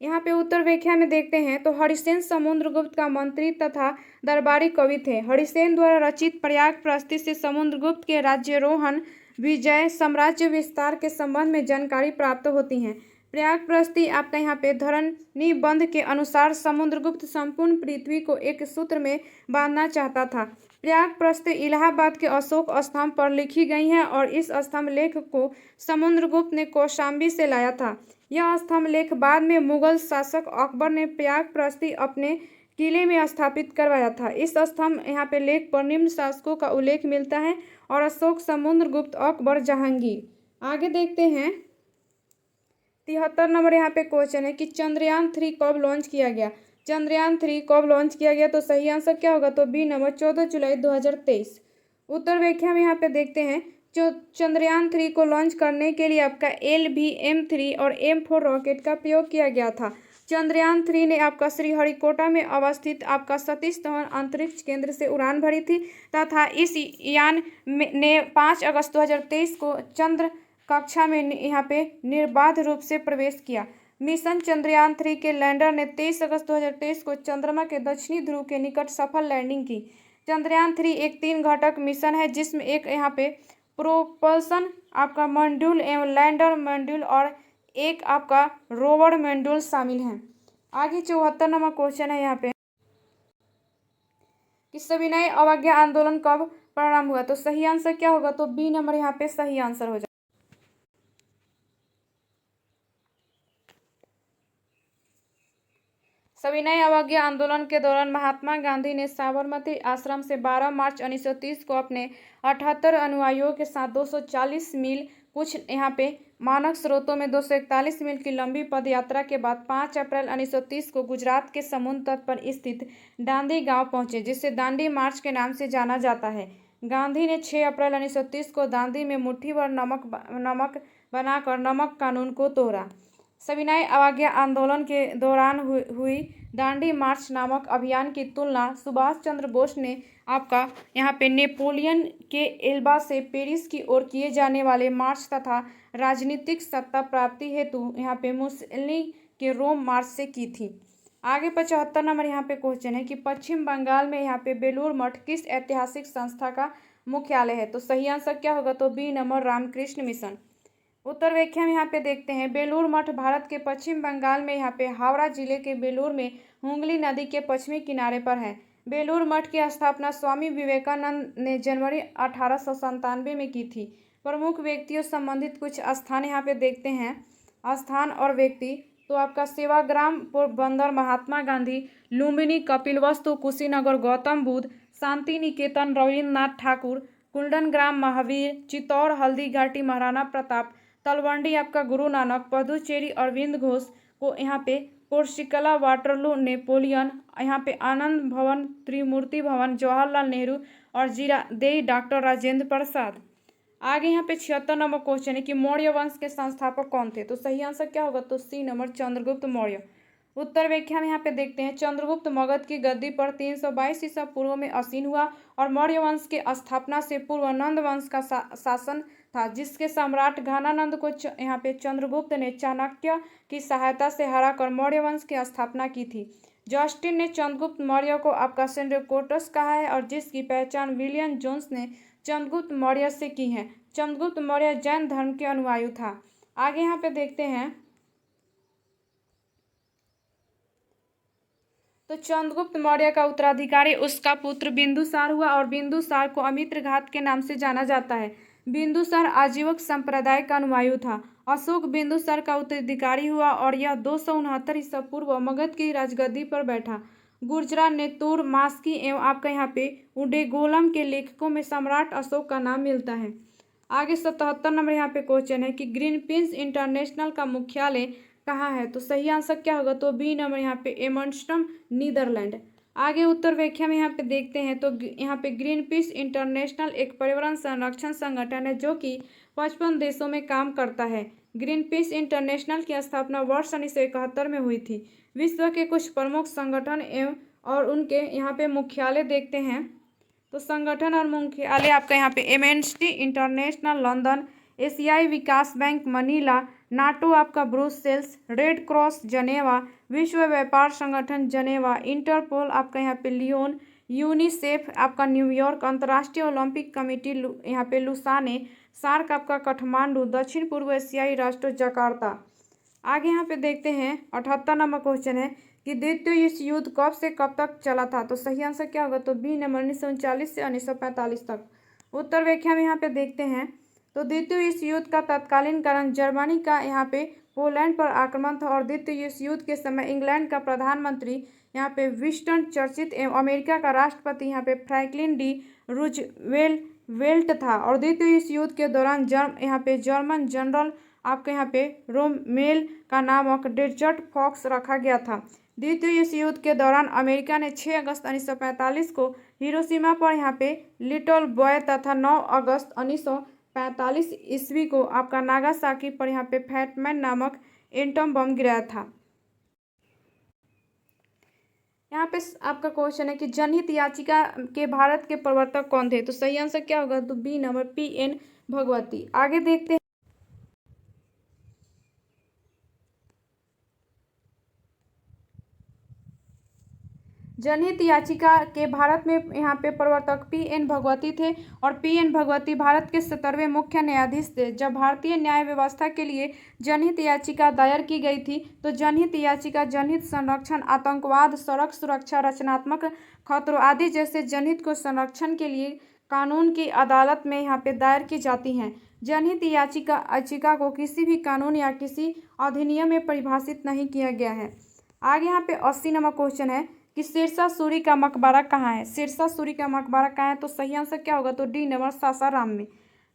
यहाँ पे उत्तर व्याख्या में देखते हैं तो हरिसेन समुद्रगुप्त का मंत्री तथा दरबारी कवि थे। हरिसेन द्वारा रचित प्रयागप्रस्ती से समुद्रगुप्त के राज्यारोहण, विजय, साम्राज्य विस्तार के संबंध में जानकारी प्राप्त होती है। प्रयागप्रस्ती आपका यहाँ पे धरणीबंध के अनुसार समुद्रगुप्त संपूर्ण पृथ्वी को एक सूत्र में बांधना चाहता था। प्रयागप्रस्ती इलाहाबाद के अशोक स्तंभ पर लिखी गई है और इस स्तंभ लेख को समुद्रगुप्त ने कौशाम्बी से लाया था। यह स्तंभ लेख बाद में मुगल शासक अकबर ने प्रयागप्रस्ती अपने किले में स्थापित करवाया था। इस स्तंभ यहाँ पे लेख पर निम्न शासकों का उल्लेख मिलता है और अशोक, समुद्रगुप्त, अकबर, जहांगीर। आगे देखते हैं 73 नंबर यहाँ पे क्वेश्चन है कि चंद्रयान 3 कब लॉन्च किया गया, चंद्रयान 3 कब लॉन्च किया गया, तो सही आंसर क्या होगा, तो बी नंबर 14 जुलाई 2023। उत्तर व्याख्या में यहाँ पे देखते हैं जो चंद्रयान 3 को लॉन्च करने के लिए आपका LVM-3 और M4 रॉकेट का प्रयोग किया गया था। चंद्रयान 3 ने आपका श्रीहरिकोटा में अवस्थित आपका सतीश धवन अंतरिक्ष केंद्र से उड़ान भरी थी तथा इस यान ने 5 अगस्त 2023 को चंद्र कक्षा में यहाँ पे निर्बाध रूप से प्रवेश किया। मिशन चंद्रयान 3 के लैंडर ने 23 अगस्त 2023 को चंद्रमा के दक्षिणी ध्रुव के निकट सफल लैंडिंग की। चंद्रयान 3 एक 3 घटक मिशन है जिसमें एक यहाँ पे प्रोपल्सन आपका मॉड्यूल एवं लैंडर मॉड्यूल और एक आपका रोवर मॉड्यूल शामिल हैं। आगे 74 नंबर क्वेश्चन है यहाँ पे कि सविनय अवज्ञा आंदोलन कब प्रारंभ हुआ, तो सही आंसर क्या होगा, तो बी नंबर यहाँ पे सही आंसर हो जाएगा। सविनय अवज्ञा आंदोलन के दौरान महात्मा गांधी ने साबरमती आश्रम से 12 मार्च 1930 को अपने 78 अनुयायियों के साथ 240 मील, कुछ यहाँ पे मानक स्रोतों में 241 मील की लंबी पदयात्रा के बाद 5 अप्रैल 1930 को गुजरात के समुद्र तट पर स्थित दांडी गांव पहुंचे, जिसे दांडी मार्च के नाम से जाना जाता है। गांधी ने 6 अप्रैल 1930 को दांडी में मुट्ठी भर नमक बनाकर नमक कानून को तोड़ा। सविनय अवज्ञा आंदोलन के दौरान हुई दांडी मार्च नामक अभियान की तुलना सुभाष चंद्र बोस ने आपका यहाँ पे नेपोलियन के एल्बा से पेरिस की ओर किए जाने वाले मार्च तथा राजनीतिक सत्ता प्राप्ति हेतु यहाँ पे मुसोलिनी के रोम मार्च से की थी। आगे 75 नंबर यहाँ पे क्वेश्चन है कि पश्चिम बंगाल में यहाँ पे बेलूर मठ किस ऐतिहासिक संस्था का मुख्यालय है, तो सही आंसर क्या होगा, तो बी नंबर रामकृष्ण मिशन। उत्तर व्याख्या में यहाँ पे देखते हैं बेलूर मठ भारत के पश्चिम बंगाल में यहाँ पे हावड़ा जिले के बेलूर में हुगली नदी के पश्चिमी किनारे पर है। बेलूर मठ की स्थापना स्वामी विवेकानंद ने जनवरी 1897 में की थी। प्रमुख व्यक्तियों संबंधित कुछ स्थान यहाँ पे देखते हैं, स्थान और व्यक्ति, तो आपका सेवाग्राम पोरबंदर महात्मा गांधी, लुम्बिनी कपिलवस्तु कुशीनगर गौतम बुद्ध, शांति निकेतन रविन्द्रनाथ ठाकुर, कुंदनग्राम महावीर, चित्तौड़ हल्दी घाटी महाराणा प्रताप, तलवंडी आपका गुरु नानक, पुदुचेरी अरविंद घोष को यहाँ पे, कोर्सिकला वाटरलू नेपोलियन, यहाँ पे आनंद भवन, त्रिमूर्ति भवन, जवाहरलाल नेहरू और जीरादेई डॉक्टर राजेंद्र प्रसाद। आगे यहाँ पे 76 नंबर क्वेश्चन है कि मौर्य वंश के संस्थापक कौन थे, तो सही आंसर क्या होगा, तो सी नंबर चंद्रगुप्त मौर्य। उत्तर व्याख्या में यहाँ पे देखते हैं चंद्रगुप्त मगध की गद्दी पर 322 ईसा पूर्व में आसीन हुआ और मौर्य वंश के स्थापना से पूर्व नंद वंश का शासन था, जिसके सम्राट घनानंद को यहाँ पे चंद्रगुप्त ने चाणक्य की सहायता से हराकर मौर्य वंश की स्थापना की थी। जस्टिन ने चंद्रगुप्त मौर्य को आपका सेंड्रोकोटस कहा है और जिसकी पहचान विलियम जोन्स ने चंद्रगुप्त मौर्य से की है। चंद्रगुप्त मौर्य जैन धर्म के अनुयायी था। आगे यहाँ पे देखते हैं तो चंद्रगुप्त मौर्य का उत्तराधिकारी उसका पुत्र बिंदुसार हुआ और बिंदुसार को अमित्रघात के नाम से जाना जाता है। बिंदुसार आजीवक संप्रदाय का अनुयायी था अशोक बिंदुसार का उत्तराधिकारी हुआ और यह 269 ईसा पूर्व मगध की राजगद्दी पर बैठा। गुर्जरा, नेतुर, मास्की एवं आपका यहाँ पे उडेगोलम के लेखकों में सम्राट अशोक का नाम मिलता है। आगे 77 नंबर यहाँ पे क्वेश्चन है कि ग्रीनपीस इंटरनेशनल का मुख्यालय कहाँ है? तो सही आंसर क्या होगा? तो बी नंबर यहाँ पे एमस्टर्डम, नीदरलैंड। आगे उत्तर व्याख्या में यहाँ पे देखते हैं तो यहाँ पे ग्रीनपीस इंटरनेशनल एक पर्यावरण संरक्षण संगठन है जो कि 55 देशों में काम करता है। ग्रीनपीस इंटरनेशनल की स्थापना वर्ष 1971 में हुई थी। विश्व के कुछ प्रमुख संगठन एवं और उनके यहाँ पे मुख्यालय देखते हैं तो संगठन और मुख्यालय आपका यहाँ पे एमनेस्टी इंटरनेशनल लंदन, एशियाई विकास बैंक मनीला, नाटो आपका ब्रुसेल्स, रेड क्रॉस जनेवा, विश्व व्यापार संगठन जनेवा, इंटरपोल आपका यहाँ पे लियोन, यूनिसेफ आपका न्यूयॉर्क, अंतर्राष्ट्रीय ओलंपिक कमेटी यहाँ पे लुसाने, सार्क आपका काठमांडू, दक्षिण पूर्व एशियाई राष्ट्र जकार्ता। आगे यहाँ पे देखते हैं 78 नंबर क्वेश्चन है कि द्वितीय विश्व युद्ध कब से कब तक चला था? तो सही आंसर क्या होगा? तो बी नंबर 1939 से 1945 तक। उत्तर व्याख्या में यहाँ पे देखते हैं तो द्वितीय विश्व युद्ध का तत्कालीन कारण जर्मनी का यहाँ पे पोलैंड पर आक्रमण था और द्वितीय विश्व युद्ध के समय इंग्लैंड का प्रधानमंत्री यहाँ पे विंस्टन चर्चिल एवं अमेरिका का राष्ट्रपति यहाँ पे फ्रैंकलिन डी रूजवेल्ट था। और द्वितीय विश्व युद्ध के दौरान यहाँ पे जर्मन जनरल आपके यहाँ पे रोमेल का नामक डेजर्ट फॉक्स रखा गया था। द्वितीय विश्व युद्ध के दौरान अमेरिका ने 6 अगस्त 1945 को हिरोशिमा पर यहाँ पे लिटिल बॉय तथा 9 अगस्त 1945 ईस्वी को आपका नागासाकी पर यहाँ पे फैटमैन नामक एटम बम गिराया था। यहाँ पे आपका क्वेश्चन है कि जनहित याचिका के भारत के प्रवर्तक कौन थे? तो सही आंसर क्या होगा? तो बी नंबर पी.एन. भगवती। आगे देखते हैं जनहित याचिका के भारत में यहाँ पे प्रवर्तक पी.एन. भगवती थे और पी.एन. भगवती भारत के 17वें मुख्य न्यायाधीश थे। जब भारतीय न्याय व्यवस्था के लिए जनहित याचिका दायर की गई थी तो जनहित याचिका जनहित संरक्षण, आतंकवाद, सड़क सुरक्षा, रचनात्मक खतरों आदि जैसे जनहित को संरक्षण के लिए कानून की अदालत में यहाँ पे दायर की जाती हैं। जनहित याचिका को किसी भी कानून या किसी अधिनियम में परिभाषित नहीं किया गया है। आगे यहाँ पे 80 नंबर क्वेश्चन है कि शेरशाह सूरी का मकबरा कहाँ है? शेरशाह सूरी का मकबरा कहाँ है? तो सही आंसर क्या होगा? तो डी नंबर सासाराम में।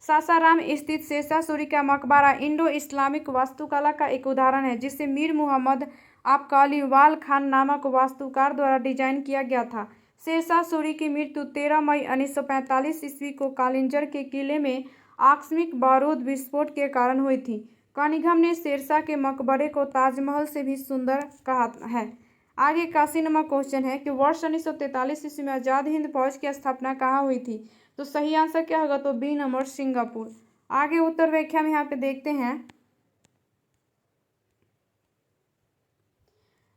सासाराम स्थित शेरशाह सूरी का मकबरा इंडो इस्लामिक वास्तुकला का एक उदाहरण है जिसे मीर मुहम्मद आपका अलीवाल खान नामक वास्तुकार द्वारा डिजाइन किया गया था। शेरशाह सूरी की मृत्यु 13 मई 1945 ईस्वी को कालिंजर के किले में आकस्मिक बारूद विस्फोट के कारण हुई थी। कनिघम ने शेरशाह के मकबरे को ताजमहल से भी सुंदर कहा है। आगे 81 नंबर क्वेश्चन है कि वर्ष 1943 ईस्वी में आज़ाद हिंद फौज की स्थापना कहाँ हुई थी? तो सही आंसर क्या होगा? तो बी नंबर सिंगापुर। आगे उत्तर व्याख्या में यहाँ पे देखते हैं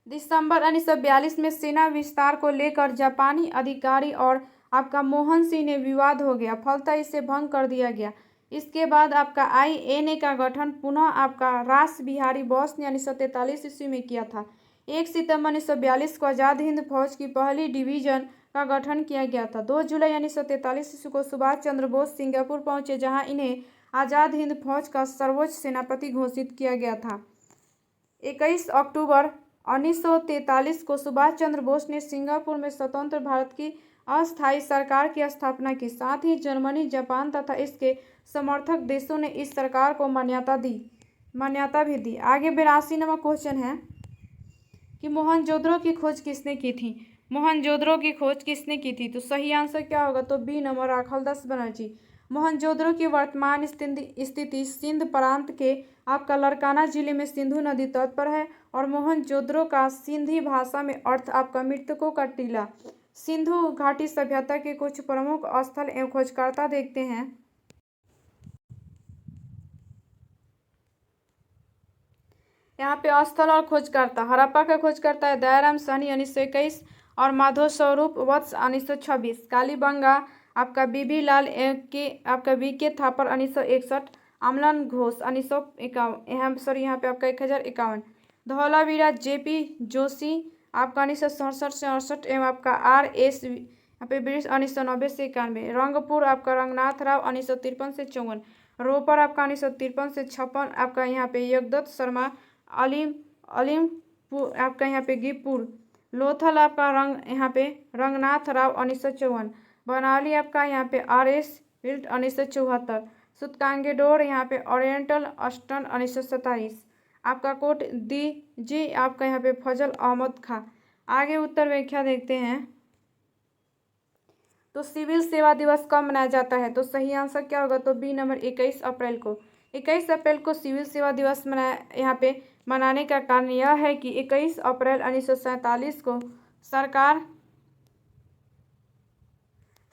दिसंबर 1942 में सेना विस्तार को लेकर जापानी अधिकारी और आपका मोहन सिंह ने विवाद हो गया, फलतः इसे भंग कर दिया गया। इसके बाद आपका INA का गठन पुनः आपका रास बिहारी बोस ने 1943 ईस्वी में किया था। 1 सितंबर 1942 को आज़ाद हिंद फौज की पहली डिवीजन का गठन किया गया था। 2 जुलाई 1943 ईस्वी को सुभाष चंद्र बोस सिंगापुर पहुंचे जहां इन्हें आज़ाद हिंद फौज का सर्वोच्च सेनापति घोषित किया गया था। 21 अक्टूबर 1943 को सुभाष चंद्र बोस ने सिंगापुर में स्वतंत्र भारत की अस्थायी सरकार की स्थापना की। साथ ही जर्मनी, जापान तथा इसके समर्थक देशों ने इस सरकार को मान्यता भी दी। आगे 82 नंबर क्वेश्चन है कि मोहनजोदड़ो की खोज किसने की थी? मोहनजोदड़ो की खोज किसने की थी? तो सही आंसर क्या होगा? तो बी नंबर राखालदास बनर्जी। मोहनजोदड़ो की वर्तमान स्थिति सिंध प्रांत के आपका लड़काना जिले में सिंधु नदी तट पर है और मोहनजोदड़ो का सिंधी भाषा में अर्थ आपका मृतकों का टीला। सिंधु घाटी सभ्यता के कुछ प्रमुख स्थल एवं खोजकर्ता देखते हैं। यहाँ पे स्थल और खोजकर्ता, हड़प्पा का खोजकर्ता है दयाराम साहनी 1921 और माधव स्वरूप वत्स 1926। कालीबंगा आपका बीबी लाल के आपका VK थापर 1961, अमलन घोष 1951 यहाँ पे आपका 1051। धौलावीरा JP जोशी आपका 1967 से 68 एवं आपका RS यहाँ पे वृक्ष 1990 से 91, रंगपुर आपका रंगनाथ राव 1953 से 54, रोपर आपका 1953 से 56, आपका यहाँ पे यज्ञदत्त शर्मा अलीमपुर आपका यहाँ पे गिरपुर, लोथल आपका यहाँ पे रंगनाथ राव 1954, बनावली आपका यहाँ पे RS हिल्ट 1974, सूतकांगेडोर यहाँ पे ओरिएंटल अस्टन 1927, आपका कोट जी आपका यहाँ पे फजल अहमद खां। आगे उत्तर व्याख्या देखते हैं। तो सिविल सेवा दिवस कब मनाया जाता है? तो सही आंसर क्या होगा? तो बी नंबर 21 अप्रैल को। 21 अप्रैल को सिविल सेवा दिवस यहाँ पे मनाने का कारण यह है कि 21 अप्रैल 1947 को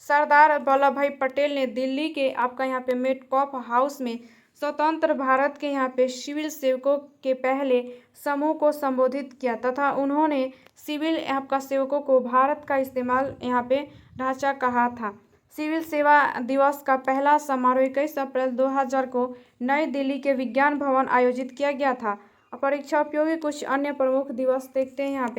सरदार वल्लभ भाई पटेल ने दिल्ली के आपका यहाँ पे मेटकॉफ हाउस में स्वतंत्र भारत के यहाँ पे सिविल सेवकों के पहले समूह को संबोधित किया तथा उन्होंने सिविल आपका सेवकों को भारत का इस्तेमाल यहाँ पे ढांचा कहा था। सिविल सेवा दिवस का पहला समारोह 21 अप्रैल 2000 को नई दिल्ली के विज्ञान भवन आयोजित किया गया था। परीक्षा उपयोगी कुछ अन्य प्रमुख दिवस देखते हैं यहाँ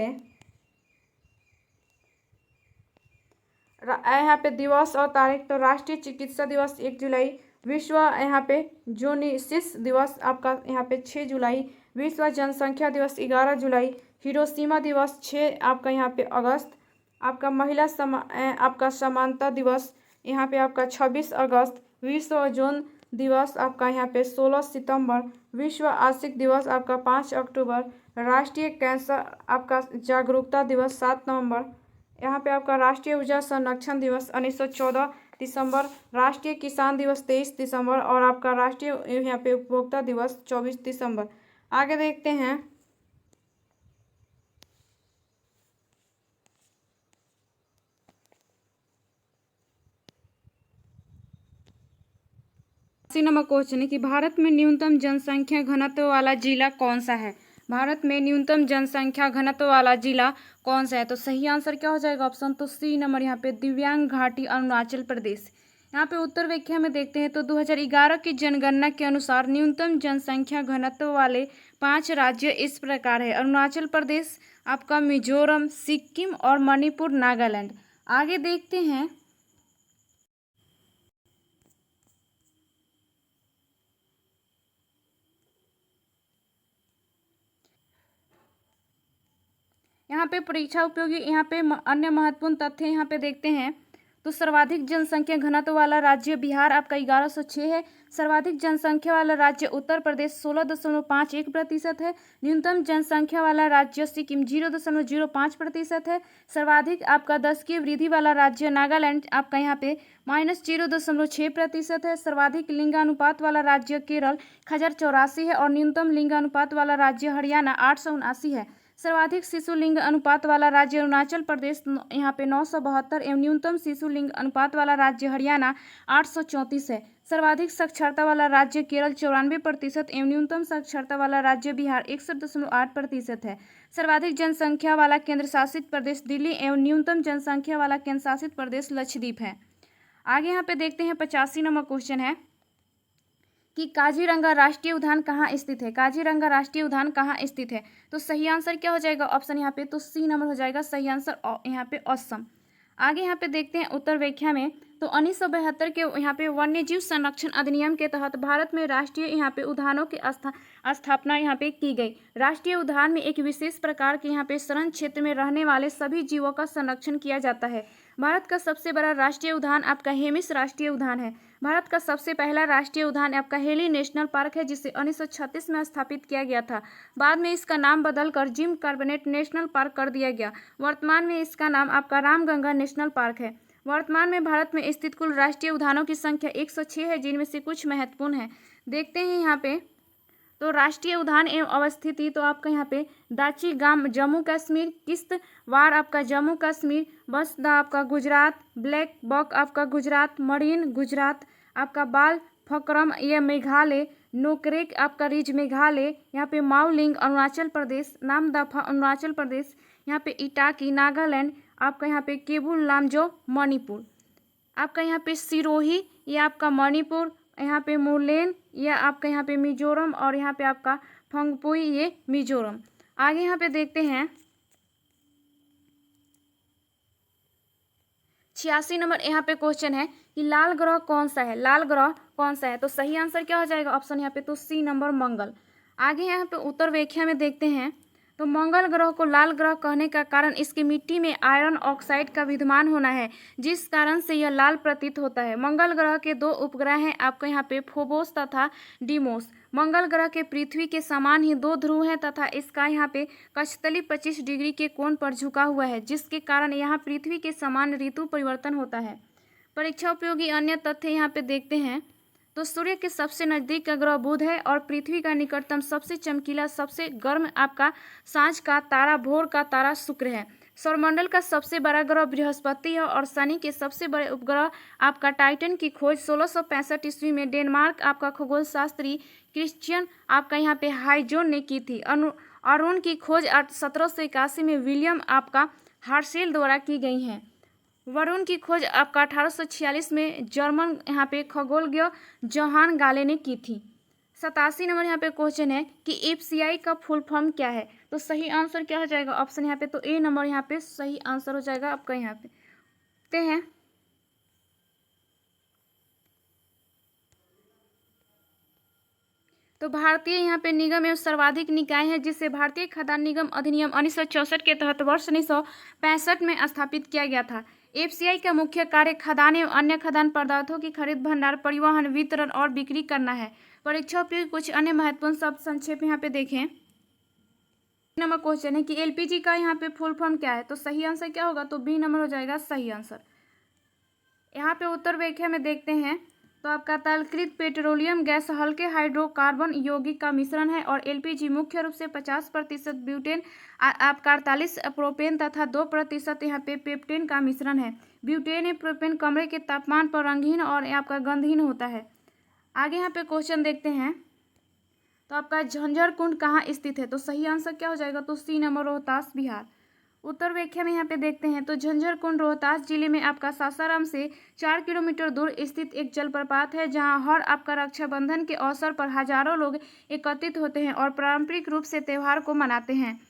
पे दिवस और तारीख। तो राष्ट्रीय चिकित्सा दिवस 1 जुलाई, विश्व यहाँ पे जूनिसिस दिवस आपका यहाँ पे 6 जुलाई, विश्व जनसंख्या दिवस 11 जुलाई, हिरोशिमा दिवस 6 आपका यहाँ पे अगस्त, आपका महिला आपका समानता दिवस यहाँ पे आपका 26 अगस्त, विश्व ओजोन दिवस आपका यहाँ पे 16 सितंबर, विश्व आशिक दिवस आपका 5 अक्टूबर, राष्ट्रीय कैंसर आपका जागरूकता दिवस 7 नवंबर, यहाँ पे आपका राष्ट्रीय ऊर्जा संरक्षण दिवस 1914 दिसंबर, राष्ट्रीय किसान दिवस 23 दिसंबर और आपका राष्ट्रीय यहाँ पे उपभोक्ता दिवस 24 दिसंबर। आगे देखते हैं। नंबर क्वेश्चन है कि भारत में न्यूनतम जनसंख्या घनत्व वाला जिला कौन सा है? भारत में न्यूनतम जनसंख्या घनत्व वाला जिला कौन सा है? तो सही आंसर क्या हो जाएगा? ऑप्शन तो सी नंबर यहाँ पे दिव्यांग घाटी अरुणाचल प्रदेश। यहाँ पे उत्तर व्याख्या में देखते हैं तो 2011 की जनगणना के अनुसार न्यूनतम जनसंख्या घनत्व वाले 5 राज्य इस प्रकार है: अरुणाचल प्रदेश, आपका मिजोरम, सिक्किम और मणिपुर, नागालैंड। आगे देखते हैं। यहाँ पे परीक्षा उपयोगी यहाँ पे अन्य महत्वपूर्ण तथ्य यहाँ पे देखते हैं तो सर्वाधिक जनसंख्या घनत्व वाला राज्य बिहार आपका 1106 है। सर्वाधिक जनसंख्या वाला राज्य उत्तर प्रदेश 16.51% है। न्यूनतम जनसंख्या वाला राज्य सिक्किम 0.05% है। सर्वाधिक आपका 10 की वृद्धि वाला राज्य नागालैंड आपका यहाँ पे -0.6% है। सर्वाधिक लिंगानुपात वाला राज्य केरल 1084 है और न्यूनतम लिंगानुपात वाला राज्य हरियाणा 879 है। सर्वाधिक शिशु लिंग अनुपात वाला राज्य अरुणाचल प्रदेश यहाँ पे 972 एवं न्यूनतम शिशु लिंग अनुपात वाला राज्य हरियाणा 834 है। सर्वाधिक साक्षरता वाला राज्य केरल 94% एवं न्यूनतम साक्षरता वाला राज्य बिहार 61.8% है। सर्वाधिक जनसंख्या वाला केंद्र शासित प्रदेश दिल्ली एवं न्यूनतम जनसंख्या वाला केंद्र शासित प्रदेश लक्षद्वीप है। आगे यहाँ पे देखते हैं 85 नंबर क्वेश्चन है कि काजीरंगा राष्ट्रीय उद्यान कहाँ स्थित है? काजीरंगा राष्ट्रीय उद्यान कहाँ स्थित है? तो सही आंसर क्या हो जाएगा? ऑप्शन यहाँ पे तो सी नंबर हो जाएगा सही आंसर यहाँ पे असम। आगे यहाँ पे देखते हैं उत्तर व्याख्या में तो 1972 के यहाँ पे वन्यजीव संरक्षण अधिनियम के तहत भारत में राष्ट्रीय यहाँ पे उद्यानों की स्थापना यहाँ पे की गई। राष्ट्रीय उद्यान में एक विशेष प्रकार के यहाँ पे शरण क्षेत्र में रहने वाले सभी जीवों का संरक्षण किया जाता है। भारत का सबसे बड़ा राष्ट्रीय उद्यान आपका हेमिस राष्ट्रीय उद्यान है। भारत का सबसे पहला राष्ट्रीय उद्यान आपका हेली नेशनल पार्क है जिसे 1936 में स्थापित किया गया था। बाद में इसका नाम बदलकर जिम कॉर्बेट नेशनल पार्क कर दिया गया। वर्तमान में इसका नाम आपका रामगंगा नेशनल पार्क है। वर्तमान में भारत में स्थित कुल राष्ट्रीय उद्यानों की संख्या 106 है जिनमें से कुछ महत्वपूर्ण है। देखते हैं यहाँ पे तो राष्ट्रीय उद्यान एवं अवस्थिति तो आपका यहाँ पे दाची गाम जम्मू कश्मीर, किश्तवाड़ आपका जम्मू कश्मीर, बसदा आपका गुजरात, ब्लैक बक आपका गुजरात, मरीन गुजरात, आपका बाल फकरम ये मेघालय, नोकरेक आपका रिज मेघालय, यहाँ पे माओलिंग अरुणाचल प्रदेश, नामदफा अरुणाचल प्रदेश, यहाँ पे इटाकी नागालैंड, आपका यहाँ पे केबुल लामजो मणिपुर, आपका यहाँ पे सिरोही ये आपका मणिपुर, यहाँ पे मुरलेन ये आपका यहाँ पे मिजोरम और यहाँ पे आपका फंगपुई ये मिजोरम। आगे यहाँ पे देखते हैं 86 नंबर यहाँ पे क्वेश्चन है कि लाल ग्रह कौन सा है, लाल ग्रह कौन सा है। तो सही आंसर क्या हो जाएगा ऑप्शन यहाँ पे तो सी नंबर मंगल। आगे यहाँ पे उत्तर व्याख्या में देखते हैं तो मंगल ग्रह को लाल ग्रह कहने का कारण इसकी मिट्टी में आयरन ऑक्साइड का विद्यमान होना है, जिस कारण से यह लाल प्रतीत होता है। मंगल ग्रह के दो उपग्रह हैं आपको यहाँ पे फोबोस तथा डीमोस। मंगल ग्रह के पृथ्वी के समान ही दो ध्रुव हैं तथा इसका यहाँ पे कक्षतली 25 डिग्री के कोण पर झुका हुआ है, जिसके कारण यहाँ पृथ्वी के समान ऋतु परिवर्तन होता है। परीक्षा उपयोगी अन्य तथ्य यहाँ पे देखते हैं तो सूर्य के सबसे नजदीक का ग्रह बुध है और पृथ्वी का निकटतम सबसे चमकीला सबसे गर्म आपका सांझ का तारा भोर का तारा शुक्र है। सौरमंडल का सबसे बड़ा ग्रह बृहस्पति है और शनि के सबसे बड़े उपग्रह आपका टाइटन की खोज 1665 ईस्वी में डेनमार्क आपका खगोल शास्त्री क्रिश्चियन आपका यहाँ पे हाइजोन ने की थी। अरुण की खोज 1781 में विलियम आपका हार्शेल द्वारा की गई है। वरुण की खोज आपका 1846 में जर्मन यहाँ पे खगोलज्ञ जोहान गाले ने की थी। 87 नंबर यहाँ पे क्वेश्चन है कि एफसीआई का फुल फॉर्म क्या है। तो सही आंसर क्या हो जाएगा ऑप्शन यहाँ पे तो ए नंबर यहाँ पे सही आंसर हो जाएगा आपका। यहाँ पे हैं तो भारतीय यहाँ पे निगम एवं सर्वाधिक निकाय है, जिसे भारतीय खदान निगम अधिनियम 1964 के तहत वर्ष 1965 में स्थापित किया गया था। एफसीआई का मुख्य कार्य खदान एवं अन्य खदान पदार्थों की खरीद भंडार परिवहन वितरण और बिक्री करना है। परीक्षा उपयोगी कुछ अन्य महत्वपूर्ण शब्द संक्षेप यहाँ पे देखें। नंबर क्वेश्चन है कि एलपीजी का यहाँ पे फुल फॉर्म क्या है। तो सही आंसर क्या होगा तो बी नंबर हो जाएगा सही आंसर। यहाँ पे उत्तर व्याख्या में देखते हैं तो आपका तैलकृत पेट्रोलियम गैस हल्के हाइड्रोकार्बन यौगिक का मिश्रण है और एलपीजी मुख्य रूप से 50% ब्यूटेन आपका 48 प्रोपेन तथा 2% यहाँ पे पेप्टेन का मिश्रण है। ब्यूटेन या प्रोपेन कमरे के तापमान पर रंगहीन और आपका गंधहीन होता है। आगे यहाँ पे क्वेश्चन देखते हैं तो आपका झंझर कुंड कहाँ स्थित है। तो सही आंसर क्या हो जाएगा तो सी नंबर रोहतास बिहार। उत्तर व्याख्या में यहाँ पे देखते हैं तो झंझर कुंड रोहतास जिले में आपका सासाराम से 4 किलोमीटर दूर स्थित एक जलप्रपात है, जहां हर आपका रक्षाबंधन के अवसर पर हजारों लोग एकत्रित होते हैं और पारंपरिक रूप से त्यौहार को मनाते हैं।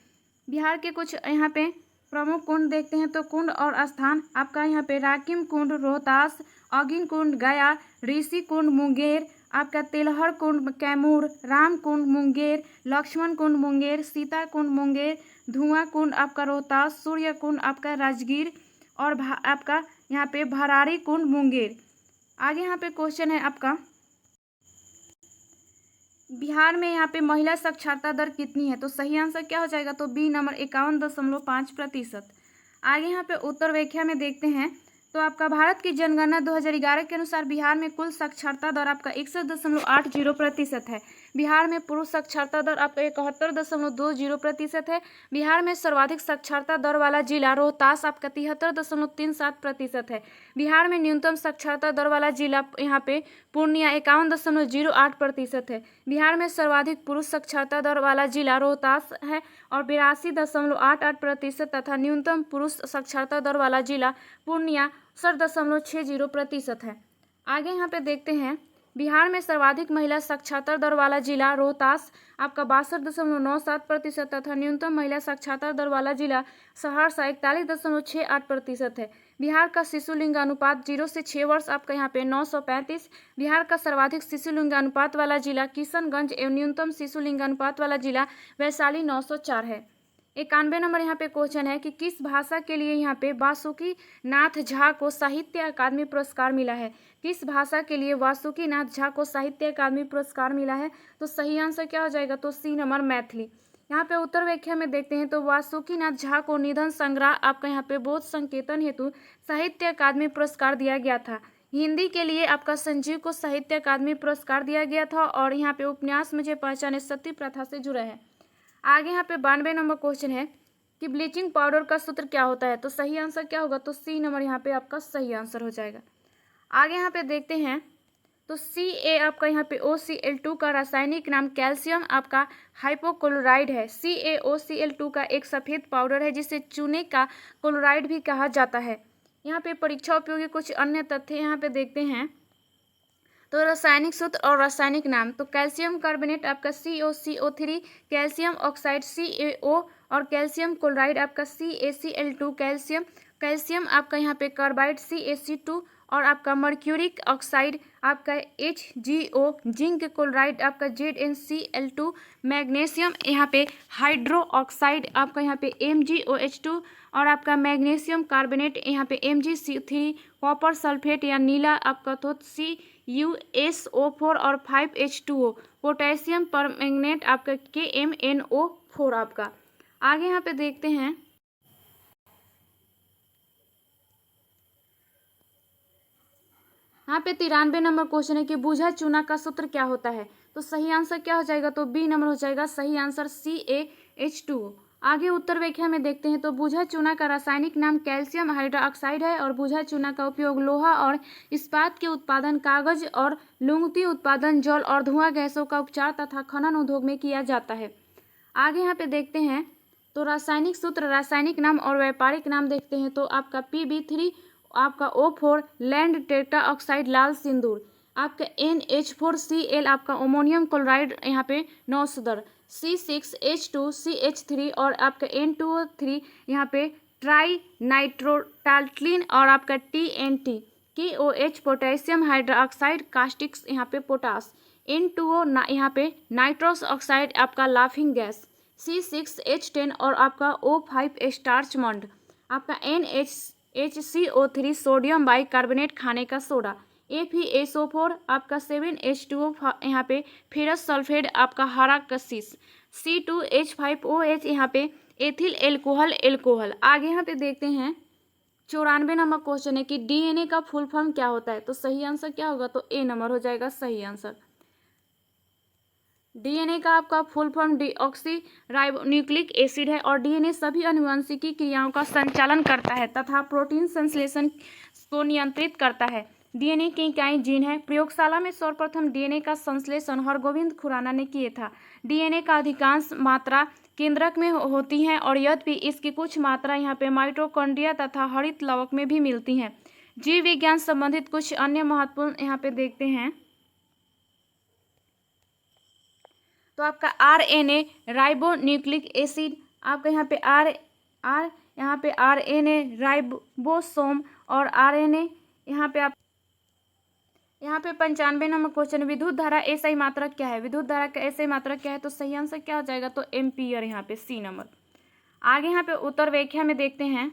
बिहार के कुछ यहाँ पे प्रमुख कुंड देखते हैं तो कुंड और स्थान आपका यहाँ पे राकिम कुंड रोहतास, अगिन कुंड गया, ऋषि कुंड मुंगेर, आपका तेलहर कुंड कैमूर, राम कुंड मुंगेर, लक्ष्मण कुंड मुंगेर, सीता कुंड मुंगेर, धुआं कुंड आपका रोहतास, सूर्य कुंड आपका राजगीर और आपका यहाँ पे भरारी कुंड मुंगेर। आगे यहाँ पे क्वेश्चन है आपका बिहार में यहाँ पे महिला साक्षरता दर कितनी है। तो सही आंसर क्या हो जाएगा तो बी नंबर 51.5%। आगे यहाँ पे उत्तर व्याख्या में देखते हैं तो आपका भारत की जनगणना 2011 के अनुसार बिहार में कुल साक्षरता दर आपका 61.80% है। बिहार में पुरुष साक्षरता दर आपका 71.20% है। बिहार में सर्वाधिक साक्षरता दर वाला जिला रोहतास आपका 73.37% है। बिहार में न्यूनतम साक्षरता दर वाला जिला यहाँ पे पूर्णिया 51.08% है। बिहार में सर्वाधिक पुरुष साक्षरता दर वाला जिला रोहतास है और 82.88% तथा न्यूनतम पुरुष साक्षरता दर वाला जिला पूर्णिया 60.60% है। आगे यहाँ पे देखते हैं बिहार में सर्वाधिक महिला साक्षरता दर वाला जिला रोहतास आपका 62.97% तथा न्यूनतम महिला साक्षरता दर वाला जिला सहरसा 41.68% है। बिहार का शिशु लिंगानुपात 0 से 6 वर्ष आपका यहाँ पे 935। बिहार का सर्वाधिक शिशु लिंगानुपात वाला जिला किशनगंज एवं न्यूनतम शिशु लिंगानुपात वाला जिला वैशाली 904 है। 91 नंबर यहाँ पे क्वेश्चन है कि किस भाषा के लिए यहाँ पे वासुकी नाथ झा को साहित्य अकादमी पुरस्कार मिला है। किस भाषा के लिए वासुकी नाथ झा को साहित्य अकादमी पुरस्कार मिला है। तो सही आंसर क्या हो जाएगा तो सी नंबर मैथिली। यहाँ पे उत्तर व्याख्या में देखते हैं तो वासुकी नाथ झा को निधन संग्रह आपका यहाँ पे बोध संकेतन हेतु साहित्य अकादमी पुरस्कार दिया गया था। हिंदी के लिए आपका संजीव को साहित्य अकादमी पुरस्कार दिया गया था और यहाँ पे उपन्यास मुझे पहचाने सती प्रथा से जुड़ा है। आगे यहाँ पे 92 नंबर क्वेश्चन है कि ब्लीचिंग पाउडर का सूत्र क्या होता है। तो सही आंसर क्या होगा तो सी नंबर यहाँ पे आपका सही आंसर हो जाएगा। आगे यहाँ पे देखते हैं तो Ca आपका यहाँ पे OCl2 का रासायनिक नाम कैल्शियम आपका हाइपोक्लोराइड है। CaOCl2 का एक सफ़ेद पाउडर है जिसे चूने का क्लोराइड भी कहा जाता है। यहाँ पे परीक्षा उपयोगी कुछ अन्य तथ्य यहाँ पे देखते हैं तो रासायनिक सूत्र और रासायनिक नाम तो कैल्शियम कार्बोनेट आपका CaCO3, कैल्शियम ऑक्साइड CaO और कैल्शियम क्लोराइड आपका CaCl2 कैल्शियम कैल्शियम आपका यहाँ पे कार्बाइड CaC2 और आपका मर्क्यूरिक ऑक्साइड आपका HgO, जिंक क्लोराइड आपका ZnCl2, मैग्नीशियम यहाँ पे हाइड्रो ऑक्साइड आपका यहाँ पे MgOH2 और आपका मैग्नीशियम कार्बोनेट यहाँ पे MgC3, कॉपर सल्फेट या नीला आपका तो CuSO4 और 5H2O, पोटेशियम परमैंगनेट आपका KMnO4 आपका। आगे यहाँ पे देखते हैं, यहाँ पे 93 नंबर क्वेश्चन है कि बूझा चूना का सूत्र क्या होता है। तो सही आंसर क्या हो जाएगा, तो बी नंबर हो जाएगा सही आंसर CaH2O। आगे उत्तर व्याख्या में देखते हैं, तो बूझा चूना का रासायनिक नाम कैल्शियम हाइड्रोक्साइड है और बूझा चूना का उपयोग लोहा और इस्पात के उत्पादन, कागज और लुगदी उत्पादन, जल और धुआं गैसों का उपचार तथा खनन उद्योग में किया जाता है। आगे यहाँ पे देखते हैं, तो रासायनिक सूत्र, रासायनिक नाम और व्यापारिक नाम देखते हैं, तो आपका Pb3 आपका O4 लैंड टेट्रा ऑक्साइड लाल सिंदूर, आपका NH4Cl आपका अमोनियम क्लोराइड यहाँ पे 9 सुदर, C6H2CH3 और आपका N2O3 यहाँ पे ट्राई नाइट्रोटाल्टलिन और आपका TNT, KOH पोटेशियम हाइड्रोक्साइड कास्टिक्स यहाँ पे पोटास, N2O यहाँ पे नाइट्रोस ऑक्साइड आपका लाफिंग गैस, C6H10 और आपका O5 स्टार्च मंड, आपका NHCO3 सोडियम बाइकार्बोनेट खाने का सोडा, FeSO4 आपका 7H2O यहाँ पे फेरस सल्फेट आपका हरा कशिश, C2H5OH यहाँ पे एथिल एल्कोहल। आगे यहाँ पे देखते हैं, 94 नंबर क्वेश्चन है कि DNA का फुल फॉर्म क्या होता है। तो सही आंसर क्या होगा, तो ए नंबर हो जाएगा सही आंसर। DNA का आपका full form deoxy ribonucleic acid है और DNA सभी आनुवंशिकी क्रियाओं का संचालन करता है तथा प्रोटीन संश्लेषण को नियंत्रित करता है। DNA की इकाई जीन है। प्रयोगशाला में सर्वप्रथम DNA का संश्लेषण हरगोविंद खुराना ने किए था। DNA का अधिकांश मात्रा केंद्रक में होती है और यद्यपि इसकी कुछ मात्रा यहाँ पे माइटोकॉन्ड्रिया तथा हरित लवक में भी मिलती हैं। जीव विज्ञान संबंधित कुछ अन्य महत्वपूर्ण यहाँ पे देखते हैं, तो आपका RNA राइबोन्यूक्लिक एसिड, आपका यहाँ पे यहाँ पे RNA राइबोसोम और RNA यहाँ पे 95 नंबर क्वेश्चन, विद्युत धारा एसआई मात्रक क्या है। विद्युत धारा का एसआई मात्रक क्या है, तो सही आंसर क्या हो जाएगा, तो एम्पियर यहाँ पे सी नंबर। आगे यहाँ पे उत्तर व्याख्या में देखते हैं,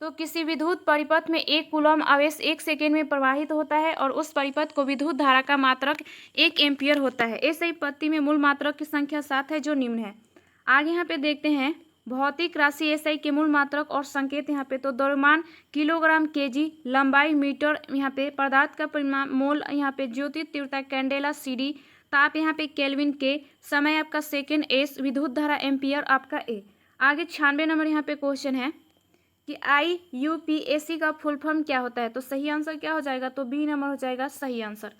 तो किसी विद्युत परिपथ में 1 कूलम आवेश 1 सेकेंड में प्रवाहित होता है और उस परिपथ को विद्युत धारा का मात्रक 1 एम्पियर होता है। एसआई पत्ती में मूल मात्रक की संख्या 7 है जो निम्न है। आगे यहाँ पे देखते हैं, भौतिक राशि एसआई के मूल मात्रक और संकेत यहाँ पे, तो द्रव्यमान किलोग्राम केजी, लंबाई मीटर यहाँ पे, पदार्थ का परिमाण मोल यहाँ पे, ज्योति तीव्रता कैंडेला CD, ताप यहाँ पे केल्विन के, समय आपका सेकेंड S, विद्युत धारा एम्पियर आपका ए। आगे 96 नंबर यहाँ पे क्वेश्चन है कि IUPAC का फुल फॉर्म क्या होता है। तो सही आंसर क्या हो जाएगा, तो बी नंबर हो जाएगा सही आंसर।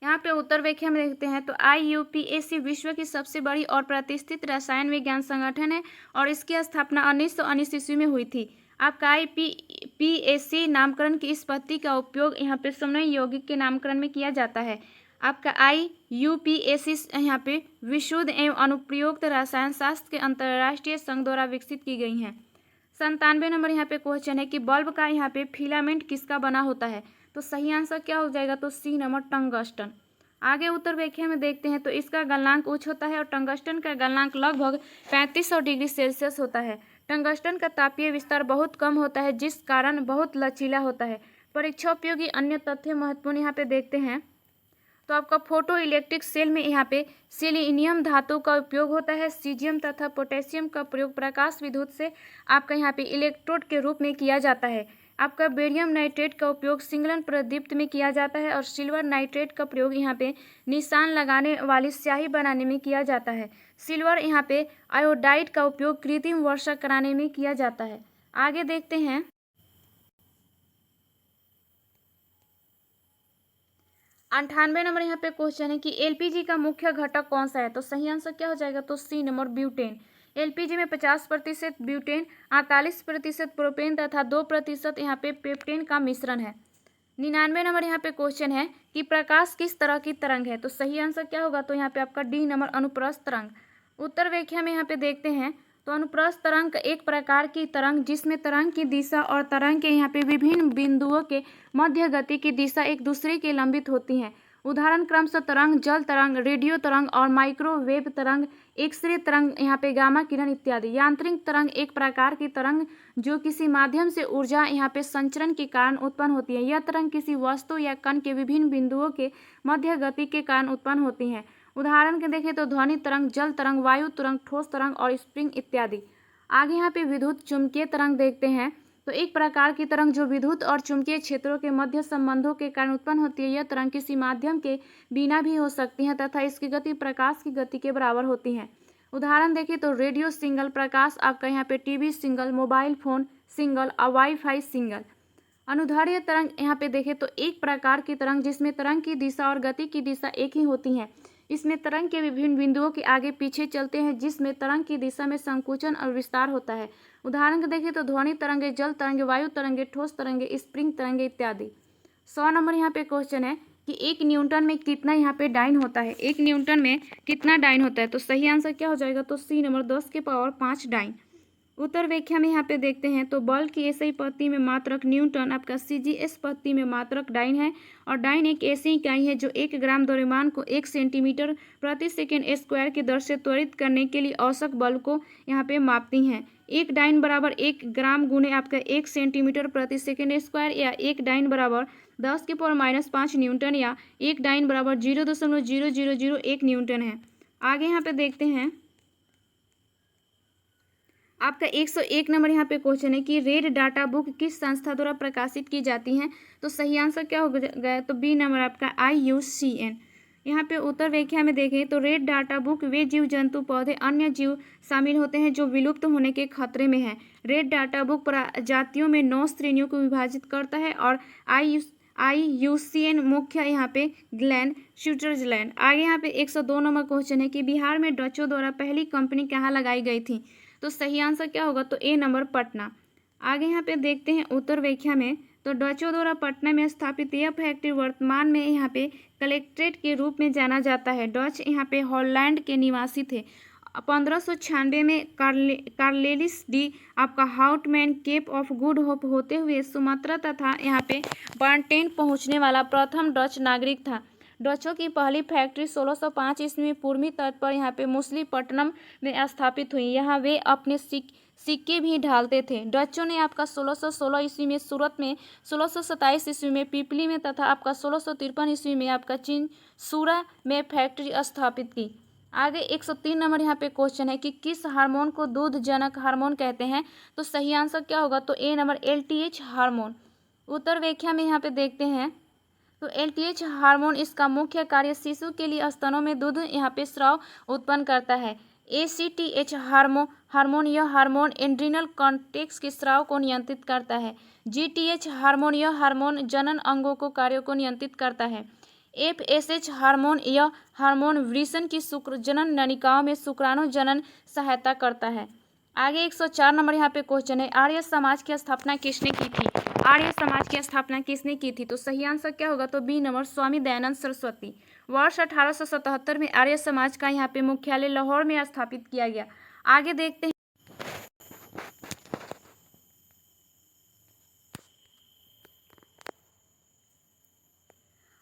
यहाँ पे उत्तर व्याख्या में देखते हैं, तो IUPAC विश्व की सबसे बड़ी और प्रतिष्ठित रसायन विज्ञान संगठन है और इसकी स्थापना 1919 ईस्वी में हुई थी। आपका IUPAC नामकरण की इस पद्धति का उपयोग यहाँ पे समन्वय यौगिक के नामकरण में किया जाता है। आपका IUPAC यहाँ पे विशुद्ध एवं अनुप्रयुक्त रसायन शास्त्र के अंतर्राष्ट्रीय संघ द्वारा विकसित की गई हैं। 97 नंबर यहाँ पे क्वेश्चन है कि बल्ब का यहाँ पे फिलामेंट किसका बना होता है। तो सही आंसर क्या हो जाएगा, तो सी नंबर टंगस्टन। आगे उत्तर व्याख्या में देखते हैं, तो इसका गलनांक उच्च होता है और टंगस्टन का गलनांक लगभग 3500 डिग्री सेल्सियस होता है। टंगस्टन का तापीय विस्तार बहुत कम होता है जिस कारण बहुत लचीला होता है। परीक्षा उपयोगी अन्य तथ्य महत्वपूर्ण यहाँ पे देखते हैं, तो आपका फोटो इलेक्ट्रिक सेल में यहाँ पे सेलेनियम धातु का उपयोग होता है। सीजियम तथा पोटेशियम का प्रयोग प्रकाश विद्युत से आपका यहाँ पे इलेक्ट्रोड के रूप में किया जाता है। आपका बेरियम नाइट्रेट का उपयोग सिंगलन प्रदीप्त में किया जाता है और सिल्वर नाइट्रेट का प्रयोग यहाँ पे निशान लगाने वाली स्याही बनाने में किया जाता है। सिल्वर यहाँ पे आयोडाइड का उपयोग कृत्रिम वर्षा कराने में किया जाता है। आगे देखते हैं, 98 नंबर यहाँ पे क्वेश्चन है कि एलपीजी का मुख्य घटक कौन सा है। तो सही आंसर क्या हो जाएगा, तो सी नंबर ब्यूटेन। एलपीजी में 50% ब्यूटेन, 48% प्रोपेन तथा 2% यहाँ पे पेप्टेन का मिश्रण है। 99 नंबर यहाँ पे क्वेश्चन है कि प्रकाश किस तरह की तरंग है। तो सही आंसर क्या होगा, तो यहाँ पे आपका डी नंबर अनुप्रस्थ तरंग। उत्तर व्याख्या में यहाँ पे देखते हैं तो अनुप्रस्थ तरंग एक प्रकार की तरंग जिसमें तरंग की दिशा और तरंग के यहाँ पे विभिन्न बिंदुओं के मध्य गति की दिशा एक दूसरे के लंबित होती हैं। उदाहरण क्रमशः तरंग, जल तरंग, रेडियो तरंग और माइक्रोवेव तरंग, एक्सरे तरंग, यहाँ पे गामा किरण इत्यादि। यांत्रिक तरंग एक प्रकार की तरंग जो किसी माध्यम से ऊर्जा यहाँ पे संचरण के कारण उत्पन्न होती है। यह तरंग किसी वस्तु या कण के विभिन्न बिंदुओं के मध्य गति के कारण उत्पन्न होती हैं। उदाहरण के देखें तो ध्वनि तरंग, जल तरंग, वायु तरंग, ठोस तरंग और स्प्रिंग इत्यादि। आगे यहाँ पे विद्युत चुंबकीय तरंग देखते हैं तो एक प्रकार की तरंग जो विद्युत और चुंबकीय क्षेत्रों के मध्य संबंधों के कारण उत्पन्न होती है। यह तरंग किसी माध्यम के बिना भी हो सकती है तथा इसकी गति प्रकाश की गति के बराबर होती है। उदाहरण देखें तो रेडियो सिंगल, प्रकाश आपका यहाँ पे TV single, mobile phone single और वाईफाई सिंगल। अनुदैर्ध्य तरंग यहाँ पे देखें तो एक प्रकार की तरंग जिसमें तरंग की दिशा और गति की दिशा एक ही होती है। इसमें तरंग के विभिन्न बिंदुओं के आगे पीछे चलते हैं जिसमें तरंग की दिशा में संकुचन और विस्तार होता है। उदाहरण के देखें तो ध्वनि तरंगे, जल तरंगे, वायु तरंगे, ठोस तरंगे, स्प्रिंग तरंगे इत्यादि। 100 नंबर यहाँ पे क्वेश्चन है कि 1 न्यूटन में कितना यहाँ पे डाइन होता है। 1 न्यूटन में कितना डाइन होता है तो सही आंसर क्या हो जाएगा तो सी नंबर 10⁵ डाइन। उत्तर व्याख्या में यहाँ पे देखते हैं तो बल की एसआई पद्धति में मात्रक न्यूटन, आपका सीजीएस पद्धति में मात्रक डाइन है। और डाइन एक ऐसी इकाई है जो 1 ग्राम द्रव्यमान को 1 सेंटीमीटर प्रति सेकेंड स्क्वायर की दर से त्वरित करने के लिए औसत बल को यहाँ पे मापती हैं। 1 डाइन बराबर 1 ग्राम गुने आपका 1 सेंटीमीटर प्रति सेकेंड स्क्वायर या 1 डाइन बराबर 10⁻⁵ न्यूटन या 1 डाइन बराबर 0.0001 न्यूटन है। आगे यहाँ पे देखते हैं आपका 101 नंबर यहाँ पे क्वेश्चन है कि रेड डाटा बुक किस संस्था द्वारा प्रकाशित की जाती हैं तो सही आंसर क्या हो गया तो बी नंबर आपका IUCN। यहाँ पे उत्तर व्याख्या में देखें तो रेड डाटा बुक वे जीव जंतु पौधे अन्य जीव शामिल होते हैं जो विलुप्त होने के खतरे में हैं। रेड डाटा बुक प्रजातियों में 9 श्रेणियों को विभाजित करता है और IUCN मुख्य यहाँ पे ग्लेन स्विट्जरलैंड। आगे यहाँ पे 102 नंबर क्वेश्चन है कि बिहार में डचों द्वारा पहली कंपनी कहाँ लगाई गई थी तो सही आंसर क्या होगा तो ए नंबर पटना। आगे यहाँ पे देखते हैं उत्तर व्याख्या में तो डचों द्वारा पटना में स्थापित यह फैक्ट्री वर्तमान में यहाँ पे कलेक्ट्रेट के रूप में जाना जाता है। डच यहाँ पे हॉलैंड के निवासी थे। 1596 में कार्लेलिस डी आपका Houtman Cape of Good Hope होते हुए सुमात्रा तथा यहाँ पे बर्नटेन पहुँचने वाला प्रथम डच नागरिक था। डचों की पहली फैक्ट्री 1605 ईस्वी में पूर्वी तट पर यहाँ पे मुसलीपट्टनम में स्थापित हुई। यहाँ वे अपने सिक्के भी ढालते थे। डचों ने आपका 1616 ईस्वी में सूरत में, 1627 ईस्वी में पीपली में तथा आपका 1653 ईस्वी में आपका चिनसूरा में फैक्ट्री स्थापित की। आगे 103 नंबर यहाँ पे क्वेश्चन है कि किस हार्मोन को दूध जनक हार्मोन कहते हैं तो सही आंसर क्या होगा तो ए नंबर LTH हार्मोन। उत्तर व्याख्या में यहाँ पे देखते हैं तो LTH हार्मोन इसका मुख्य कार्य शिशु के लिए स्तनों में दूध यहाँ पे स्राव उत्पन्न करता है। ACTH हार्मोन यह हार्मोन एड्रिनल कॉर्टेक्स के स्राव को नियंत्रित करता है। GTH हार्मोन यह हार्मोन जनन अंगों को कार्यों को नियंत्रित करता है। FSH हार्मोन यह हार्मोन वृषण की शुक्र जनन नलिकाओं में शुक्राणु जनन सहायता करता है। आगे 104 नंबर यहाँ पे क्वेश्चन है आर्य समाज की स्थापना किसने की थी। आर्य समाज की स्थापना किसने की थी तो सही आंसर क्या होगा तो बी नंबर स्वामी दयानंद सरस्वती। वर्ष 1877 में आर्य समाज का यहाँ पे मुख्यालय लाहौर में स्थापित किया गया। आगे देखते हैं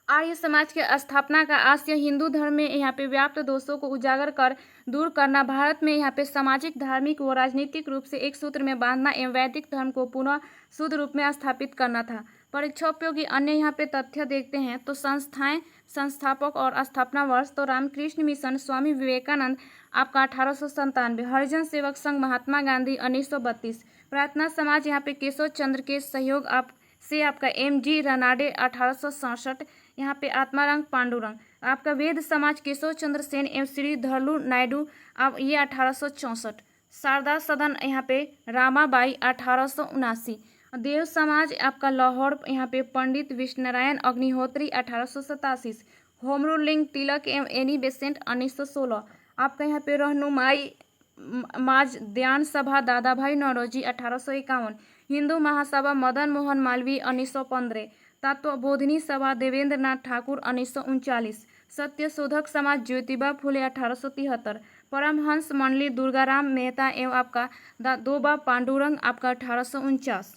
आर्य समाज की स्थापना का आशय हिंदू धर्म में यहाँ पे व्याप्त दोषों को उजागर कर दूर करना, भारत में यहाँ पे सामाजिक, धार्मिक व राजनीतिक रूप से एक सूत्र में बांधना एवं वैदिक धर्म को पुनः शुद्ध रूप में स्थापित करना था। परीक्षोपयोगी अन्य यहाँ पे तथ्य देखते हैं तो संस्थाएं, संस्थापक और स्थापना वर्ष तो रामकृष्ण मिशन स्वामी विवेकानंद आपका 1897, हरिजन सेवक संघ महात्मा गांधी 1932, प्रार्थना समाज यहाँ पे केशव चंद्र के सहयोग से आपका MG रनाडे 1867, यहाँ पे आत्माराम पांडुरंग, आपका वेद समाज केशव चंद्र सेन एवं श्री धरलू नायडू अब ये 1864, शारदा सदन यहाँ पे रामाबाई 1879, देव समाज आपका लाहौर यहाँ पे पंडित विष्णुनारायण अग्निहोत्री 1887, होमरूलिंग तिलक एवं एनी बेसेंट 1916, आपका यहाँ पे रहनुमाई माज ध्यान सभा दादा भाई नौरोजी 1851, हिंदू महासभा मदन मोहन मालवीय 1915, तत्वबोधिनी सभा देवेंद्र नाथ ठाकुर 1939, सत्य शोधक समाज ज्योतिबा फुले 1873, परमहंस मंडली दुर्गाराम मेहता एवं आपका दादोबा पांडुरंग आपका 1849।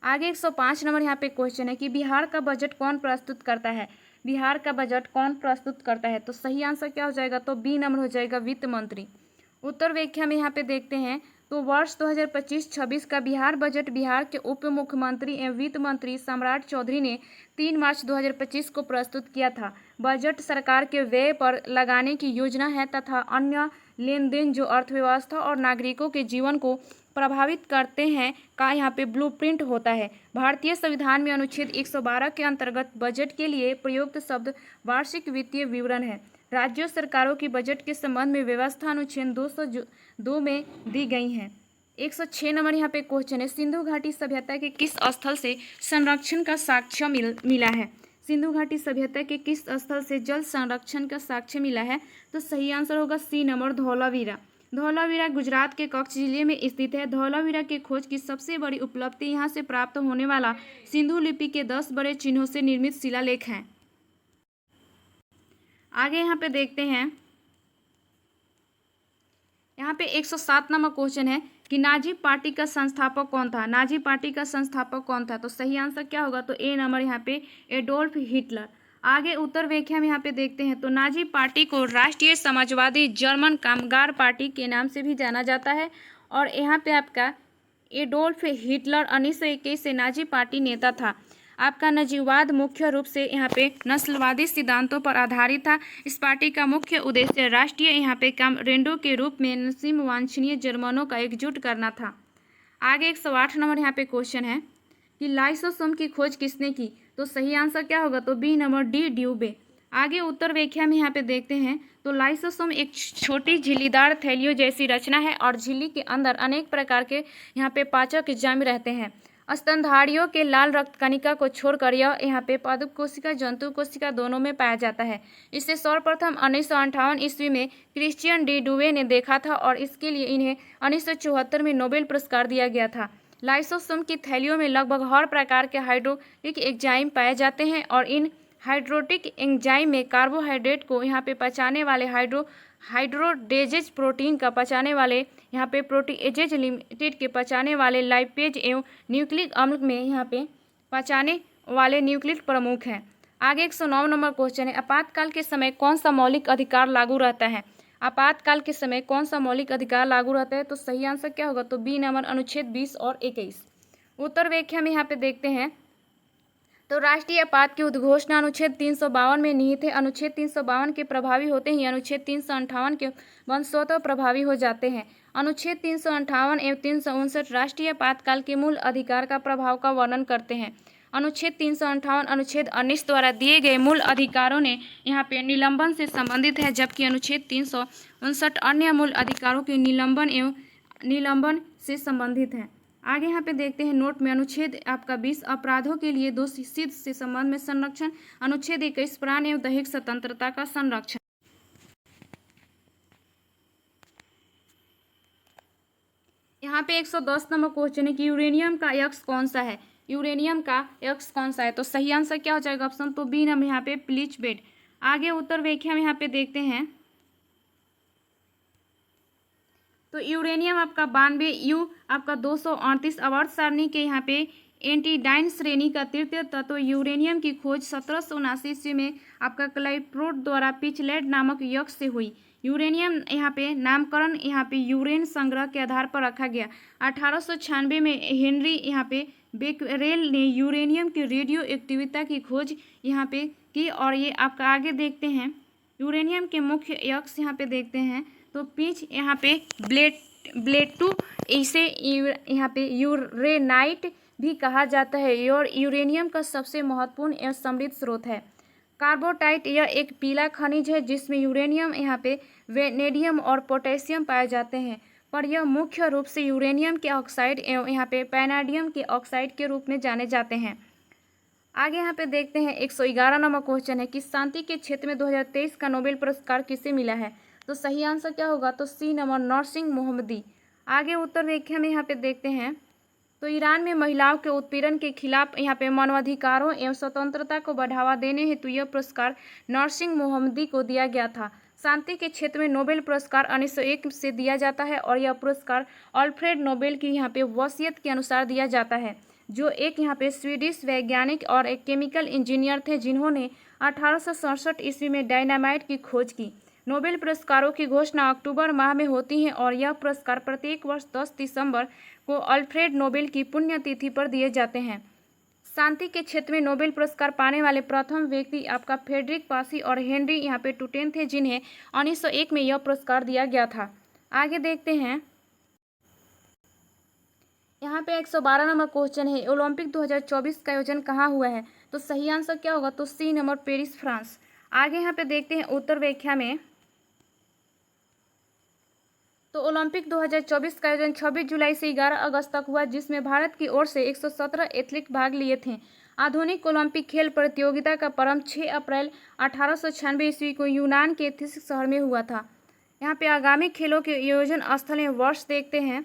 आगे 105 नंबर यहाँ पे क्वेश्चन है कि बिहार का बजट कौन प्रस्तुत करता है। बिहार का बजट कौन प्रस्तुत करता है, तो सही आंसर क्या हो जाएगा, तो बी नंबर हो जाएगा, वित्त मंत्री। उत्तर व्याख्या में यहाँ पे देखते हैं तो वर्ष 2025-26 का बिहार बजट बिहार के उप मुख्यमंत्री एवं वित्त मंत्री सम्राट चौधरी ने 3 मार्च 2025 को प्रस्तुत किया था। बजट सरकार के व्यय पर लगाने की योजना है तथा अन्य लेन देन जो अर्थव्यवस्था और नागरिकों के जीवन को प्रभावित करते हैं का यहाँ पे ब्लूप्रिंट होता है। भारतीय संविधान में अनुच्छेद 112 के अंतर्गत बजट के लिए प्रयुक्त शब्द वार्षिक वित्तीय विवरण है। राज्य सरकारों की बजट के संबंध में व्यवस्था अनुच्छेद 202 में दी गई है। 106 नंबर यहाँ पे क्वेश्चन है, सिंधु घाटी सभ्यता के किस स्थल से संरक्षण का साक्ष्य मिला है। सिंधु घाटी सभ्यता के किस स्थल से जल संरक्षण का साक्ष्य मिला है, तो सही आंसर होगा सी नंबर, धौलावीरा। धौलावीरा गुजरात के कच्छ जिले में स्थित है। धौलावीरा की खोज की सबसे बड़ी उपलब्धि यहाँ से प्राप्त होने वाला सिंधु लिपि के 10 बड़े चिन्हों से निर्मित शिलालेख हैं। आगे यहाँ पे देखते हैं, यहाँ पे 107 नंबर क्वेश्चन है कि नाजी पार्टी का संस्थापक कौन था। नाजी पार्टी का संस्थापक कौन था, तो सही आंसर क्या होगा, तो ए नंबर यहाँ पे एडोल्फ हिटलर। आगे उत्तर व्याख्या में यहाँ पे देखते हैं तो नाजी पार्टी को राष्ट्रीय समाजवादी जर्मन कामगार पार्टी के नाम से भी जाना जाता है और यहाँ पे आपका एडोल्फ हिटलर 1921 से नाजी पार्टी नेता था। आपका नाजीवाद मुख्य रूप से यहाँ पे नस्लवादी सिद्धांतों पर आधारित था। इस पार्टी का मुख्य उद्देश्य राष्ट्रीय यहाँ पे कामरेंडों के रूप में नस्ल वांछनीय जर्मनों का एकजुट करना था। आगे 108 नंबर यहाँ पे क्वेश्चन है कि लाइसोसोम की खोज किसने की, तो सही आंसर क्या होगा, तो बी नंबर, डी ड्यूबे। आगे उत्तर व्याख्या में यहाँ पे देखते हैं तो लाइसोसोम एक छोटी झिल्लीदार थैलियों जैसी रचना है और झिल्ली के अंदर अनेक प्रकार के यहाँ पे पाचक एंजाइम रहते हैं। स्तनधारियों के लाल रक्त कणिका को छोड़कर यह यहाँ पे पादप कोशिका जंतु कोशिका दोनों में पाया जाता है। इसे सर्वप्रथम 1958 ईस्वी में क्रिश्चियन डी डुवे ने देखा था और इसके लिए इन्हें 1974 में नोबेल पुरस्कार दिया गया था। लाइसोसोम की थैलियों में लगभग हर प्रकार के हाइड्रोटिक एंजाइम पाए जाते हैं और इन हाइड्रोटिक एंजाइम में कार्बोहाइड्रेट को यहाँ पे पचाने वाले हाइड्रोडेजेज प्रोटीन का पचाने वाले यहाँ पे प्रोटीएजेज लिमिटेड के पचाने वाले लाइपेज एवं न्यूक्लिक अम्ल में यहाँ पे पचाने वाले न्यूक्लिक प्रमुख हैं। आगे 109 नंबर क्वेश्चन है, आपातकाल के समय कौन सा मौलिक अधिकार लागू रहता है। आपातकाल के समय कौन सा मौलिक अधिकार लागू रहता है, तो सही आंसर क्या होगा, तो बी नंबर, अनुच्छेद 20 और 21। उत्तर व्याख्या में यहाँ पे देखते हैं तो राष्ट्रीय आपात की उद्घोषणा अनुच्छेद 352 में निहित है। अनुच्छेद 352 के प्रभावी होते ही अनुच्छेद 358 के बंद स्वतः प्रभावी हो जाते हैं। अनुच्छेद 358 एवं 359 राष्ट्रीय आपातकाल के मूल अधिकार का प्रभाव का वर्णन करते हैं। अनुच्छेद 358 अनुच्छेद 19 द्वारा दिए गए मूल अधिकारों ने यहाँ पे निलंबन से संबंधित है, जबकि अनुच्छेद 359 अन्य मूल अधिकारों के निलंबन से संबंधित है। आगे यहाँ पे देखते हैं नोट में अनुच्छेद आपका 20 अपराधों के लिए दोषी सिद्ध से संबंध में संरक्षण। अनुच्छेद 21 प्राण एवं दैहिक स्वतंत्रता का संरक्षण। यहाँ पे 110 नंबर क्वेश्चन है कि यूरेनियम का यक्ष कौन सा है। यूरेनियम का यक्ष कौन सा है, तो सही आंसर क्या हो जाएगा, ऑप्शन तो बी नंबर यहाँ पे प्लीच बेड। आगे उत्तर व्याख्या में यहाँ पे देखते हैं तो यूरेनियम आपका 92 यू आपका 238 आवर्त सारणी के यहाँ पे एंटीडाइन श्रेणी का तृतीय तत्व यूरेनियम की खोज 1779 ईस्वी में आपका क्लाइप्रोड द्वारा पिचलेड नामक यक्ष से हुई। यूरेनियम यहाँ पे नामकरण यहाँ पे यूरेन संग्रह के आधार पर रखा गया। 1896 में हेनरी यहाँ पे बेकरेल ने यूरेनियम की रेडियो एक्टिविटी की खोज यहाँ पे की और ये आपका आगे देखते हैं यूरेनियम के मुख्य यक्ष यहाँ पे देखते हैं तो पिच यहाँ पे ब्लेटू, इसे यहाँ पे यूरेनाइट भी कहा जाता है और यूरेनियम का सबसे महत्वपूर्ण एवं समृद्ध स्रोत है। कार्बोटाइट यह एक पीला खनिज है जिसमें यूरेनियम यहाँ पे वेनेडियम और पोटेशियम पाए जाते हैं, पर यह मुख्य रूप से यूरेनियम के ऑक्साइड एवं यहाँ पे पैनाडियम के ऑक्साइड के रूप में जाने जाते हैं। आगे यहाँ पे देखते हैं 111 नंबर क्वेश्चन है कि शांति के क्षेत्र में 2023 का नोबेल पुरस्कार किसे मिला है, तो सही आंसर क्या होगा, तो सी नंबर, नरसिंह मोहम्मदी। आगे उत्तर व्याख्या में यहाँ पे देखते हैं तो ईरान में महिलाओं के उत्पीड़न के खिलाफ यहाँ पे मानवाधिकारों एवं स्वतंत्रता को बढ़ावा देने हेतु यह पुरस्कार नरसिंह मोहम्मदी को दिया गया था। शांति के क्षेत्र में नोबेल पुरस्कार 1901 से दिया जाता है और यह पुरस्कार अल्फ्रेड नोबेल की यहाँ पे वसीयत के अनुसार दिया जाता है, जो एक यहाँ पे स्वीडिश वैज्ञानिक और एक केमिकल इंजीनियर थे जिन्होंने 1867 ईस्वी में डायनामाइट की खोज की। नोबेल पुरस्कारों की घोषणा अक्टूबर माह में होती है और यह पुरस्कार प्रत्येक वर्ष 10 दिसंबर को अल्फ्रेड नोबेल की पुण्यतिथि पर दिए जाते हैं। शांति के क्षेत्र में नोबेल पुरस्कार पाने वाले प्रथम व्यक्ति आपका फ्रेडरिक पासी और हेनरी यहाँ पे टूटेन थे, जिन्हें 1901 में यह पुरस्कार दिया गया था। आगे देखते हैं, यहाँ पे 112 नंबर क्वेश्चन है, ओलंपिक 2024 का आयोजन कहाँ हुआ है? तो सही आंसर क्या होगा? तो सी नंबर, पेरिस, फ्रांस। आगे यहाँ पे देखते हैं उत्तर व्याख्या में, तो ओलंपिक 2024 का आयोजन 26 जुलाई से 11 अगस्त तक हुआ, जिसमें भारत की ओर से 117 एथलीट भाग लिए थे। आधुनिक ओलंपिक खेल प्रतियोगिता का प्रारंभ 6 अप्रैल 1896 ईस्वी को यूनान के एथेंस शहर में हुआ था। यहाँ पे आगामी खेलों के आयोजन स्थल में वर्ष देखते हैं,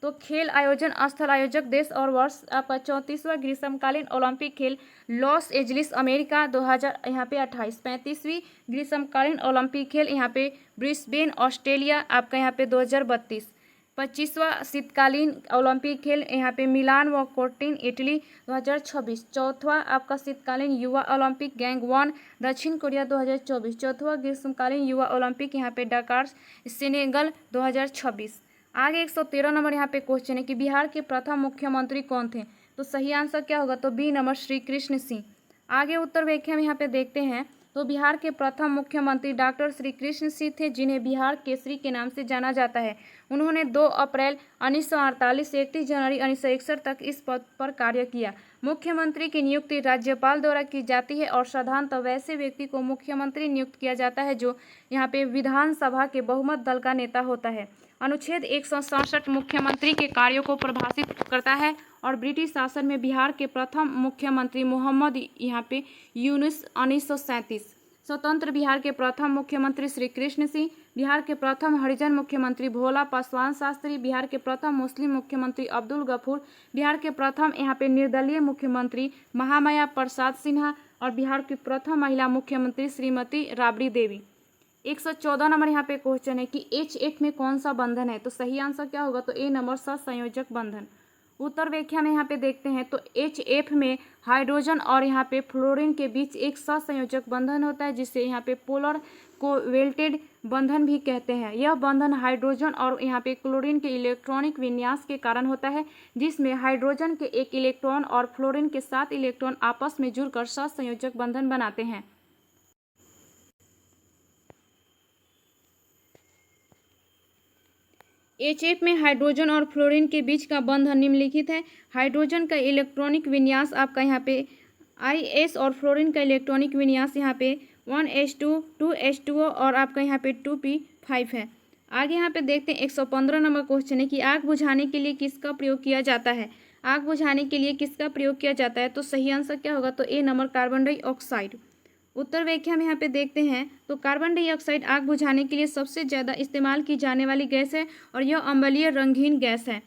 तो खेल आयोजन स्थल आयोजक देश और वर्ष आपका 34वां ग्रीष्मकालीन ओलंपिक खेल लॉस एंजलिस अमेरिका 2000 यहाँ पे 28। 35वीं ग्रीष्मकालीन ओलंपिक खेल यहाँ पे ब्रिस्बेन ऑस्ट्रेलिया आपका यहाँ पे 2032। 25वां शीतकालीन ओलंपिक खेल यहाँ पे मिलान व कोर्टिन इटली 2026। चौथवा आपका शीतकालीन युवा ओलंपिक गैंगवॉन दक्षिण कोरिया 2024। चौथवा ग्रीष्मकालीन युवा ओलंपिक यहाँ पे डकार सेनेगल 2026। आगे 113 नंबर यहाँ पे क्वेश्चन है कि बिहार के प्रथम मुख्यमंत्री कौन थे? तो सही आंसर क्या होगा? तो बी नंबर, श्री कृष्ण सिंह। आगे उत्तर व्याख्या में यहाँ पे देखते हैं, तो बिहार के प्रथम मुख्यमंत्री डॉक्टर श्री कृष्ण सिंह थे, जिन्हें बिहार केसरी के नाम से जाना जाता है। उन्होंने 2 अप्रैल 1948 से 31 जनवरी 1961 तक इस पद पर कार्य किया। मुख्यमंत्री की नियुक्ति राज्यपाल द्वारा की जाती है और साधारणतः वैसे व्यक्ति को मुख्यमंत्री नियुक्त किया जाता है जो यहाँ पे विधानसभा के बहुमत दल का नेता होता है। अनुच्छेद 167 मुख्यमंत्री के कार्यों को परिभाषित करता है और ब्रिटिश शासन में बिहार के प्रथम मुख्यमंत्री मोहम्मद यहाँ पे यूनुस 1937। स्वतंत्र बिहार के प्रथम मुख्यमंत्री श्री कृष्ण सिंह, बिहार के प्रथम हरिजन मुख्यमंत्री भोला पासवान शास्त्री, बिहार के प्रथम मुस्लिम मुख्यमंत्री अब्दुल गफूर, बिहार के प्रथम यहाँ पे निर्दलीय मुख्यमंत्री महामाया प्रसाद सिन्हा और बिहार की प्रथम महिला मुख्यमंत्री श्रीमती राबड़ी देवी। 114 नंबर यहाँ पे क्वेश्चन है कि H8 में कौन सा बंधन है? तो सही आंसर क्या होगा? तो ए नंबर, सहसंयोजक बंधन। उत्तर व्याख्या में यहाँ पे देखते हैं, तो HF में हाइड्रोजन और यहाँ पे फ्लोरीन के बीच एक सहसंयोजक बंधन होता है, जिसे यहाँ पे पोलर कोवेलेंट बंधन भी कहते हैं। यह बंधन हाइड्रोजन और यहाँ पे क्लोरीन के इलेक्ट्रॉनिक विन्यास के कारण होता है, जिसमें हाइड्रोजन के 1 इलेक्ट्रॉन और फ्लोरीन के 7 इलेक्ट्रॉन आपस में जुड़कर सहसंयोजक बंधन बनाते हैं। HF में हाइड्रोजन और फ्लोरीन के बीच का बंधन निम्नलिखित है। हाइड्रोजन का इलेक्ट्रॉनिक विन्यास आपका यहाँ पे IS और फ्लोरीन का इलेक्ट्रॉनिक विन्यास यहाँ पे 1s2 2s2o और आपका यहाँ पे 2p5 है। आगे यहाँ पे देखते हैं 115 नंबर क्वेश्चन है कि आग बुझाने के लिए किसका प्रयोग किया जाता है? आग बुझाने के लिए किसका प्रयोग किया जाता है? तो सही आंसर क्या होगा? तो ए नंबर, कार्बन डाइऑक्साइड। उत्तर व्याख्या में यहाँ पे देखते हैं, तो कार्बन डाइऑक्साइड आग बुझाने के लिए सबसे ज़्यादा इस्तेमाल की जाने वाली गैस है और यह अम्लीय रंगहीन गैस है।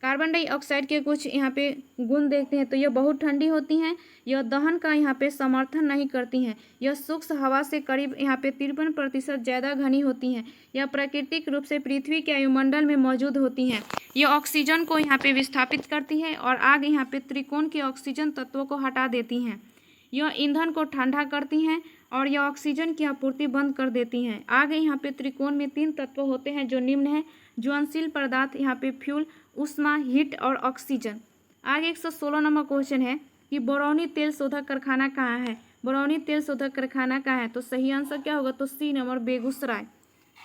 कार्बन डाइऑक्साइड के कुछ यहाँ पे गुण देखते हैं, तो यह बहुत ठंडी होती हैं, यह दहन का यहाँ पे समर्थन नहीं करती हैं, यह सूक्ष्म हवा से करीब यहाँ पे 53% ज़्यादा घनी होती हैं, यह प्राकृतिक रूप से पृथ्वी के वायुमंडल में मौजूद होती हैं, यह ऑक्सीजन को यहाँ पे विस्थापित करती है और आग यहाँ पे त्रिकोण के ऑक्सीजन तत्वों को हटा देती हैं, यह ईंधन को ठंडा करती हैं और यह ऑक्सीजन की आपूर्ति बंद कर देती हैं। आगे यहाँ पे त्रिकोण में 3 तत्व होते हैं जो निम्न है: ज्वलनशील पदार्थ, यहाँ पे फ्यूल, ऊष्मा, हीट और ऑक्सीजन। आगे 116 नंबर क्वेश्चन है कि बरौनी तेल शोधक कारखाना कहाँ है? बरौनी तेल शोधक कारखाना कहाँ है? तो सही आंसर क्या होगा? तो सी नंबर, बेगूसराय।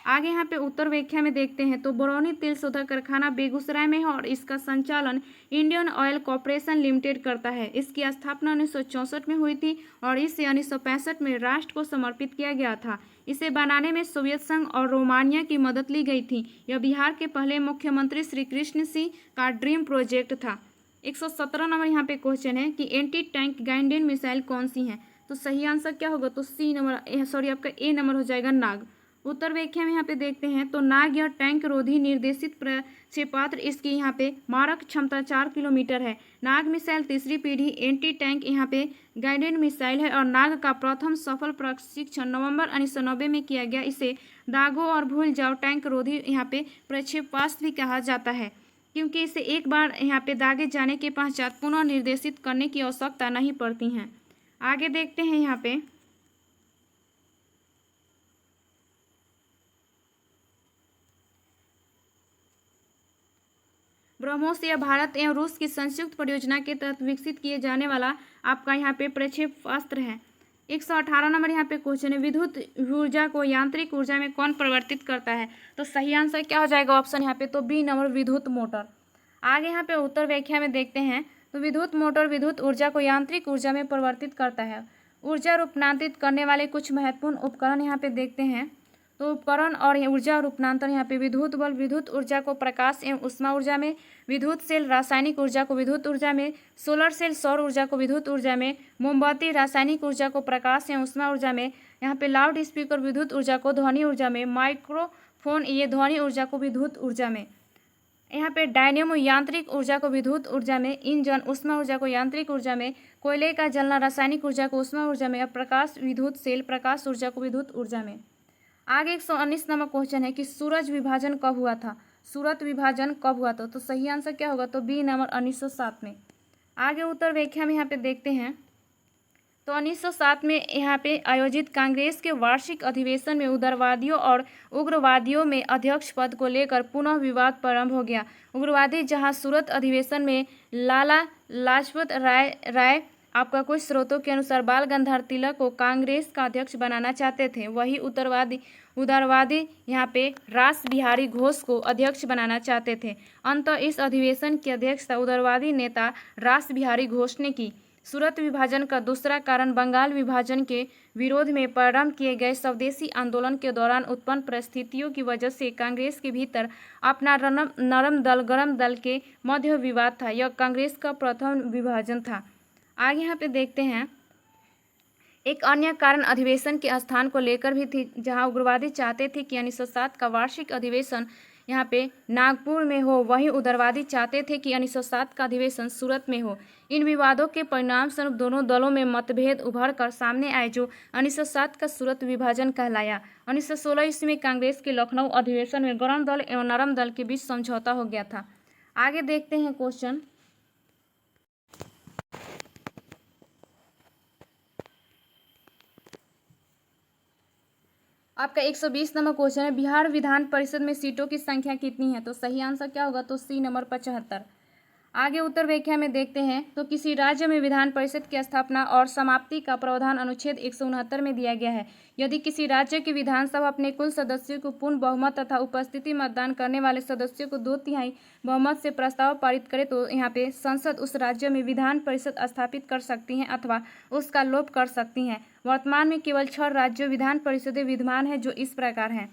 आगे यहाँ पे उत्तर व्याख्या में देखते हैं, तो बरौनी तेल शोधक कारखाना बेगूसराय में है और इसका संचालन इंडियन ऑयल कॉरपोरेशन लिमिटेड करता है। इसकी स्थापना 1964 में हुई थी और इसे 1965 में राष्ट्र को समर्पित किया गया था। इसे बनाने में सोवियत संघ और रोमानिया की मदद ली गई थी। यह बिहार के पहले मुख्यमंत्री श्री कृष्ण सिंह का ड्रीम प्रोजेक्ट था। 117 नंबर यहाँ पे क्वेश्चन है कि एंटी टैंक गाइडेड मिसाइल कौन सी है? तो सही आंसर क्या होगा? तो सी नंबर, आपका ए नंबर हो जाएगा, नाग। उत्तर व्याख्या में यहाँ पे देखते हैं तो नाग यह टैंक रोधी निर्देशित प्रक्षेपास्त्र, इसकी यहाँ पे मारक क्षमता 4 किलोमीटर है। नाग मिसाइल तीसरी पीढ़ी एंटी टैंक यहाँ पे गाइडेड मिसाइल है और नाग का प्रथम सफल प्रशिक्षण नवंबर 1990 में किया गया। इसे दागो और भूल जाओ टैंक रोधी यहाँ पे प्रक्षेपास्त्र भी कहा जाता है, क्योंकि इसे एक बार यहाँ पे दागे जाने के पश्चात पुनः निर्देशित करने की आवश्यकता नहीं पड़ती है। आगे देखते हैं यहाँ पे ब्रह्मोस यह भारत एवं रूस की संयुक्त परियोजना के तहत विकसित किए जाने वाला आपका यहाँ पे प्रक्षेपास्त्र है। 118 नंबर यहाँ पे क्वेश्चन है, विद्युत ऊर्जा को यांत्रिक ऊर्जा में कौन परिवर्तित करता है? तो सही आंसर क्या हो जाएगा ऑप्शन यहाँ पे तो बी नंबर विद्युत मोटर। आगे यहाँ पे उत्तर व्याख्या में देखते हैं तो विद्युत मोटर विद्युत ऊर्जा को यांत्रिक ऊर्जा में परिवर्तित करता है। ऊर्जा रूपांतरित करने वाले कुछ महत्वपूर्ण उपकरण यहाँ पे देखते हैं तो उपकरण और ऊर्जा रूपांतरण यहाँ पे विद्युत बल्ब विद्युत ऊर्जा को प्रकाश एवं ऊष्मा ऊर्जा में, विद्युत सेल रासायनिक ऊर्जा को विद्युत ऊर्जा में, सोलर सेल सौर ऊर्जा को विद्युत ऊर्जा में, मोमबत्ती रासायनिक ऊर्जा को प्रकाश एवं ऊष्मा ऊर्जा में, यहाँ पे लाउड स्पीकर विद्युत ऊर्जा को ध्वनि ऊर्जा में, माइक्रोफोन ये ध्वनि ऊर्जा को विद्युत ऊर्जा में, यहाँ पे डायनेमो यांत्रिक ऊर्जा को विद्युत ऊर्जा में, इंजन ऊष्मा ऊर्जा को यांत्रिक ऊर्जा में, कोयले का जलना रासायनिक ऊर्जा को ऊष्मा ऊर्जा में और प्रकाश विद्युत सेल प्रकाश ऊर्जा को विद्युत ऊर्जा में। आगे 119 नंबर क्वेश्चन है कि सूरज विभाजन कब हुआ था? सूरत विभाजन कब हुआ था? तो सही आंसर क्या होगा तो बी नंबर 1907 में। आगे उत्तर व्याख्या में यहाँ पे देखते हैं तो 1907 में यहाँ पे आयोजित कांग्रेस के वार्षिक अधिवेशन में उदारवादियों और उग्रवादियों में अध्यक्ष पद को लेकर पुनः विवाद प्रारंभ हो गया। उग्रवादी जहां सूरत अधिवेशन में लाला लाजपत राय आपका कुछ स्रोतों के अनुसार बाल गंगाधर तिलक को कांग्रेस का अध्यक्ष बनाना चाहते थे, वही उदारवादी यहाँ पे रास बिहारी घोष को अध्यक्ष बनाना चाहते थे। अंततः इस अधिवेशन की अध्यक्षता उदारवादी नेता रास बिहारी घोष ने की। सूरत विभाजन का दूसरा कारण बंगाल विभाजन के विरोध में प्रारंभ किए गए स्वदेशी आंदोलन के दौरान उत्पन्न परिस्थितियों की वजह से कांग्रेस के भीतर अपना नरम दल गरम दल के मध्य विवाद था। यह कांग्रेस का प्रथम विभाजन था। आगे यहाँ पे देखते हैं एक अन्य कारण अधिवेशन के स्थान को लेकर भी थी, जहां उग्रवादी चाहते थे कि 1907 का वार्षिक अधिवेशन यहाँ पे नागपुर में हो, वहीं उदारवादी चाहते थे कि 1907 का अधिवेशन सूरत में हो। इन विवादों के परिणाम स्वरूप दोनों दलों में मतभेद उभर कर सामने आए, जो 1907 का सूरत विभाजन कहलाया। 1916 ईस्वी में कांग्रेस के लखनऊ अधिवेशन में गरम दल एवं नरम दल के बीच समझौता हो गया था। आगे देखते हैं क्वेश्चन आपका 120 नंबर क्वेश्चन है, बिहार विधान परिषद में सीटों की संख्या कितनी है? तो सही आंसर क्या होगा तो सी नंबर 75। आगे उत्तर व्याख्या में देखते हैं तो किसी राज्य में विधान परिषद की स्थापना और समाप्ति का प्रावधान अनुच्छेद 169 में दिया गया है। यदि किसी राज्य की विधानसभा अपने कुल सदस्यों को पूर्ण बहुमत तथा उपस्थिति मतदान करने वाले सदस्यों को 2/3 बहुमत से प्रस्ताव पारित करे तो यहाँ पे संसद उस राज्य में विधान परिषद स्थापित कर सकती है अथवा उसका लोप कर सकती हैं। वर्तमान में केवल 6 राज्यों विधान परिषदें विद्यमान है, जो इस प्रकार हैं।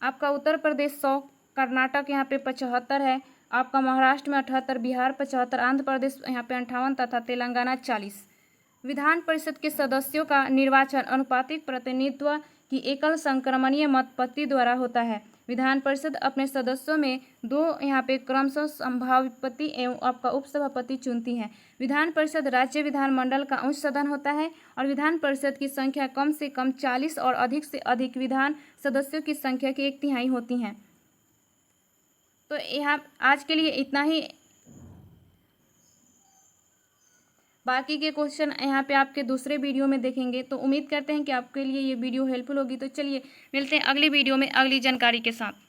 आपका उत्तर प्रदेश 100, कर्नाटक यहाँ पे 75 है, आपका महाराष्ट्र में 78, बिहार 75, आंध्र प्रदेश यहाँ पे 58 तथा तेलंगाना 40। विधान परिषद के सदस्यों का निर्वाचन अनुपातिक प्रतिनिधित्व की एकल संक्रमणीय मतपत्ति द्वारा होता है। विधान परिषद अपने सदस्यों में 2 यहाँ पे क्रमशः सभापति एवं आपका उपसभापति चुनती है। विधान परिषद राज्य विधानमंडल का उच्च सदन होता है और विधान परिषद की संख्या कम से कम 40 और अधिक से अधिक विधान सदस्यों की संख्या की 1/3 होती हैं। तो यहाँ आज के लिए इतना ही। बाकी के क्वेश्चन यहाँ पे आपके दूसरे वीडियो में देखेंगे। तो उम्मीद करते हैं कि आपके लिए ये वीडियो हेल्पफुल होगी। तो चलिए मिलते हैं अगली वीडियो में अगली जानकारी के साथ।